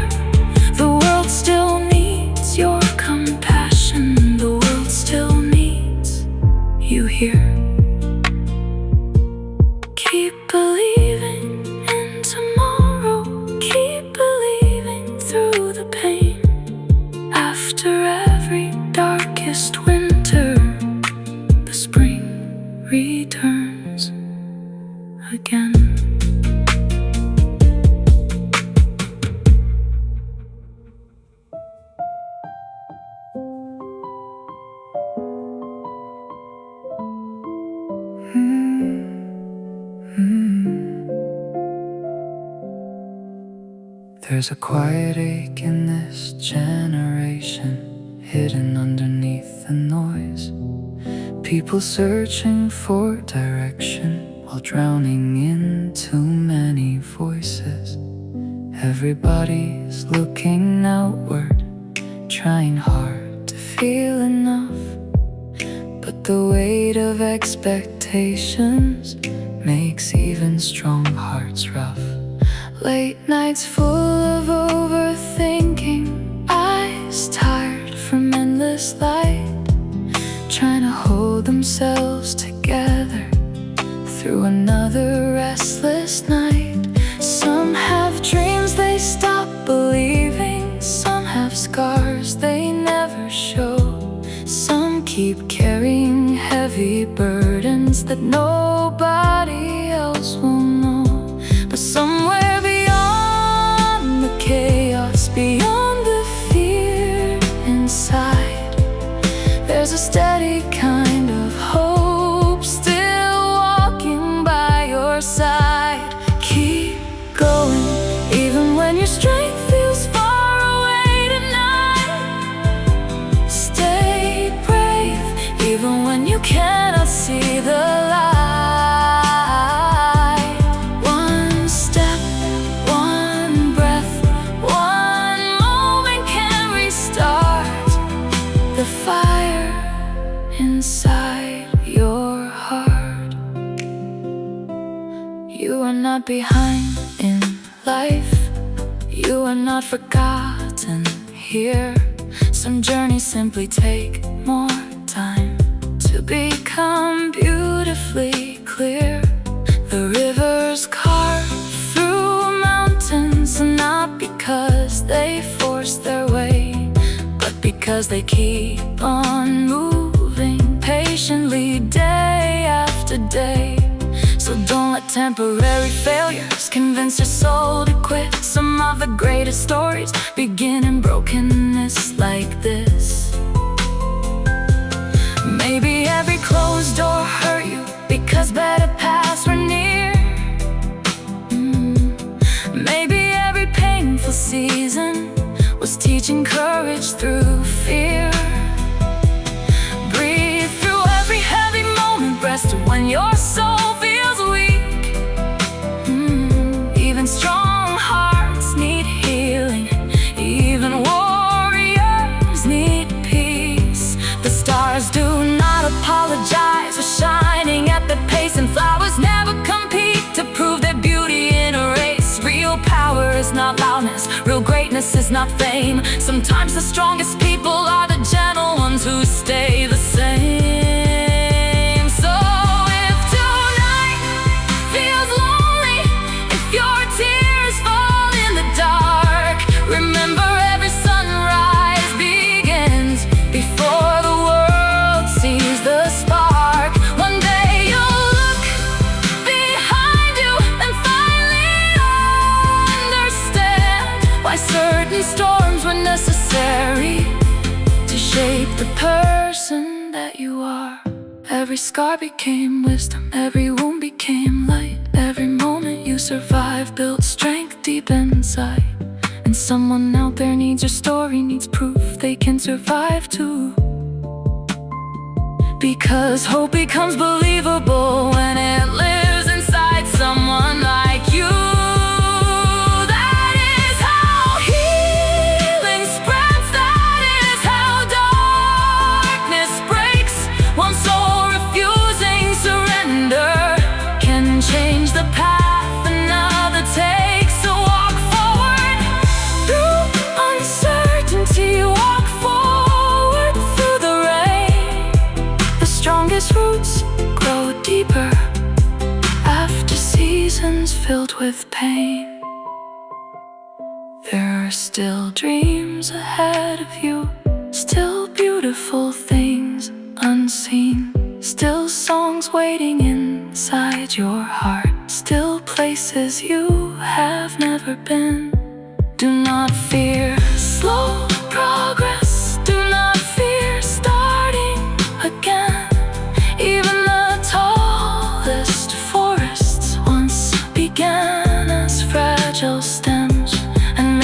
The world still needs your compassion, the world still needs you here. Keep believing in tomorrow, keep believing through There's a quiet ache in this generation, hidden underneath the noise. People searching for direction while drowning in too many voices. Everybody's looking outward, trying hard to feel enough, but the weight of expectations makes even strong hearts rough. Late nights full of overthinking, eyes tired from endless light, trying to hold themselves together through another restless night. Some have dreams they stop believing, some have scars they never show. Some keep carrying heavy burdens that nobody else will know. But somewhere beyond the chaos, beyond the fear inside, there's a steady kind of hope still walking by your side. Keep going, even when your strength feels far away tonight. Stay brave, even when you cannot see the light. One step, one breath, one moment can restart the fire inside your heart. You are not behind in life, you are not forgotten here. Some journeys simply take more time to become beautifully clear. The rivers carve through mountains, not because they force their way, but because they keep on moving patiently day after day. So don't let temporary failures convince your soul to quit. Some of the greatest stories begin in brokenness like this. Maybe every closed door hurt you because better paths were near. Maybe every painful season was teaching courage through fear. Breathe through every heavy moment, rest when your soul feels weak. Even strong hearts need healing, even warriors need peace. The stars do not apologize for shining at the pace, and flowers never compete to prove their beauty in a race. Real power is not loudness, real greatness is not fame. Sometimes the strongest people are the gentle ones who stay the same. So if tonight feels lonely, if your tears fall in the dark, remember every sunrise begins before the world sees the spark. One day you'll look behind you and finally understand why certain storms were necessary to shape the person that you are. Every scar became wisdom, every wound became light. Every moment you survived built strength deep inside. And someone out there needs your story, needs proof they can survive too. Because hope becomes believable when it lives inside someone like you. That is how healing spreads, that is how darkness breaks. One soul refusing surrender can change the path another takes. So walk forward through uncertainty, walk forward through the rain. The strongest roots grow deeper after seasons filled with pain. There are still dreams ahead of you, still beautiful things unseen, still songs waiting inside your heart, still places you have never been. Do not fear slow progress, do not fear starting again. Even the tallest forests once began as fragile stems, and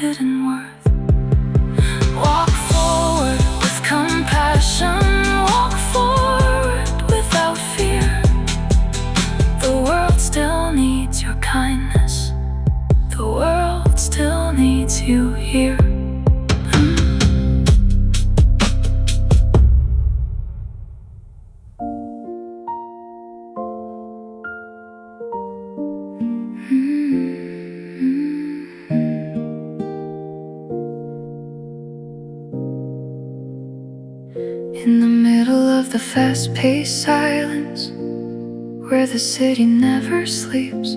hidden worth. Walk forward with compassion, walk forward without fear. The world still needs your kindness, the world still needs you here. In the middle of the fast-paced silence, where the city never sleeps,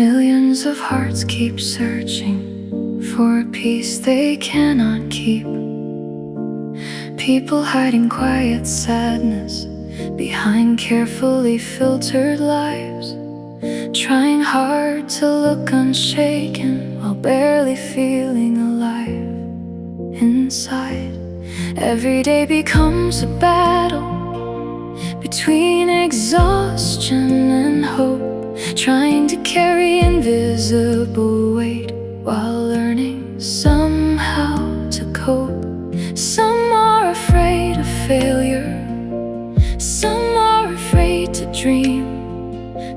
millions of hearts keep searching for a peace they cannot keep. People hiding quiet sadness behind carefully filtered lives, trying hard to look unshaken while barely feeling alive inside. Every day becomes a battle between exhaustion and hope, trying to carry invisible weight while learning somehow to cope. Some are afraid of failure, some are afraid to dream,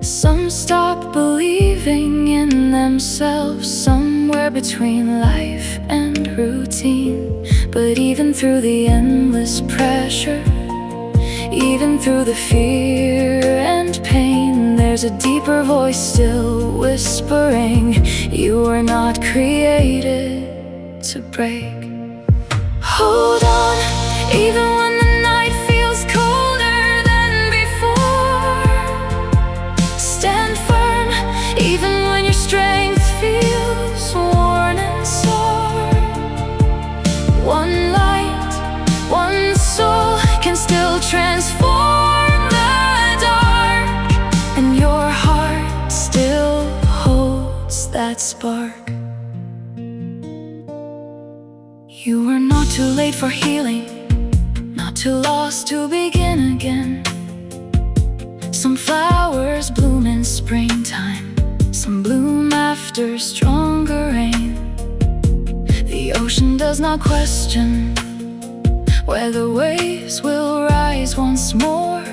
some stop believing in themselves somewhere between life and routine. But even through the endless pressure, even through the fear and pain, there's a deeper voice still whispering, you were not created to break. Hold on, even when the night feels colder than before. Stand firm, even when your strength feels worn and sore. One light, one soul can still transform the dark, and your heart still holds that spark. You were not too late for healing, not too lost to begin again. Some flowers bloom in springtime, some bloom after stronger rain. The ocean does not question whether waves will rise once more,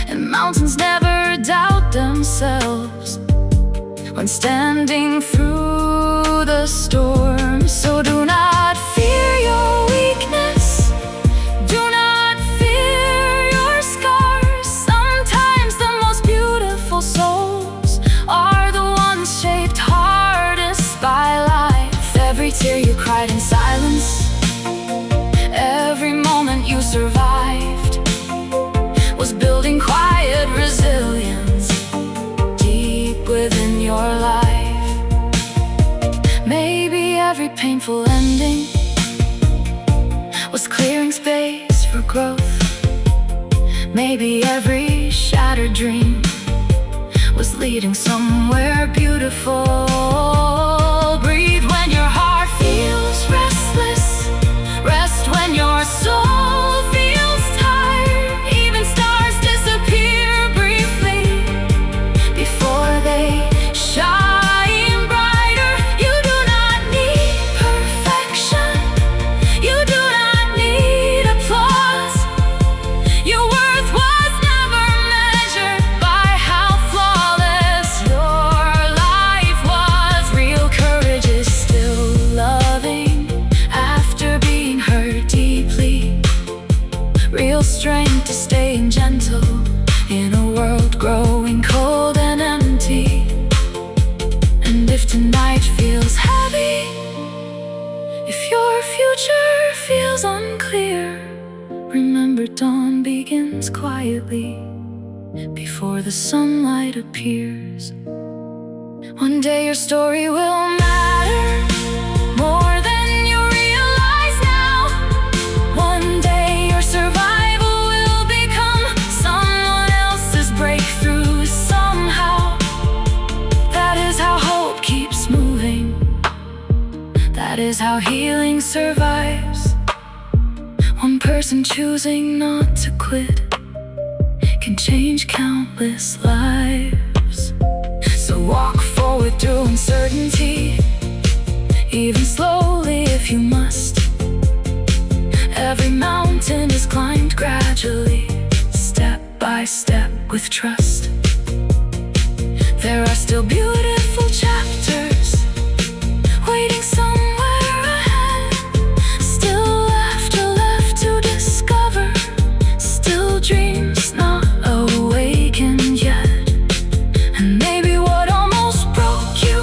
and mountains never doubt themselves when standing through the storm. So do not fear your weakness, do not fear your scars. Sometimes the most beautiful souls are the ones shaped hardest by life. Every tear you cried in silence, every moment you survived, was building quiet resilience deep within your life. Maybe every painful ending was clearing space for growth. Maybe every shattered dream was leading somewhere beautiful. Breathe when your heart feels restless, rest when your soul feels tired. Even stars disappear briefly before they shine brighter. You do not need perfection, you do not need applause. Your worth was never measured by how flawless your life was. Real courage is still loving after being hurt deeply. Real strength is staying gentle in a world growing cold and empty. And if tonight feels heavy, if your future feels unclear, remember dawn begins quietly before the sunlight appears. One day your story will matter more than you realize now. One day your survival will become someone else's breakthrough somehow. That is how hope keeps moving, that is how healing survives. One person choosing not to quit can change countless lives. So walk forward through uncertainty, even slowly if you must. Every mountain is climbed gradually, step by step with trust. There are still beautiful chapters waiting somewhere ahead, still laughter left to discover, still dreams not awakened yet. And maybe what almost broke you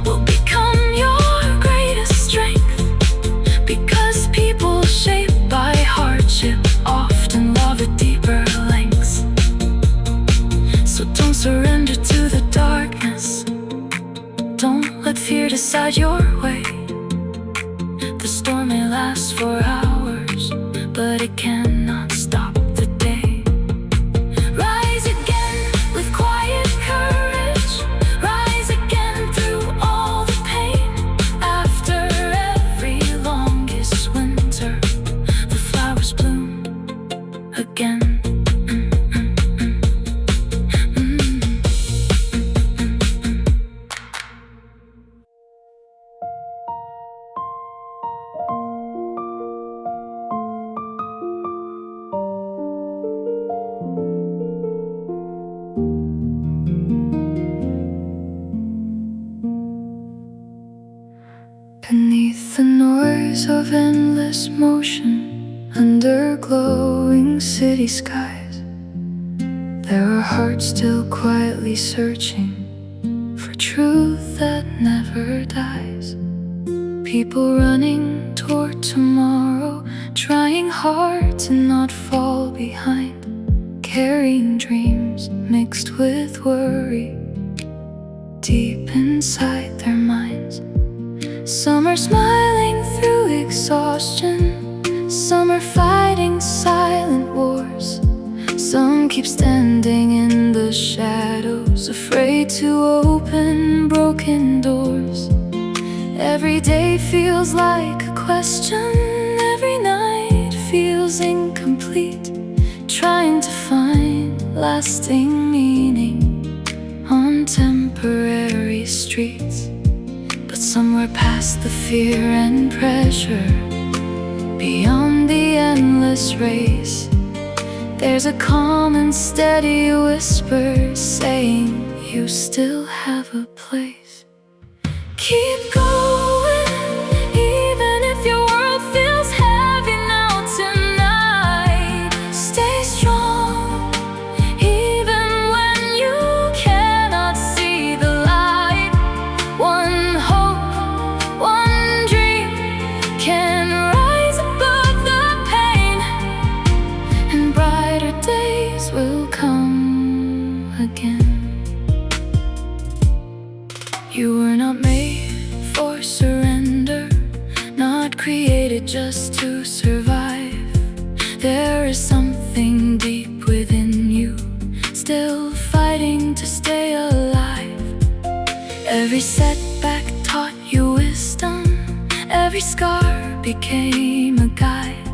will become your greatest strength, because people shaped by hardship often love at deeper lengths. So don't surrender to the darkness, don't let fear decide your way. The storm may last for hours, but it cannot stop the day. Rise again with quiet courage, rise again through all the pain. After every longest winter, the flowers bloom again. Beneath the noise of endless motion, under glowing city skies, there are hearts still quietly searching for truth that never dies. People running toward tomorrow, trying hard to not fall behind, carrying dreams mixed with worry deep inside their minds. Some are smiling through exhaustion, some are fighting silent wars. Some keep standing in the shadows, afraid to open broken doors. Every day feels like a question, every night feels incomplete, trying to find lasting meaning on temporary streets. But somewhere past the fear and pressure, beyond the endless race, there's a calm and steady whisper saying you still have a place. Keep going, even if your world feels heavy now tonight. Stay strong, even when you cannot see the light. One hope, one dream can rise above the pain, and brighter days will come again. You were not made for surrender, not created just to survive. There is something deep within you, still fighting to stay alive. Every setback taught you wisdom, every scar became a guide.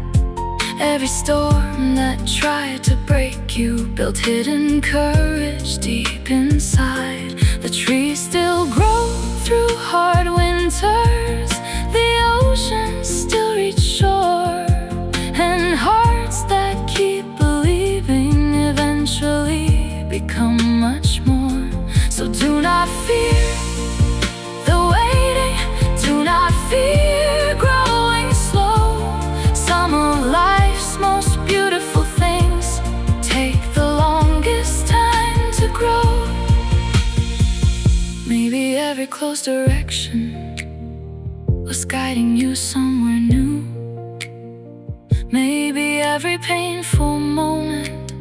Every storm that tried to break you built hidden courage deep inside. The trees still grow through hard winters, the oceans still reach shore, and hearts that keep believing eventually become much more. So do not fear the waiting, do not fear growing slow. Some of life's most beautiful things take the longest time to grow. Maybe every close direction was guiding you somewhere new. Maybe every painful moment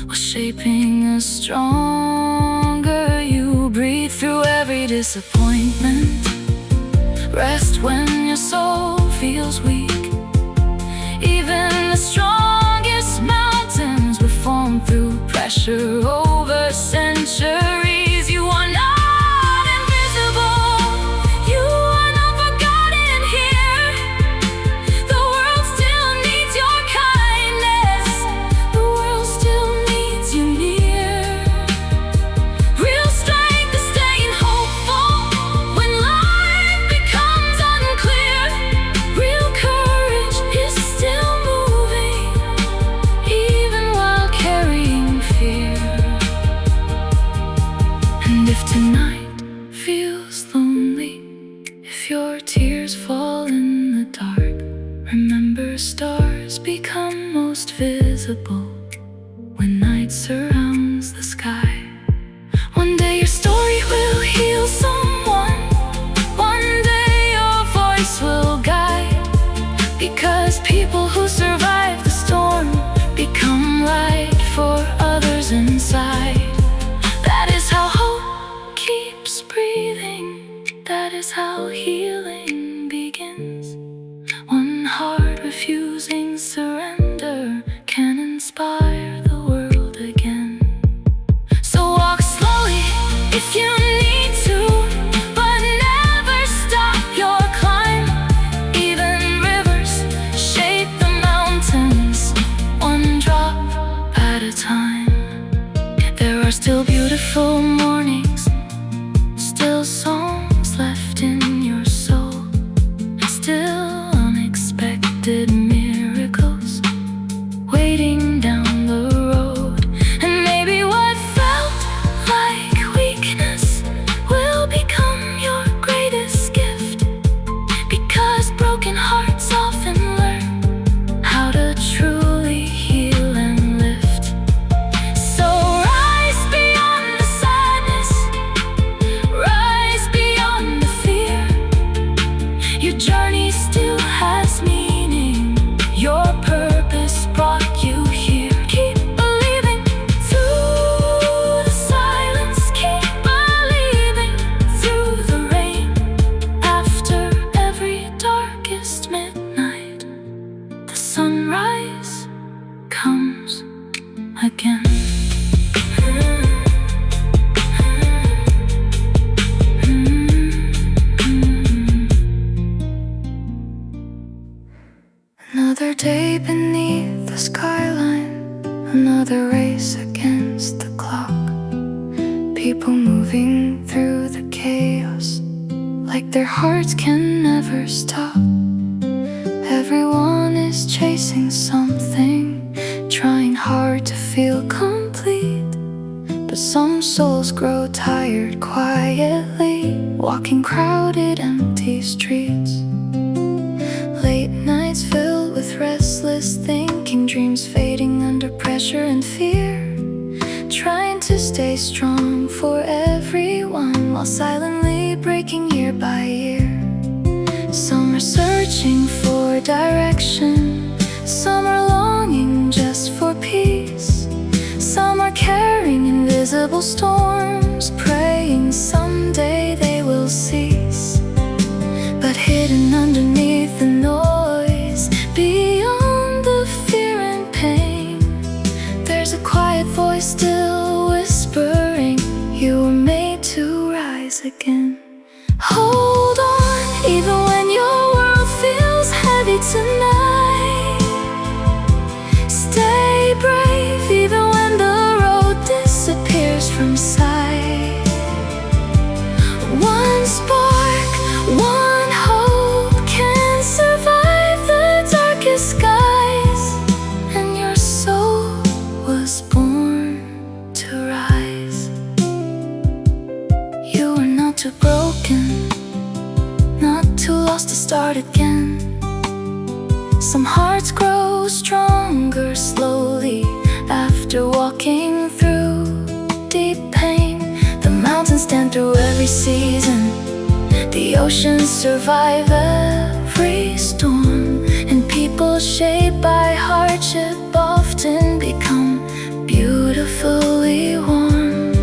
was shaping a stronger you. Breathe through every disappointment, rest when your soul feels weak. Even the strongest mountains were formed through pressure over centuries. You are not invisible, you are not forgotten here. The world still needs your kindness, the world still needs you near. Real strength is staying hopeful when life your tears fall in the dark. Remember, stars become most visible when night surrounds the sky. One day your story will heal someone. One day your voice will guide. Because people who survive the storm become light for others inside. That is how hope keeps breathing. That is how healing begins. One heart refusing surrender can inspire the world again. So walk slowly if you need to, but never stop your climb. Even rivers shape the mountains, one drop at a time. There are still beautiful mornings, still songs left in your soul, still unexpected miracles waiting down the road. And maybe what felt like weakness will become your greatest gift, because broken hearts often learn how to truly heal and lift. So rise beyond the sadness, rise beyond the fear. Your journey still has meaning, your purpose brought you here. Keep believing through the silence, keep believing through the rain. After every darkest midnight, the sunrise comes again. Another day beneath the skyline, another race against the clock. People moving through the chaos like their hearts can never stop. Everyone is chasing something, trying hard to feel complete. But some souls grow tired quietly, walking crowded, empty streets. Late nights filled with restless thinking, dreams fading under pressure and fear. Trying to stay strong for everyone while silently breaking year by year. Some are searching for direction, some are longing just for peace. Some are carrying invisible storms, praying someday they will cease. But hidden underneath the noise, beyond the fear and pain, there's a quiet voice still whispering, you were made to rise again. Hold on, even when your world feels heavy tonight. Stay brave, even when the road disappears from sight. One spark, one hope can survive the darkest skies. And your soul was born to rise. You are not too broken, not too lost to start again. Some hearts grow stronger slowly after walking through deep pain. The mountains stand through every season, the oceans survive every storm. And people shaped by hardship often become beautifully warm.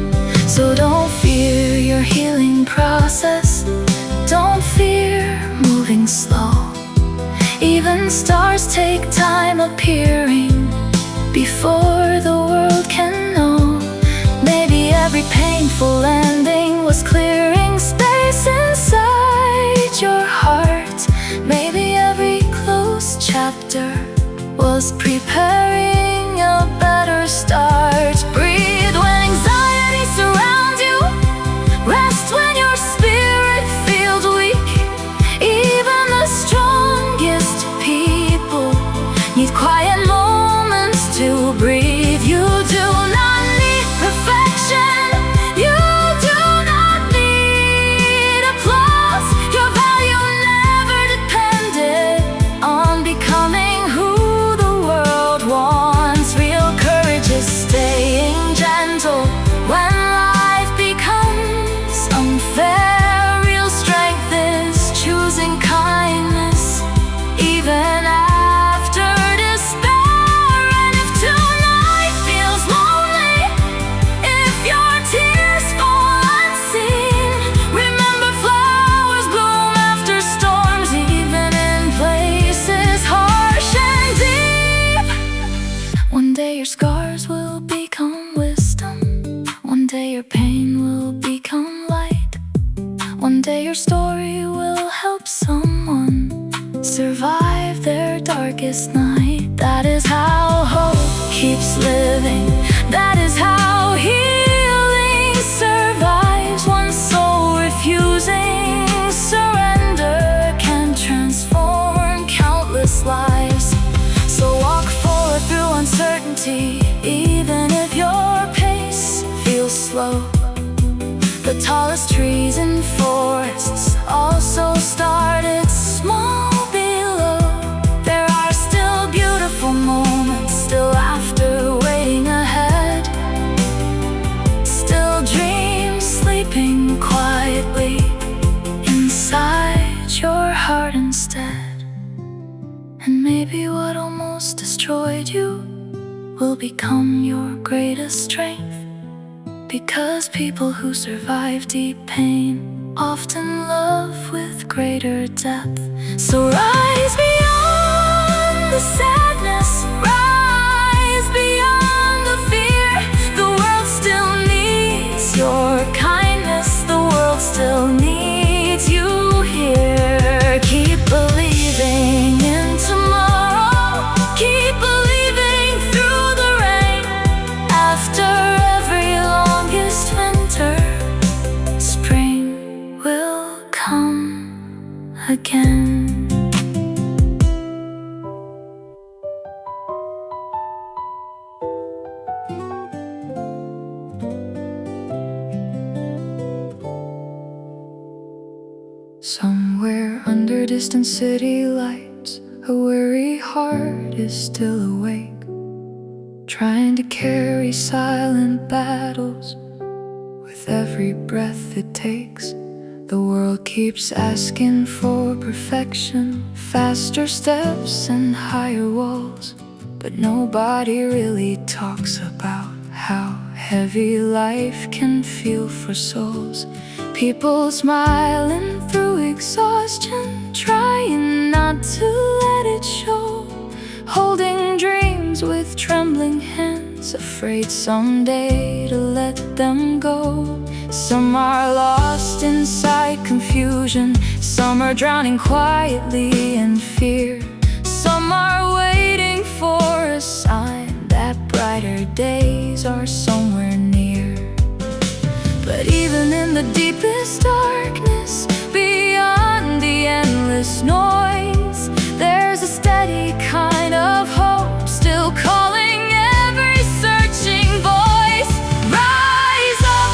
So don't fear your healing process, don't fear moving slow. Even stars take time appearing before the world can know. Maybe every painful landing was clearing space inside your heart. Maybe every closed chapter was preparing a better start. Breathe when anxiety surrounds you, rest when your spirit feels weak. Even the strongest people need quiet moments to breathe. You do not need perfection, you do not need applause. Your value help someone survive their darkest night. That is how hope keeps living. That is how healing survives. One soul refusing surrender can transform countless lives. So walk forward through uncertainty, even if your pace feels slow. The tallest trees in forests also started small below. There are still beautiful moments, still laughter waiting ahead, still dreams sleeping quietly inside your heart instead. And maybe what almost destroyed you will become your greatest strength. Because people who survive deep pain often love with greater depth. So rise beyond the sadness, rise beyond the fear. The world still needs your kindness, the world still needs you here. Keep believing in tomorrow, keep believing through the rain. After every longest winter, spring will come again. Somewhere under distant city lights, a weary heart is still awake, trying to carry silent battles with every breath it takes. The world keeps asking for perfection, faster steps and higher walls, but nobody really talks about how heavy life can feel for souls. People smiling through exhaustion, trying not to let it show, holding dreams with trembling hands, afraid someday to let them go. Some are lost inside confusion, some are drowning quietly in fear. Some are waiting for a sign that brighter days are somewhere near. But even in the deepest darkness, beyond the endless noise, there's a steady kind of hope still calling every searching voice. Rise up,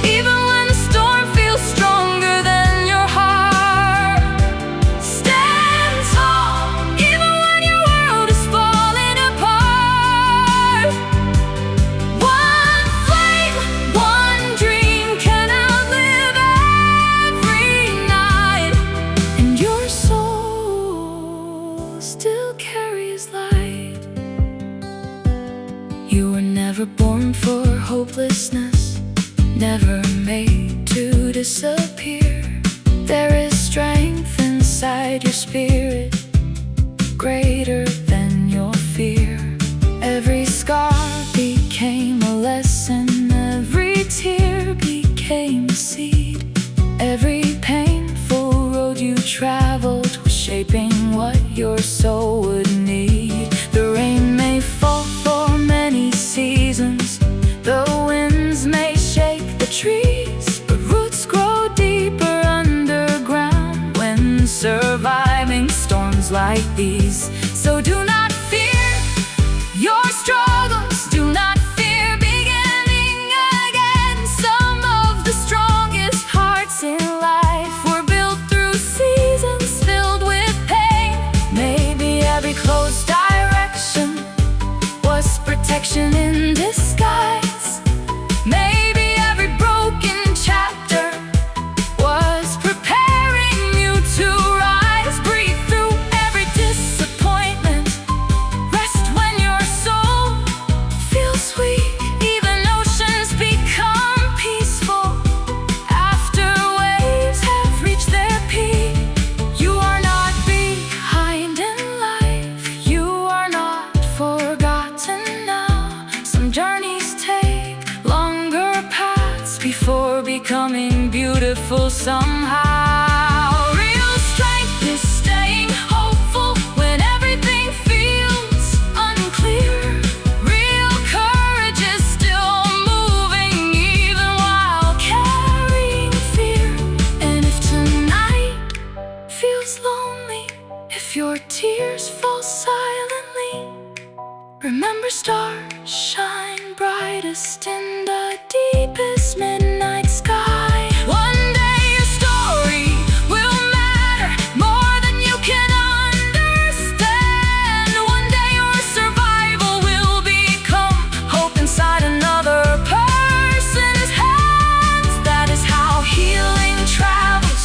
even when the storm feels stronger than your heart. Stand tall, even when your world is falling apart. One flame, one dream can outlive every night, and your soul still carries light. You were never born for hopelessness, never made to disappear. There is strength inside your spirit, greater than your fear. Every scar became a lesson, every tear became a seed. Every painful road you traveled was shaping what your soul would need. The rain may fall for many seasons, the winds may shake the trees, but roots grow deeper underground when surviving storms like these. So do not fear your struggles, do not fear beginning again. Some of the strongest hearts in life were built through seasons filled with pain. Maybe every closed direction was protection in disguise. Maybe every broken chapter was preparing you to rise. Breathe through every disappointment, rest when your soul feels weak. Even oceans become peaceful after waves have reached their peak. You are not behind in life, you are not forgotten now. Some journeys take longer paths before becoming beautiful somehow. Real strength lonely, if your tears fall silently, remember stars shine brightest in the deepest midnight sky. One day your story will matter more than you can understand. One day your survival will become hope inside another person's hands. That is how healing travels.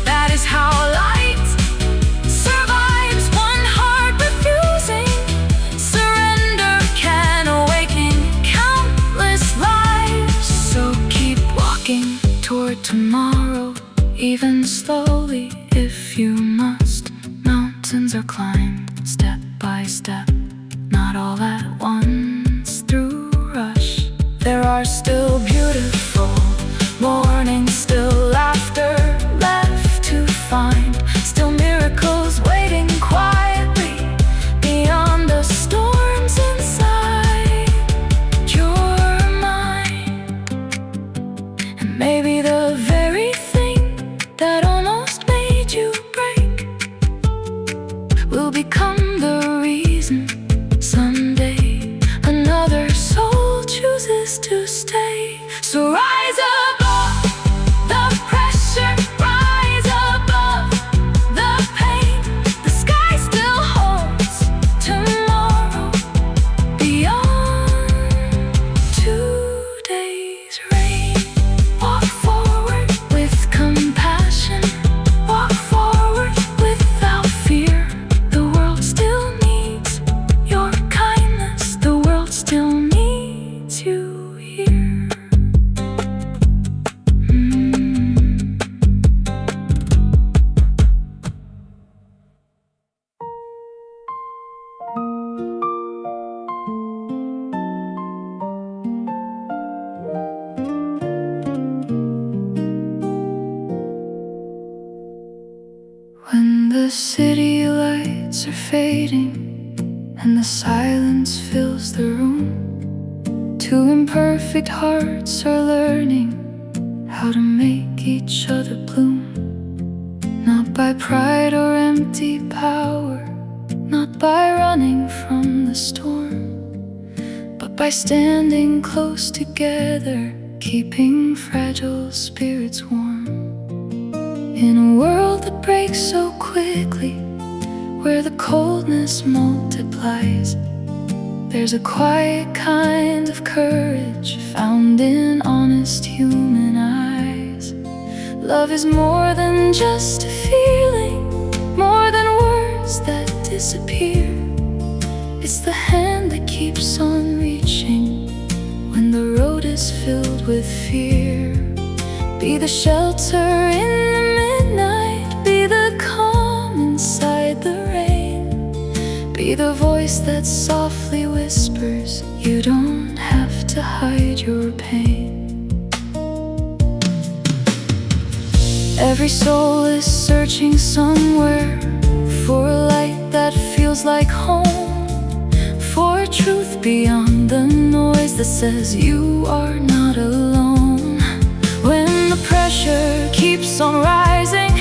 That is how light survives. One heart refusing surrender can awaken countless lives. So keep walking toward tomorrow, even slowly if you must. Mountains are climbed step by step, not all at once through rush. There are still beautiful mornings, still laughter left to find, still miracles waiting quietly beyond the storms inside your mind. And maybe the very thing that almost made you break will become the reason someday another soul chooses to stay. So rise above the pressure, rise above the pain. The sky still holds tomorrow beyond today's rain. Walk forward with compassion, walk forward without fear. The world still needs your kindness, the world still needs you here. When the city lights are fading and the silence fills the room, two imperfect hearts are learning how to make each other bloom. Not by pride or empty power, not by running from the storm, but by standing close together, keeping fragile spirits warm. In a world that breaks so quickly, where the coldness multiplies, there's a quiet kind of courage found in honest human eyes. Love is more than just a feeling, more than words that disappear. It's the hand that keeps on reaching when the road is filled with fear. Be the shelter in the midnight, be the calm inside the rain, be the voice that softly whispers, you don't have to hide your pain. Every soul is searching somewhere for a light that feels like home, for a truth beyond the noise that says you are not alone. When the pressure keeps on rising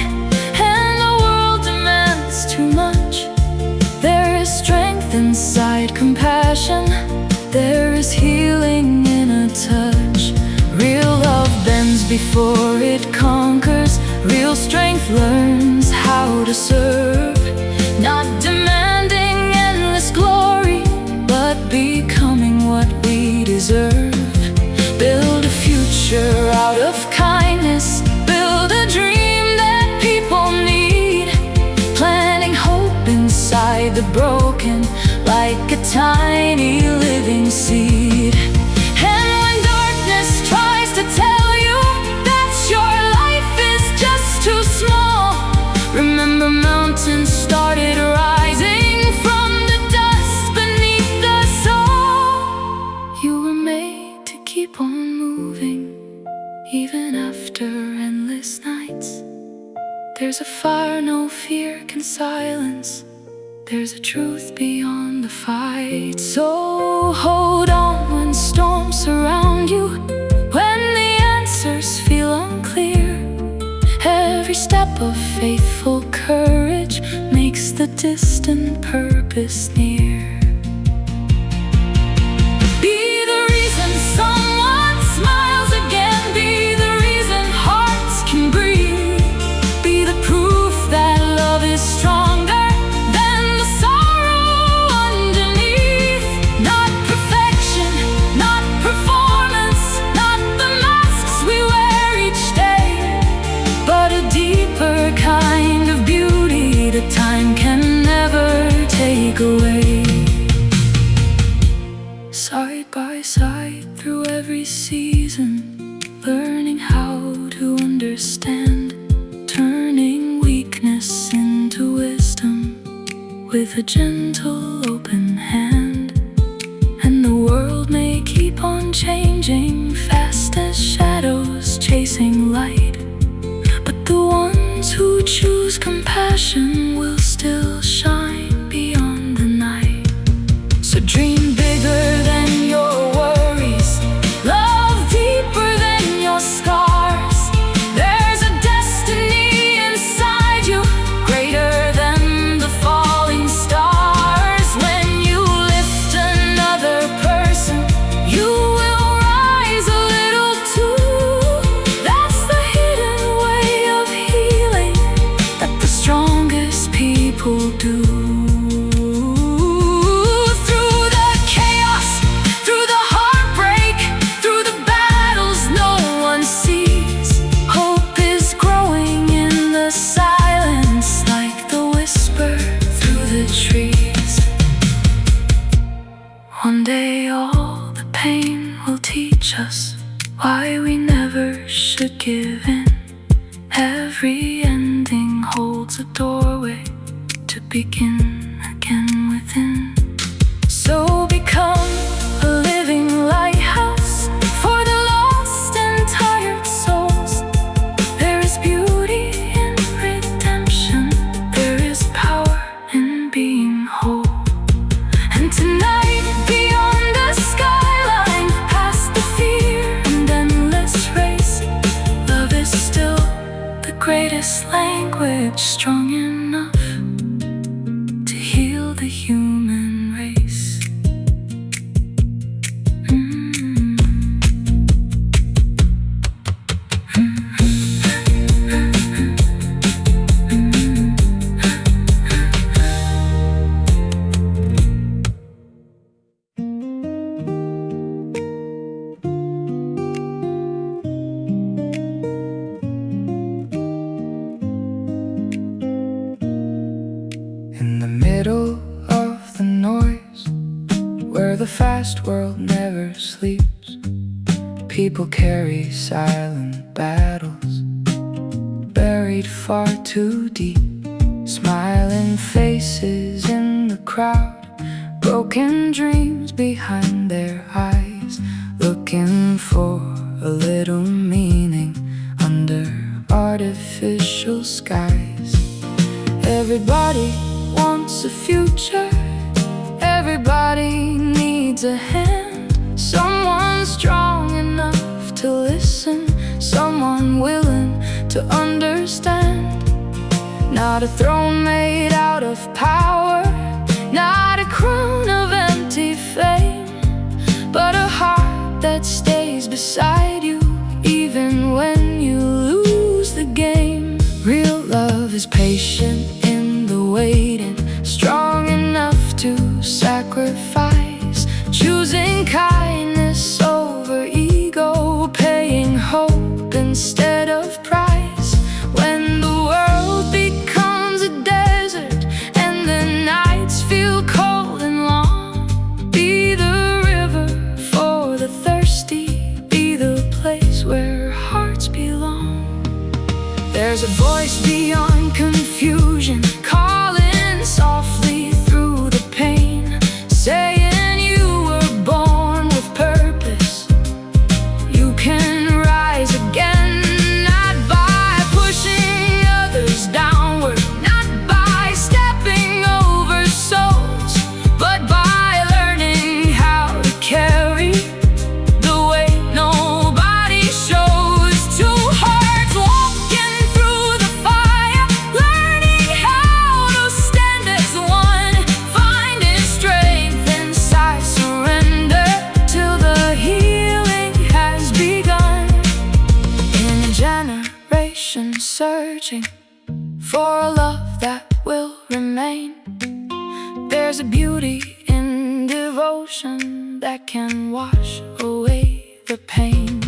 and the world demands too much, there is strength inside compassion, there is healing in a touch. Real love bends before it conquers, real strength learns how to serve, not demanding endless glory, but becoming what we deserve. Build a future out of kindness, build a dream that people need, planting hope inside the broken like a tiny living seed. And when darkness tries to tell you that your life is just too small, remember mountains started rising from the dust beneath the soul. You were made to keep on moving, even after endless nights. There's a fire no fear can silence, there's a truth beyond the fight. So hold on when storms surround you, when the answers feel unclear. Every step of faithful courage makes the distant purpose near. Be the reason someone smiles again. Be the reason hearts can breathe. Be the proof that love is stronger than the sorrow underneath. Not perfection, not performance, not the masks we wear each day, but a deeper kind of beauty that time can never take away. Side by side through every season, learning how to understand, turning weakness into wisdom with a gentle open hand. And the world may keep on changing, fast as shadows chasing light, but the ones who choose compassion will still shine beyond the night. So dream bigger than your worries, love deeper than your scars. There's a destiny inside you, greater than the falling stars. When you lift another person, you will rise a little too. That's the hidden way of healing that the strongest people do. Through the chaos, through the heartbreak, through the battles no one sees, hope is growing in the silence like the whisper through the trees. One day all the pain will teach us why we never should give in. Every ending holds a doorway to begin again within. So become a living lighthouse for the lost and tired souls. There is beauty in redemption, there is power in being whole. And tonight, beyond the skyline, past the fear and endless race, love is still the greatest language, strong enough to heal the human race. In the middle of the noise, where the fast world never sleeps, people carry silent battles, buried far too deep. Smiling faces in the crowd, broken dreams behind their eyes, looking for a little meaning under artificial skies. Everybody wants a future, everybody needs a hand. Someone strong enough to listen, someone willing to understand. Not a throne made out of power, not a crown of empty fame, but a heart that stays beside you even when you lose the game. Real love is patient in the waiting, strong enough to sacrifice, choosing kindness over ego, paying hope instead of price. When the world becomes a desert and the nights feel cold and long, be the river for the thirsty, be the There's a beauty in devotion that can wash away the pain.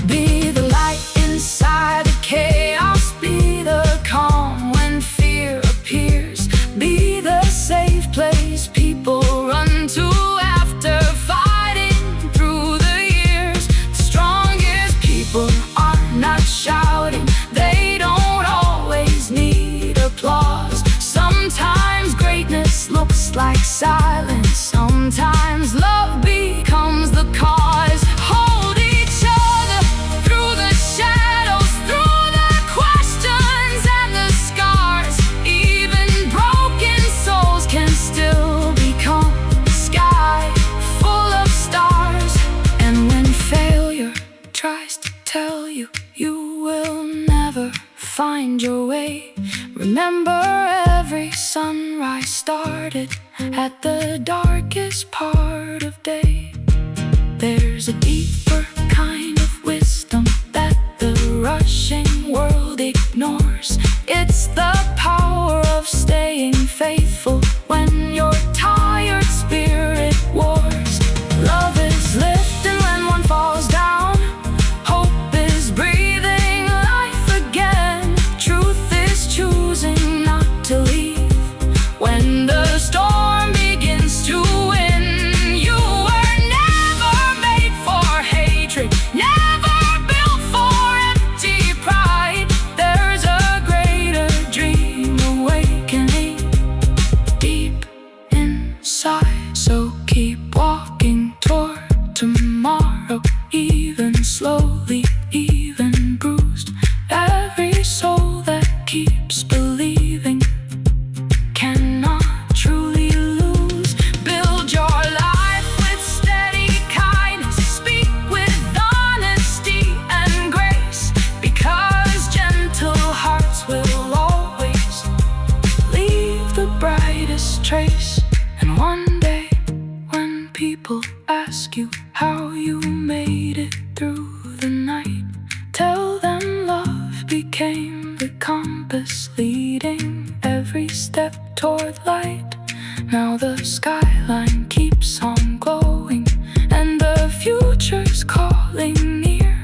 Be the light inside the chaos, be the calm when fear appears, be the safe place people run to after fighting through the years. The strongest people are not shouting, they don't always need applause. Sometimes greatness looks like silence, sometimes love becomes the cause. Hold each other through the shadows, through the questions and the scars. Even broken souls can still become a sky full of stars. And when failure tries to tell you you will never find your way, remember every sunrise started at the darkest part of day. There's a deeper kind of wisdom that the rushing world ignores. It's the power of staying faithful when your tired spirit wars. Love is lifting when one falls down, hope is breathing life again. Truth is choosing not to leave when the storm begins to win. You were never made for hatred, never built for empty pride. There's a greater dream awakening deep inside. So keep walking toward tomorrow, even slowly, even bruised. Every soul that keeps believing cannot truly lose. Build your life with steady kindness, speak with honesty and grace, because gentle hearts will always leave the brightest trace. And one day, when people ask you how you made it through the night, tell them love became the compass leading every step toward light. Now the skyline keeps on glowing and the future's calling near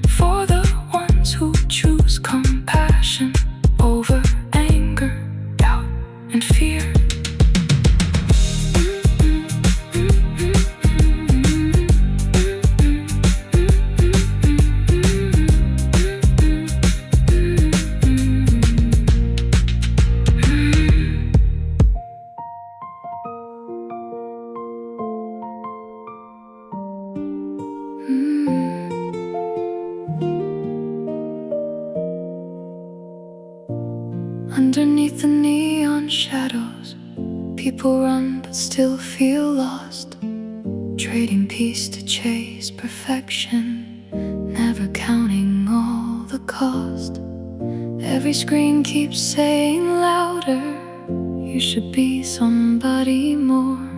for the ones who choose compassion over anger, doubt, and fear. Underneath the neon shadows, people run but still feel lost, trading peace to chase perfection, never counting all the cost. Every screen keeps saying louder, you should be somebody more,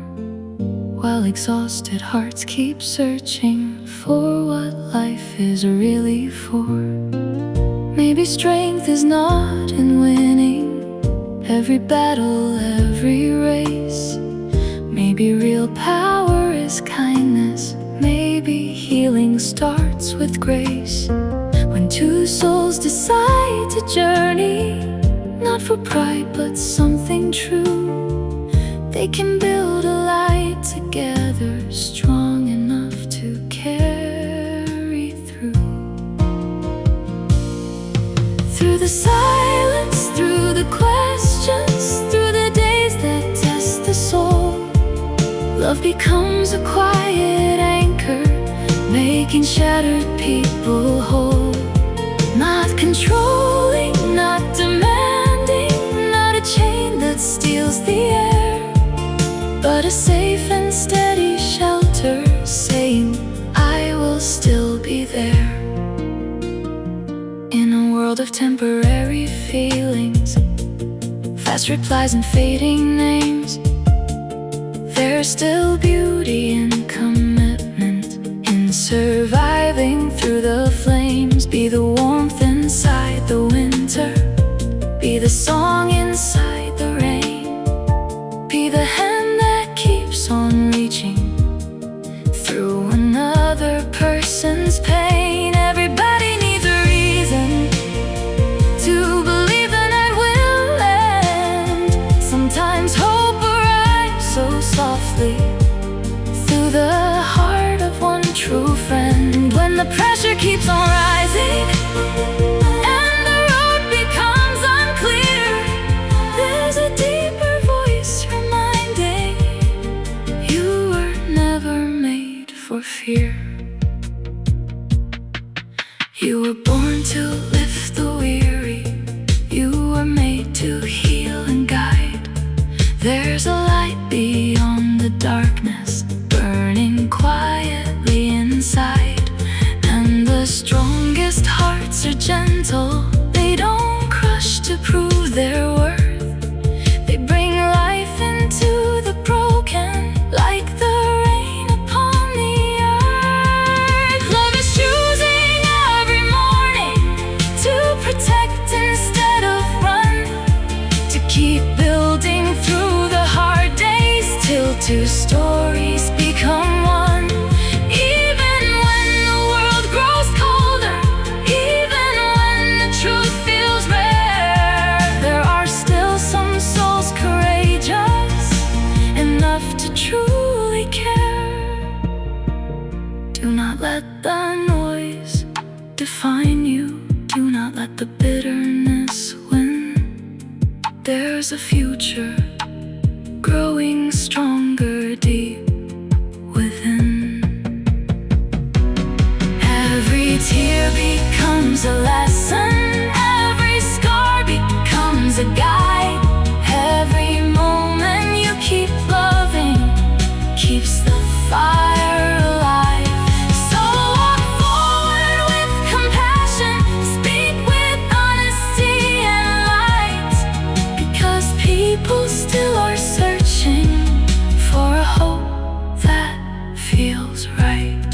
while exhausted hearts keep searching for what life is really for. Maybe strength is not in winning every battle, every race. Maybe real power is kindness. Maybe healing starts with grace. When two souls decide to journey, not for pride but something true, they can build a light together, strong enough to carry through. Through the silence, through the questions, through the days that test the soul, love becomes a quiet anchor, making shattered people whole. Not controlling, not demanding, not a chain that steals the air, but a safe and steady shelter, saying, I will still be there. In a world of temporary feelings, fast replies and fading names, there's still beauty in commitment, in surviving through the flames. Be the warmth inside the winter, be the song inside the rain, be the hand softly through the heart of one true friend. When the pressure keeps on rising and the road becomes unclear, there's a deeper voice reminding you were never made for fear. You were born to lift the weary, you were made to heal and guide. There's a light beyond the darkness, burning quietly inside. And the strongest hearts are gentle, they don't crush to prove their worth. They bring life into the broken, like the rain upon the earth. Love is choosing every morning to protect instead of run, to keep building through the hard days till two stories become one. Even when the world grows colder, even when the truth feels rare, there are still some souls courageous enough to truly care. Do not let the noise define you, do not let the bitterness win. There's a future growing stronger deep within. Every tear becomes a lesson, every scar becomes a guide. Every moment you keep loving keeps the fire alive. So walk forward with compassion, speak with honesty and light, because people still are searching for a hope that feels right.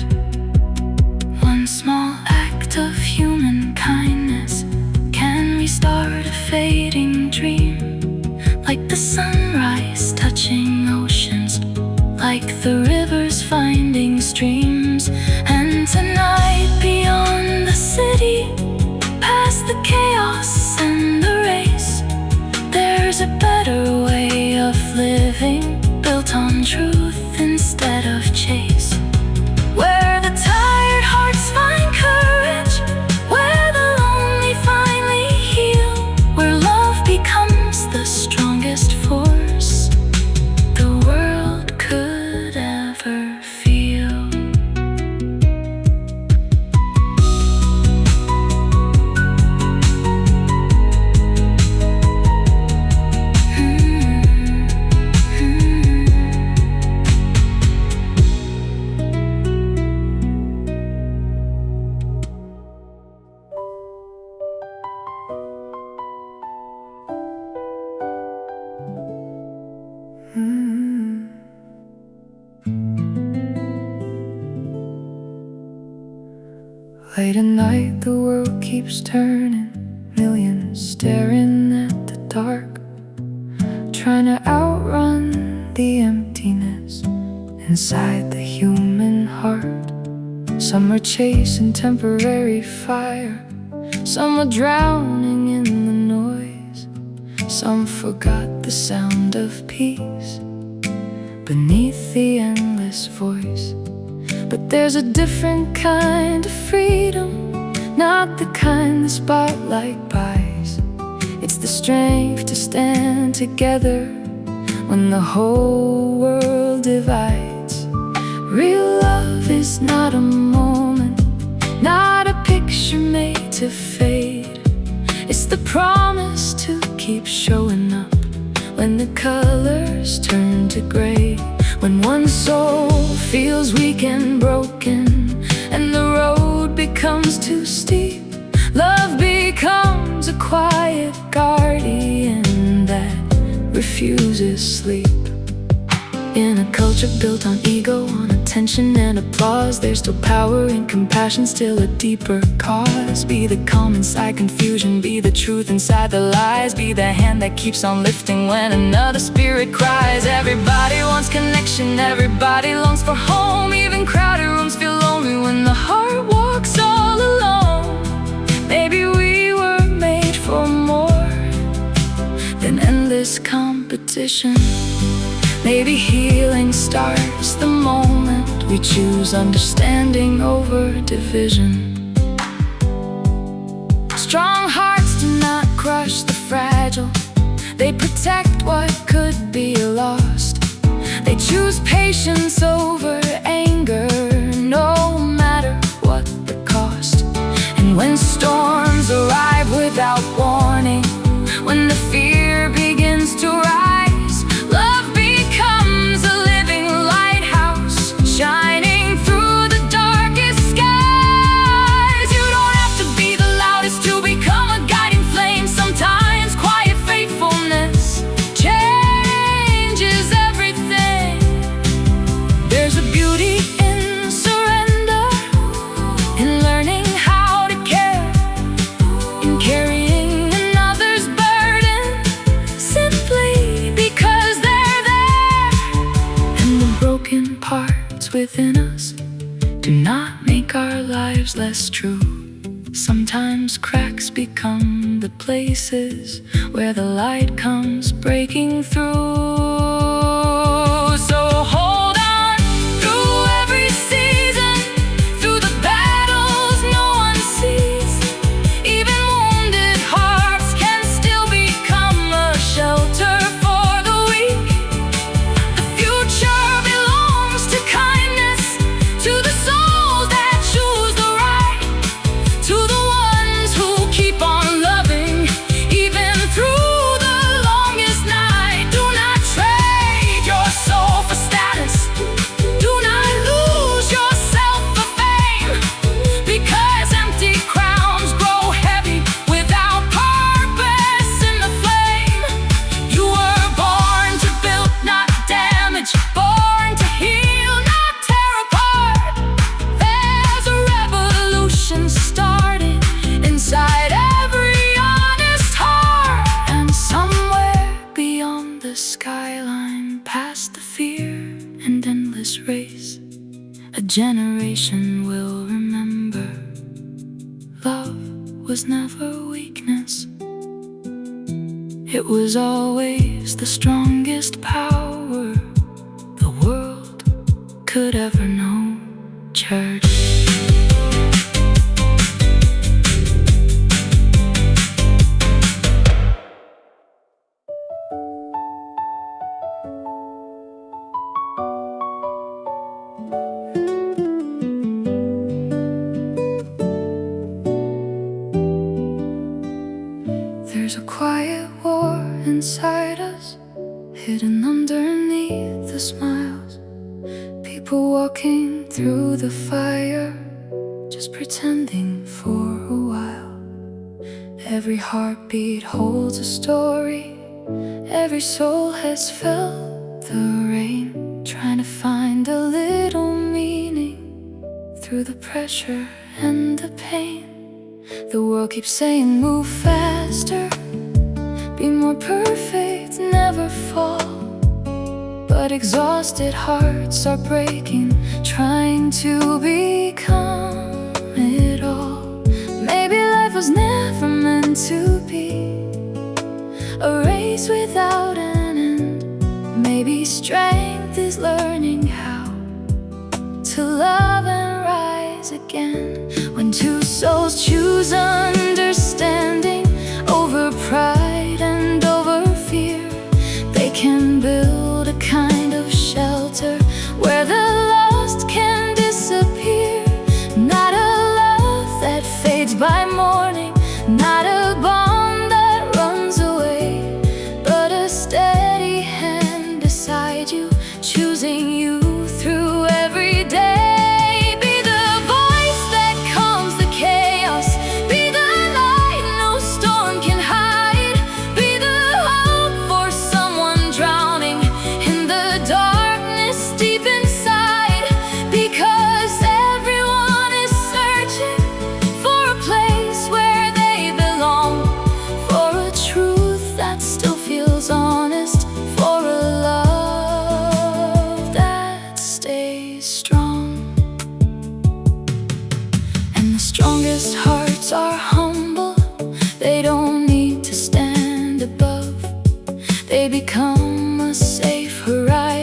One small act of human kindness can restart a fading dream, like the sunrise touching oceans, like the rivers finding streams. And tonight beyond the city, past the chaos and the race, there's a better way of living, built on truth instead of chase. Where the tired hearts find courage, where the lonely finally heal, where love becomes the strongest force the world could ever feel. Late at night the world keeps turning, millions staring at the dark, trying to outrun the emptiness inside the human heart. Some are chasing temporary fire, some are drowning in the noise, some forgot the sound of peace beneath the endless voice. But there's a different kind of freedom, not the kind the spotlight buys. It's the strength to stand together when the whole world divides. Real love is not a moment, not a picture made to fade. It's the promise to keep showing up when the colors turn to gray. When one soul feels weak and broken and the road becomes too steep, love becomes a quiet guardian that refuses sleep. In a culture built on ego, on attention and applause, there's still power in compassion, still a deeper cause. Be the calm inside confusion, be the truth inside the lies, be the hand that keeps on lifting when another spirit cries. Everybody wants connection, everybody longs for home. Even crowded rooms feel lonely when the heart walks all alone. Maybe we were made for more than endless competition. Maybe healing starts the moment we choose understanding over division. Strong hearts do not crush the fragile. They protect what could be lost. They choose patience over anger, no matter what the cost. And when storms arrive without warning, when the fear begins to rise, love becomes a living lighthouse, shining through the darkest skies. You don't have to be the loudest to become a guiding flame. Sometimes quiet faithfulness changes everything. There's a beauty in surrender, in learning how to care, in carrying another's burden simply because they're there. And the broken parts within us do not make our lives less true. Sometimes cracks become the places where the light comes breaking through. So hold on through every season, through the battles no one sees. Even wounded hearts can still become a shelter for the weak. The future belongs to kindness, to the souls that choose the right, to the ones who keep on loving even through the longest night. Do not trade your soul for status. Do not lose yourself for fame, because empty crowns grow heavy without purpose in the flame. You were born to build, not damage, born to heal, not tear apart. There's a revolution started inside every honest heart. And somewhere beyond the skyline, past the fear and endless race, a generation will remember love was never weakness. It was always the strongest power the world could ever know. Church. There's a quiet war inside us, hidden underneath the smiles. People walking through the fire, just pretending for a while. Every heartbeat holds a story. Every soul has felt the rain, trying to find a little meaning through the pressure and the pain. The world keeps saying move faster, be more perfect, never fall. But exhausted hearts are breaking, trying to become it all. Maybe life was never meant to be a race without an end. Maybe strength is learning how to love and rise again. When two souls choose understanding over pride and over fear, they can build a kind of shelter where the lost can disappear. Not a love that fades by morning, not a bond that runs away, but a steady hand beside you, choosing you through every day. Strongest hearts are humble. They don't need to stand above. They become a safe horizon.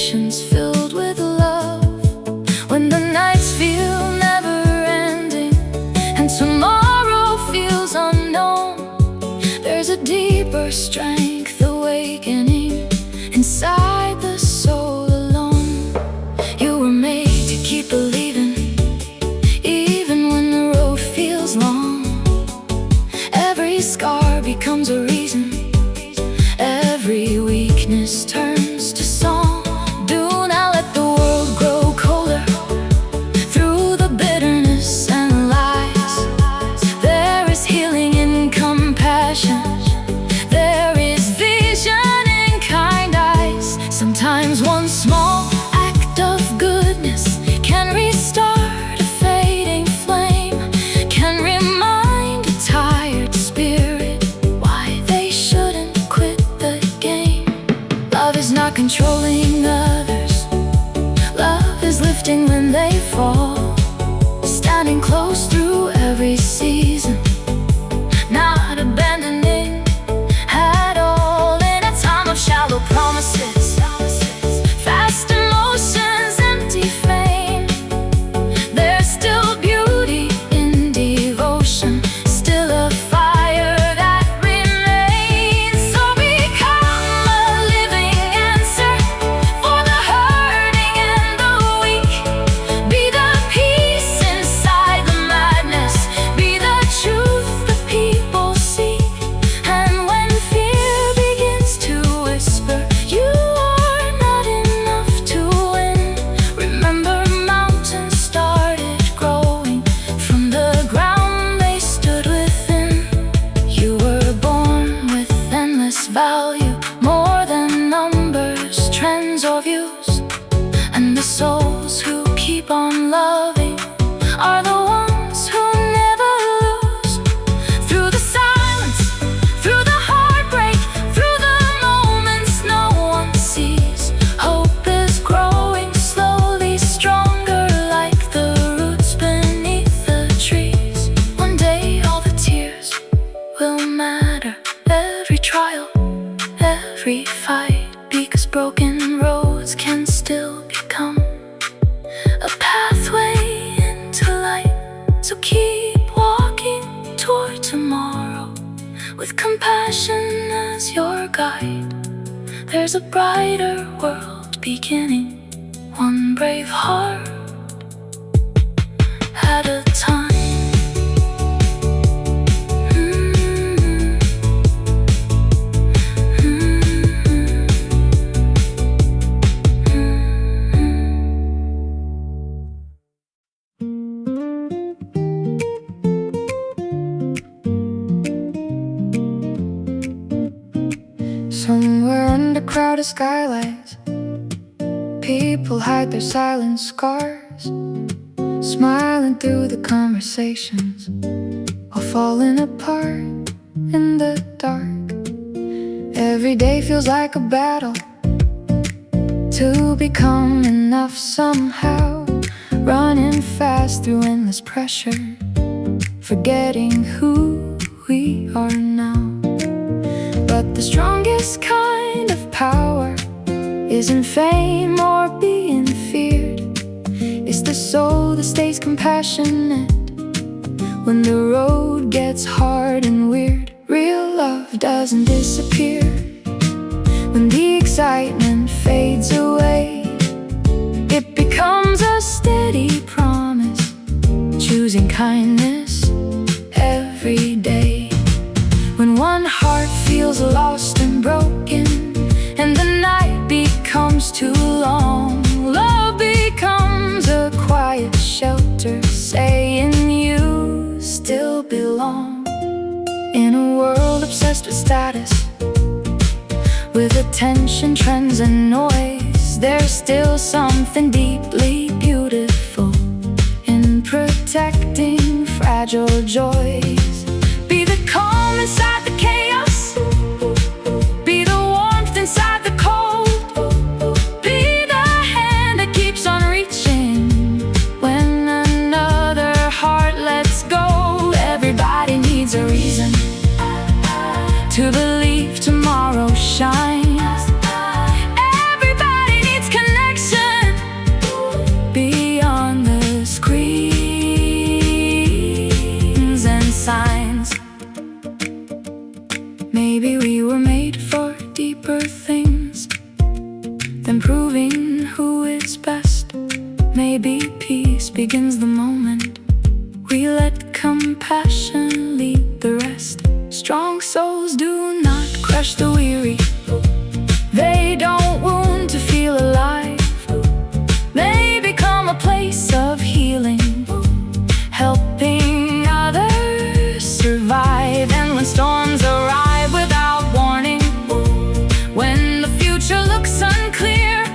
conversations filled with love. When the nights feel never-ending and tomorrow feels unknown, there's a deeper strength awakening inside the soul alone. You were made to keep believing, even when the road feels long. Every scar becomes a reason, every weakness turns to song. Do not let the world grow colder through the bitterness and lies. There is healing in compassion, there is vision in kind eyes. Sometimes one small act of goodness can restart a fading flame, can remind a tired spirit why they shouldn't quit the game. Love is not controlling others, love is lifting when they fall, standing close through every season, not abandoning at all. In a time of shallow promises, fast emotions, empty fame, there's still beauty in devotion, still a fire that remains. So become a living answer for the hurting and the weak. Be the peace inside the madness, be the truth the people seek. And when fear begins to whisper, you are not enough to win, remember mountains started growing from the ground they stood within. You were born with endless value, more than numbers, trends, or views. And the souls who keep on loving are the ones who never lose. Through the silence, through the heartbreak, through the moments no one sees, hope is growing slowly stronger, like the roots beneath the trees. One day all the tears will matter, every trial, every fight, because broken roads can still become a pathway into light. So keep walking toward tomorrow with compassion as your guide. There's a brighter world beginning, one brave heart at a time. Somewhere under crowded skylights, people hide their silent scars, smiling through the conversations, all falling apart in the dark. Every day feels like a battle to become enough somehow, running fast through endless pressure, forgetting who we are now. But the strongest kind of power isn't fame or being feared. It's the soul that stays compassionate when the road gets hard and weird. Real love doesn't disappear when the excitement fades away. It becomes a steady promise, choosing kindness every day. When one heart feels lost and broken, and the night becomes too long, love becomes a quiet shelter, saying you still belong. In a world obsessed with status, with attention, trends, and noise, there's still something deeply beautiful in protecting fragile joys. Be the calm inside the chaos, be the warmth inside the cold, be the hand that keeps on reaching when another heart lets go. Everybody needs a reason to believe tomorrow shines. Everybody needs connection. deeper things than proving who is best. Maybe peace begins the moment we let compassion lead the rest. Strong souls do not crush the weary. They don't wound to feel alive. They become a place of healing, helping others survive. And when storms arrive without warning, when the future looks unclear,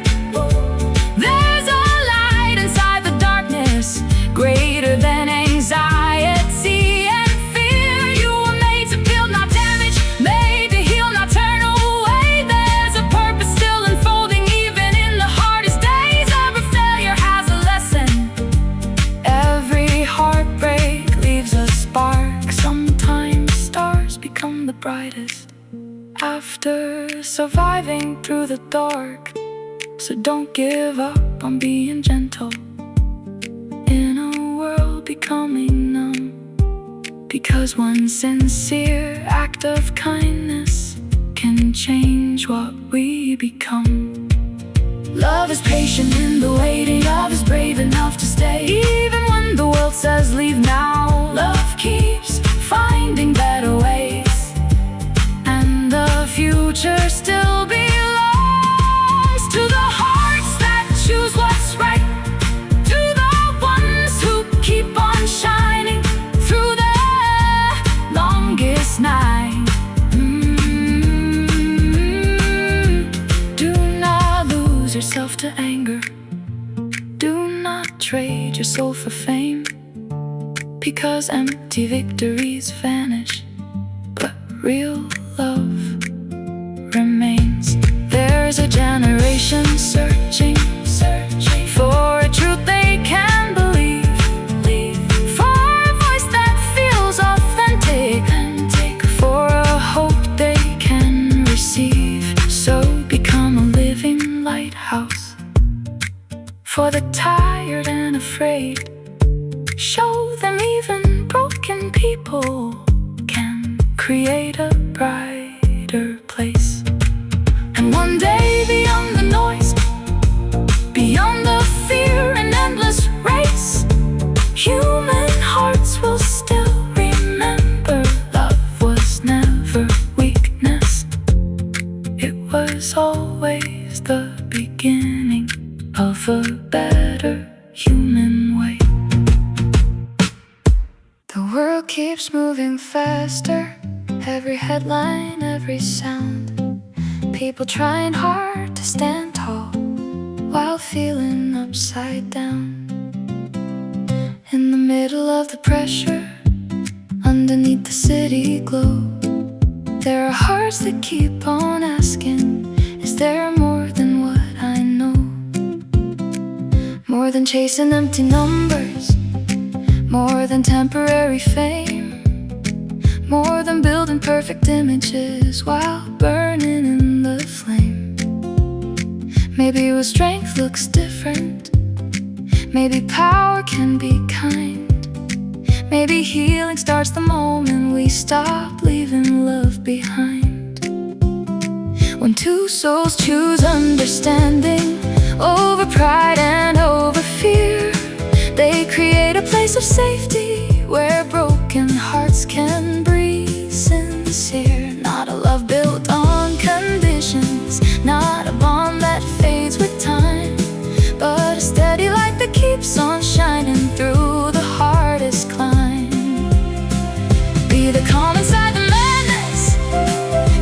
there's a light inside the darkness, greater than anxiety and fear. You were made to build, not damage, made to heal, not turn away. There's a purpose still unfolding, even in the hardest days. Every failure has a lesson. Every heartbreak leaves a spark. Sometimes stars become the brightest after surviving through the dark. So don't give up on being gentle in a world becoming numb, because one sincere act of kindness can change what we become. Love is patient in the waiting, love is brave enough to stay. Even when the world says leave now, love keeps finding better ways. And the future still belongs to the hearts that choose what's right, to the ones who keep on shining through the longest night. Do not lose yourself to anger. Do not trade your soul for fame, because empty victories vanish, but real love remains. There's a generation searching for a truth they can believe, for a voice that feels authentic, for a hope they can receive. So become a living lighthouse for the tired and afraid. Show them even broken people can create a brighter place. And one day, beyond the noise, beyond the fear and endless race, human hearts will still remember love was never weakness. It was always the beginning of a better human way. The world keeps moving faster, every headline, every sound. People trying hard to stand tall while feeling upside down. In the middle of the pressure, underneath the city glow, there are hearts that keep on asking, is there more than what I know? More than chasing empty numbers, more than temporary fame, more than building perfect images while burning in the flame. Maybe what strength looks different, maybe power can be kind, maybe healing starts the moment we stop leaving love behind. When two souls choose understanding over pride and over fear, they create a place of safety where broken hearts can breathe sincere. Not a love built on conditions, not a bond that fades with time, but a steady light that keeps on shining through the hardest climb. Be the calm inside the madness,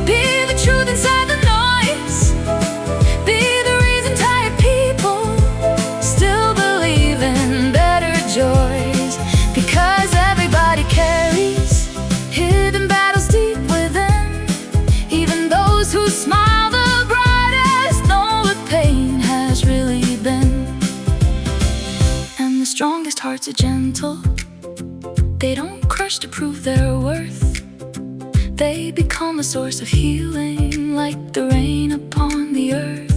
be the truth inside the noise, be the reason tired people still believe in better joys. Because everybody carries hidden battles deep within, even those who smile the brightest know what pain has really been. And the strongest hearts are gentle, they don't crush to prove their worth. They become a source of healing, like the rain upon the earth.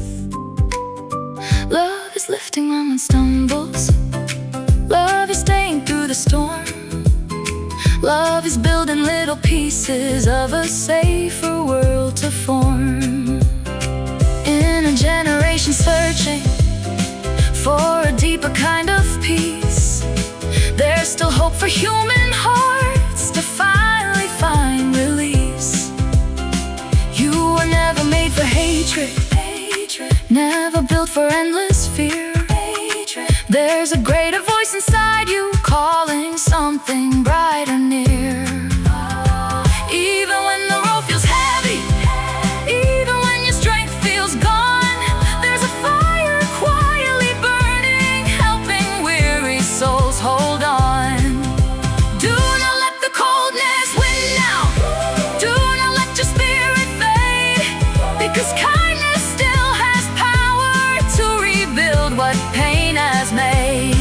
Love is lifting when one stumbles, love is staying through the storm, love is building little pieces of a safer world to form. hope for human hearts to finally find release. You were never made for hatred, never built for endless fear. There's a greater voice inside you, calling something brighter near. Even when the road feels heavy, even when your strength feels gone, there's a fire quietly burning, helping weary souls hold on. Do not let the coldness win now. Do not let your spirit fade, because kindness still has power to rebuild what pain has made.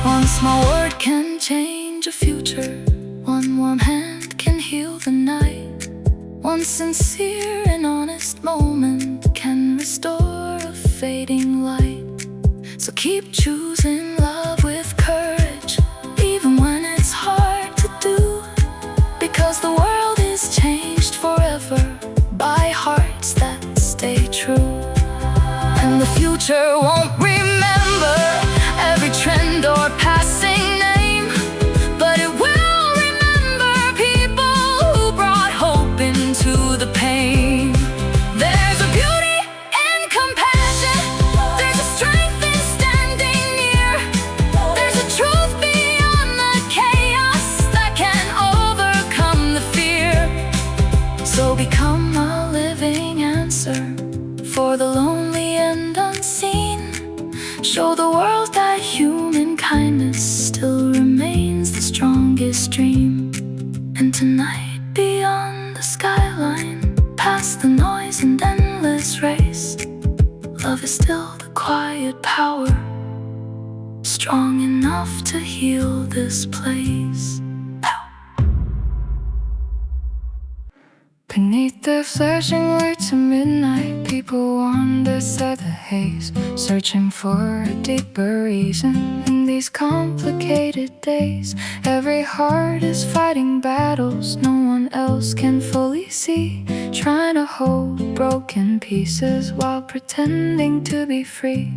One small word can change a future. One warm hand can heal the night. One sincere and honest moment can restore a fading light. So keep choosing love with courage, even when it's hard to do, because the world is changed forever by hearts that stay true. And the future won't remember every trend or passing name, but it will remember people who brought hope into the pain. There's a beauty in compassion, there's a strength in standing near, there's a truth beyond the chaos that can overcome the fear. So become a living answer for the lonely and unseen. Show the world that human kindness still remains the strongest dream. And tonight, beyond the skyline, past the noise and endless race, love is still the quiet power, strong enough to heal this place. Beneath the flashing lights of midnight, people wander through the haze, searching for a deeper reason. In these complicated days, every heart is fighting battles no one else can fully see, trying to hold broken pieces while pretending to be free.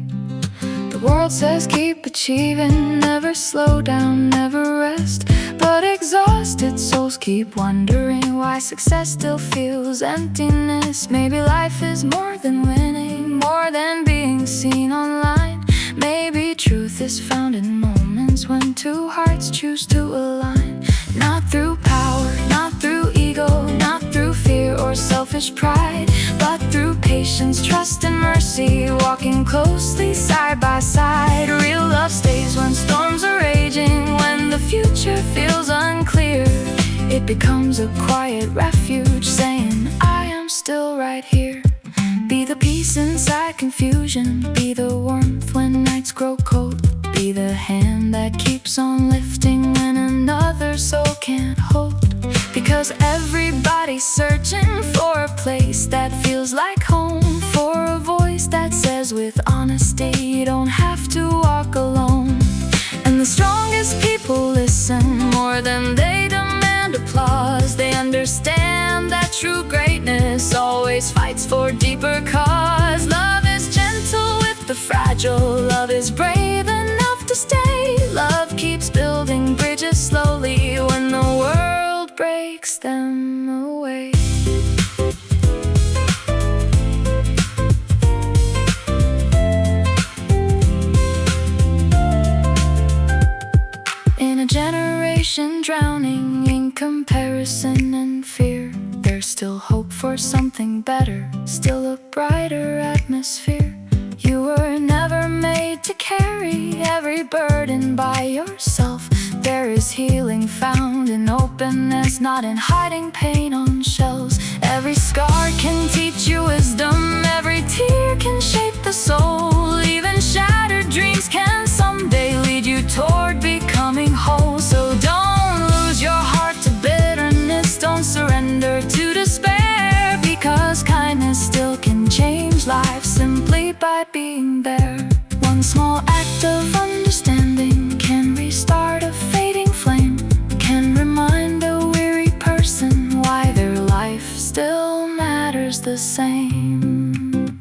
The world says keep achieving, never slow down, never rest, but exhausted souls keep wondering why success still feels emptiness. Maybe life is more than winning, more than being seen online. Maybe truth is found in moments when two hearts choose to align. Not through power, not through ego, not through fear or selfish pride, but through patience, trust and mercy, walking closely side by side. Real love stays when storms are raging, when the future feels unclear. It becomes a quiet refuge, saying I am still right here. Be the peace inside confusion, be the warmth when nights grow cold, be the hand that keeps on lifting when another soul can't hold. Because everybody's searching for a place that feels like home, for a voice that says with honesty you don't have to walk alone. And the strongest people listen more than they demand applause. They understand that true greatness always fights for deeper cause. Love is gentle with the fragile, love is brave enough to stay. Love keeps building bridges slowly when the world breaks them away. In a generation drowning in comparison and fear, there's still hope for something better, still a brighter atmosphere. You were never made to carry every burden by yourself. There is healing found in openness, not in hiding pain on shelves. Every scar can teach you wisdom, every tear can shape the soul. Even shattered dreams can someday lead you toward becoming whole. So don't lose your heart to bitterness, don't surrender to despair, because kindness still can change life simply by being there. One small act of understanding can restart a fading flame, can remind a weary person why their life still matters the same.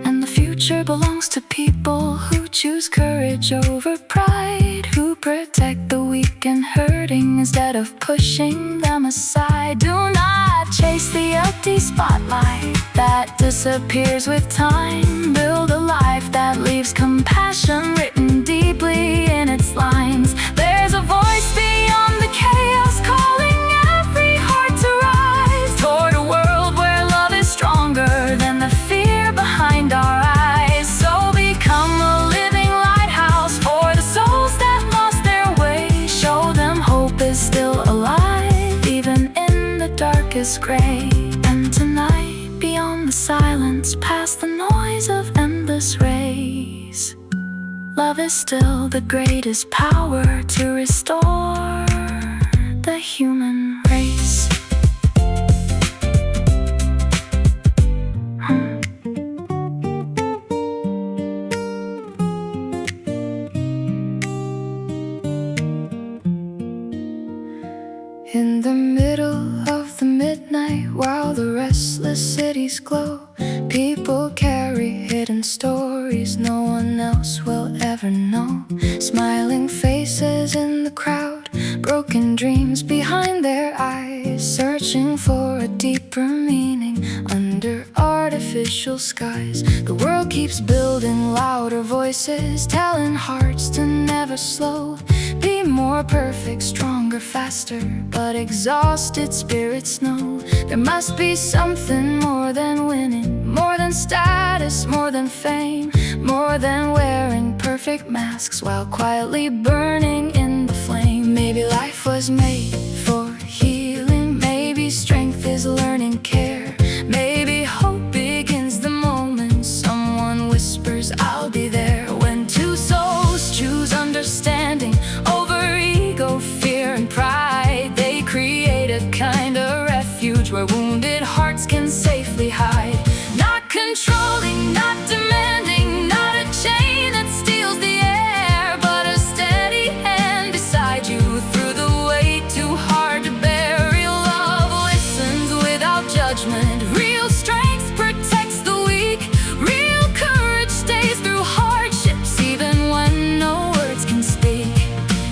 And the future belongs to people who choose courage over pride, who protect the weak and hurting instead of pushing them aside. Do not chase the empty spotlight that disappears with time. Build a life that leaves compassion written deeply in its lines. There's a voice beyond the chaos calling every heart to rise toward a world where love is stronger than the fear behind our eyes. So become a living lighthouse for the souls that lost their way. Show them hope is still alive, even in the darkest gray. And tonight, beyond the silence, past the noise of endless rays, love is still the greatest power to restore the human race. In the middle of the midnight, while the restless cities glow, people carry hidden stories no one else will ever know. Smiling faces in the crowd, broken dreams behind their eyes, searching for a deeper meaning under artificial skies. The world keeps building louder voices, telling hearts to never slow. Be more perfect, stronger, faster, but exhausted spirits know there must be something more than winning, more than status, more than fame, more than wearing perfect masks while quietly burning in the flame. Maybe life was made for healing, maybe strength is learning care, maybe hope begins the moment someone whispers, I'll be there. When two souls choose understanding over ego, fear, and pride, they create a kind of refuge where wounded hearts can safely hide. Not controlling, not demanding, not a chain that steals the air, but a steady hand beside you through the weight too hard to bear. Real love listens without judgment. Real strength protects the weak. Real courage stays through hardships, even when no words can speak.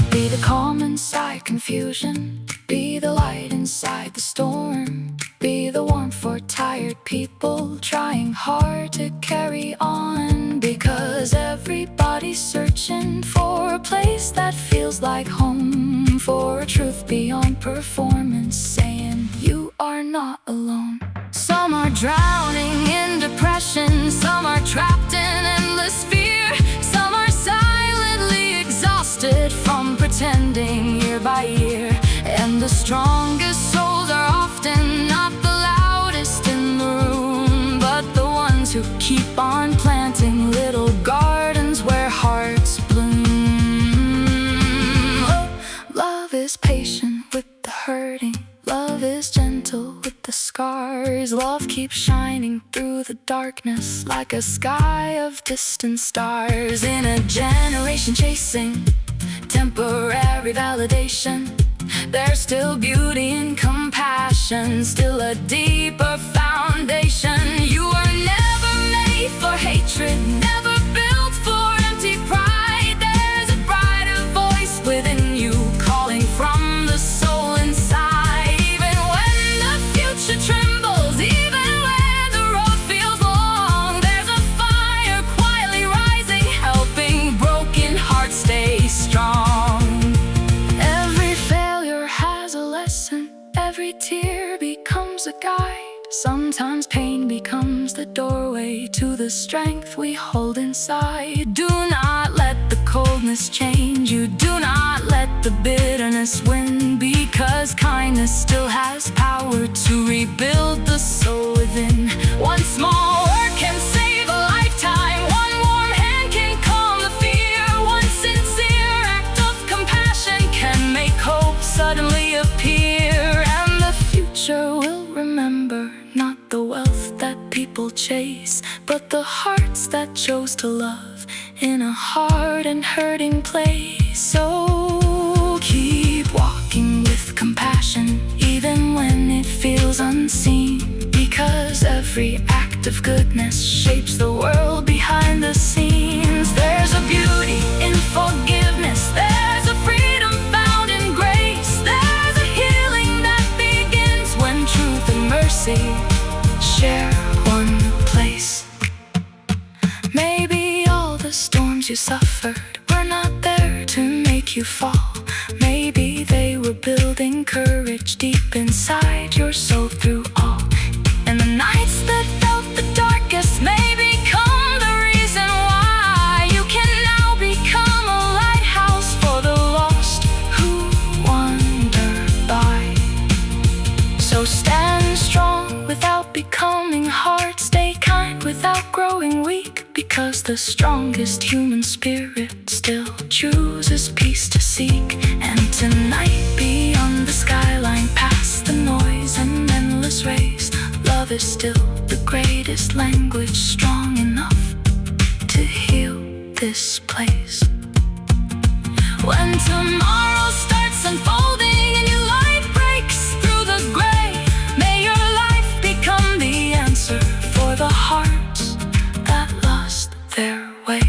Be the calm inside confusion, be the light inside the storm, be the warmth for tired people trying hard to carry on. Because everybody's searching for a place that feels like home, for a truth beyond performance, saying you are not alone. Some are drowning in depression, some are trapped in endless fear, some are silently exhausted from pretending year by year. And the strongest souls are often not the loudest in the room, but the ones who keep on planting little gardens where hearts bloom. Oh, love is patient with the hurting, love is gentle with the scars. Love keeps shining through the darkness like a sky of distant stars. In a generation chasing temporary validation, there's still beauty and compassion, still a deeper foundation. You are never made for hatred, never built for empty pride. There's a brighter voice within you, calling from the soul inside. Even when the future trembles, even when the road feels long, there's a fire quietly rising, helping broken hearts stay strong. Every tear becomes a guide. Sometimes pain becomes the doorway to the strength we hold inside. Do not let the coldness change you. Do not let the bitterness win, because kindness still has power to rebuild the soul within. One small word can save a lifetime. One warm hand can calm the fear. One sincere act of compassion can make hope suddenly appear. Will remember not the wealth that people chase, but the hearts that chose to love in a hard and hurting place. So keep walking with compassion, even when it feels unseen, because every act of goodness shapes the world behind the scenes. There's a beauty in forgiveness, there's a you suffered were not there to make you fall. Maybe they were building courage deep inside your soul through all. And the nights that felt the darkest may become the reason why you can now become a lighthouse for the lost who wander by. So stand strong without becoming hard, stay kind without growing weak, because the strongest human spirit still chooses peace to seek. And tonight, beyond the skyline, past the noise and endless race, love is still the greatest language, strong enough to heal this place. When tomorrow starts unfolding and your light breaks through the gray, may your life become the answer for the hearts that lost their way.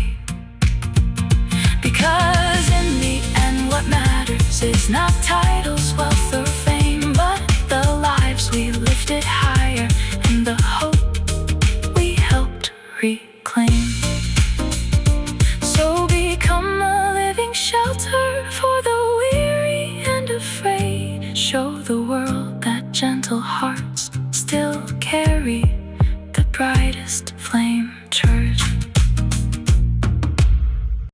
Because in the end what matters is not titles, wealth or fame, but the lives we lifted higher and the hope we helped reclaim. So become a living shelter for the weary and afraid. Show the world that gentle hearts still carry the brightest flame. Church.